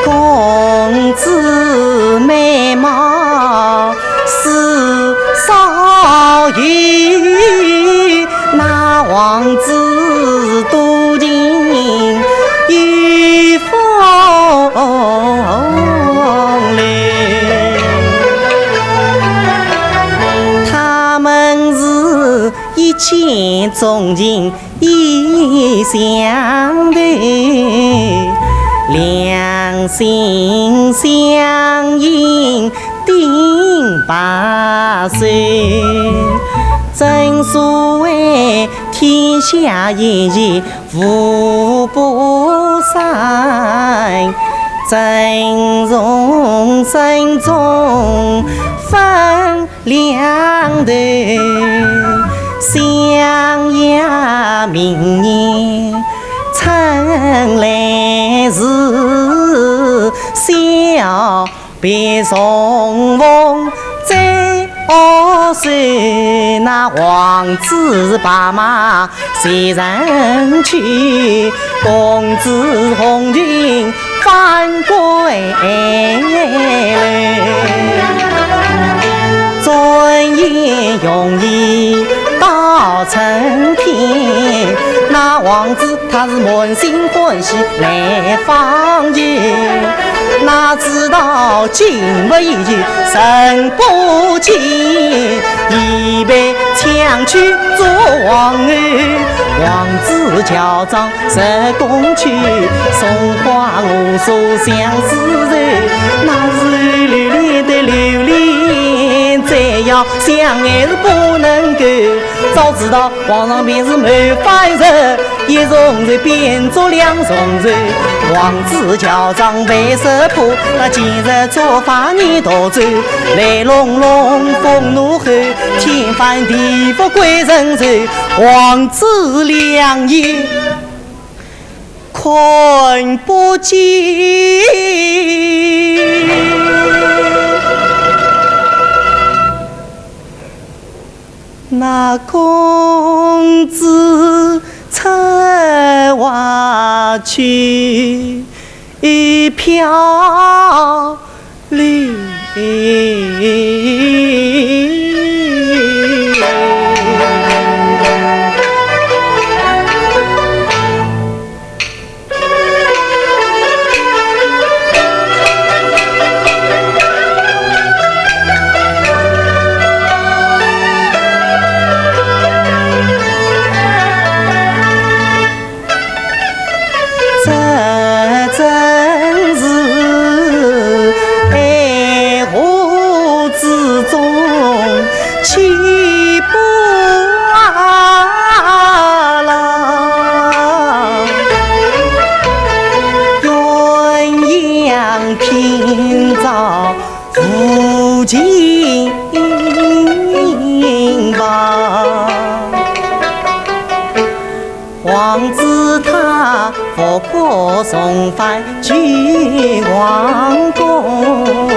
公子美貌是少女，那王子多情有风流，他们是一见钟情意相对，两心相印定8岁，正所谓天下一日无不散，真容身中分两头，相压明年春来时，小别重逢在河水，那王子白马随人去，公子红裙返归来，尊严容易到春天，那王子他是满心欢喜来访见，哪知道经不一句神不见，已被抢去做王儿，王子乔装入宫去，送花无数相思人，那是流连的流连，再要相爱是不能够，早知道皇上便是没法人，一重人变作两重人，王子乔装为色破，那今日做法你夺走，来龙龙风怒吼，天翻地覆归人走，王子良言快看不见。那公子乘花去，飘零。王子他佛国重返聚王宫，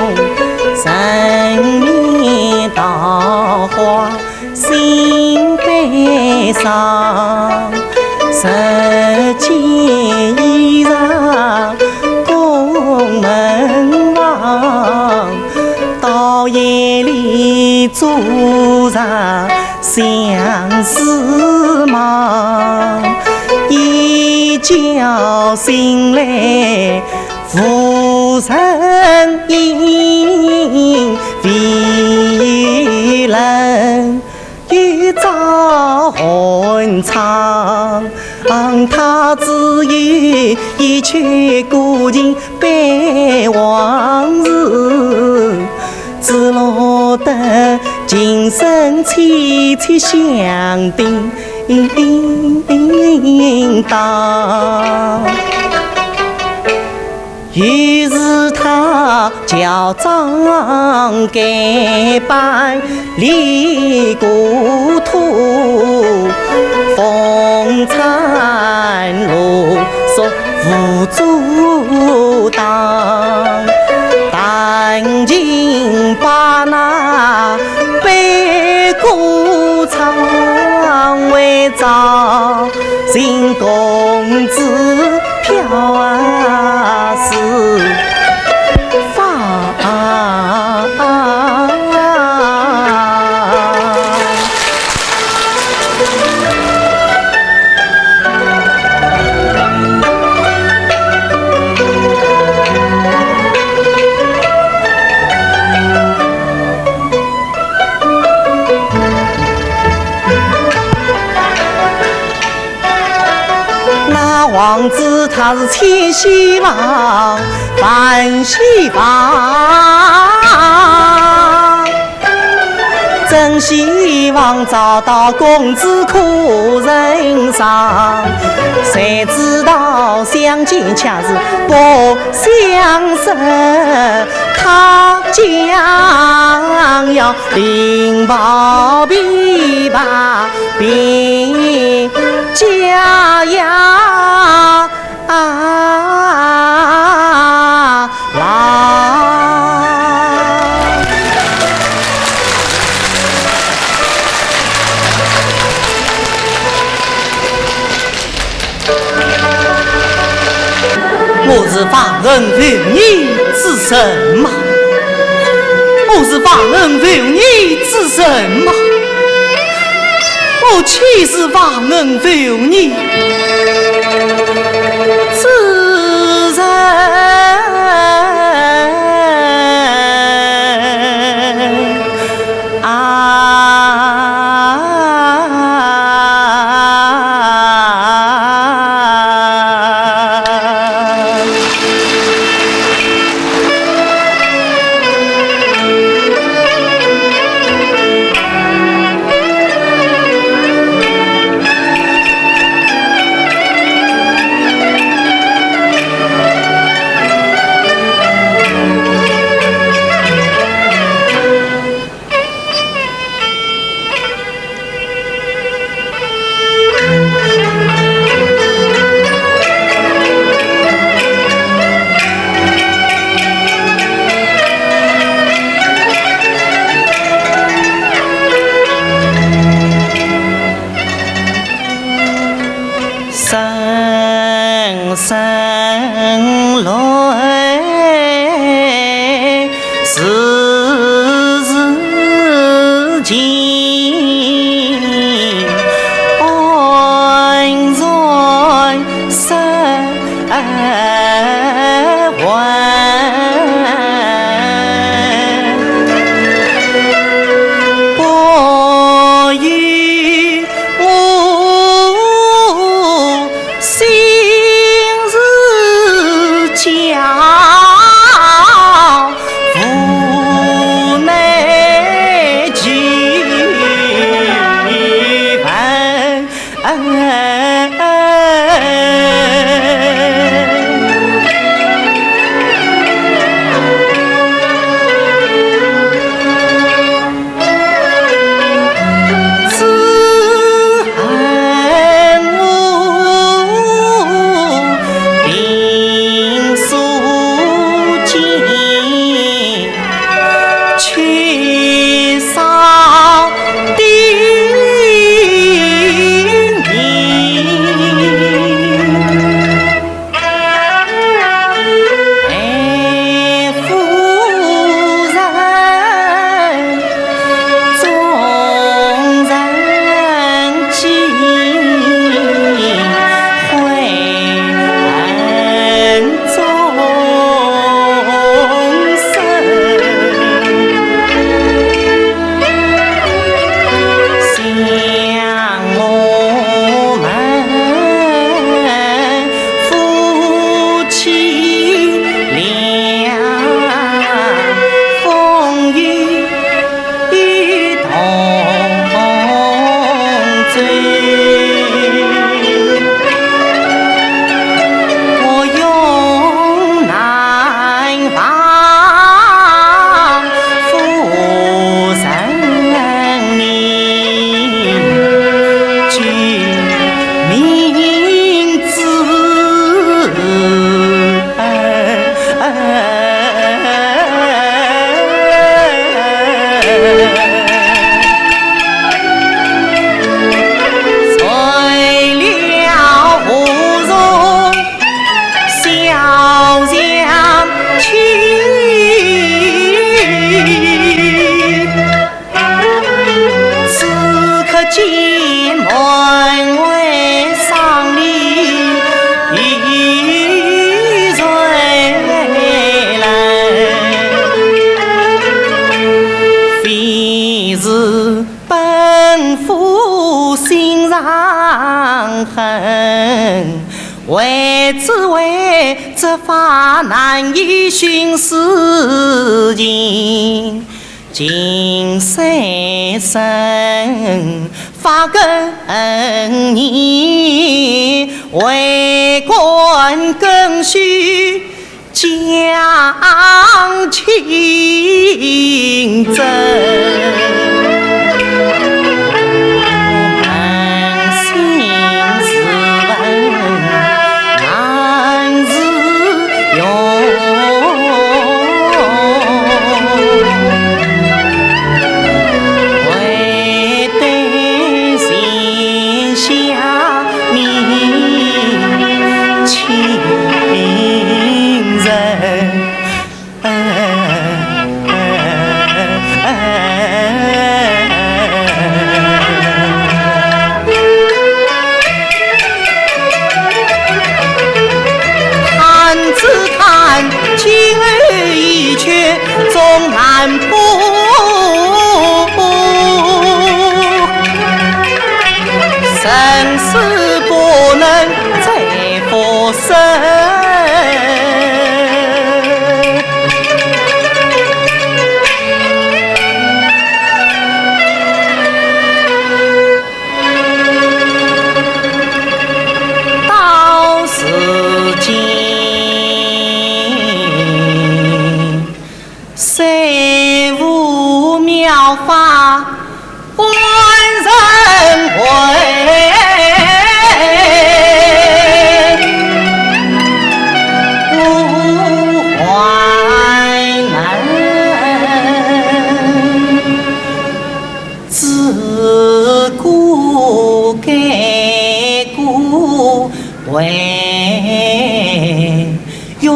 神面桃花心悲伤，十件衣裳宫门房，到夜里桌上相思忙，一觉醒来浮生因，为人一朝恨长，他只有一曲古琴悲往事，只落得今生凄凄相叮当。于是他叫张改版离故土，风餐露宿无阻挡，但竟把那悲歌唱为赵新公子飘似发。王子他是千希望万希望，真希望找到公子可人上，谁知道相见恰是不相识，他将要领报琵琶并家呀我是放任妇女之什么？我是放任妇女之什么？我岂是放任妇女之人是本府心上恨，为执法难以寻事情。今生生发根你，为官更须讲清正。今日一却终难补，生死不能再复生。到时今虽无妙法万人会，无患难，自古改古为用。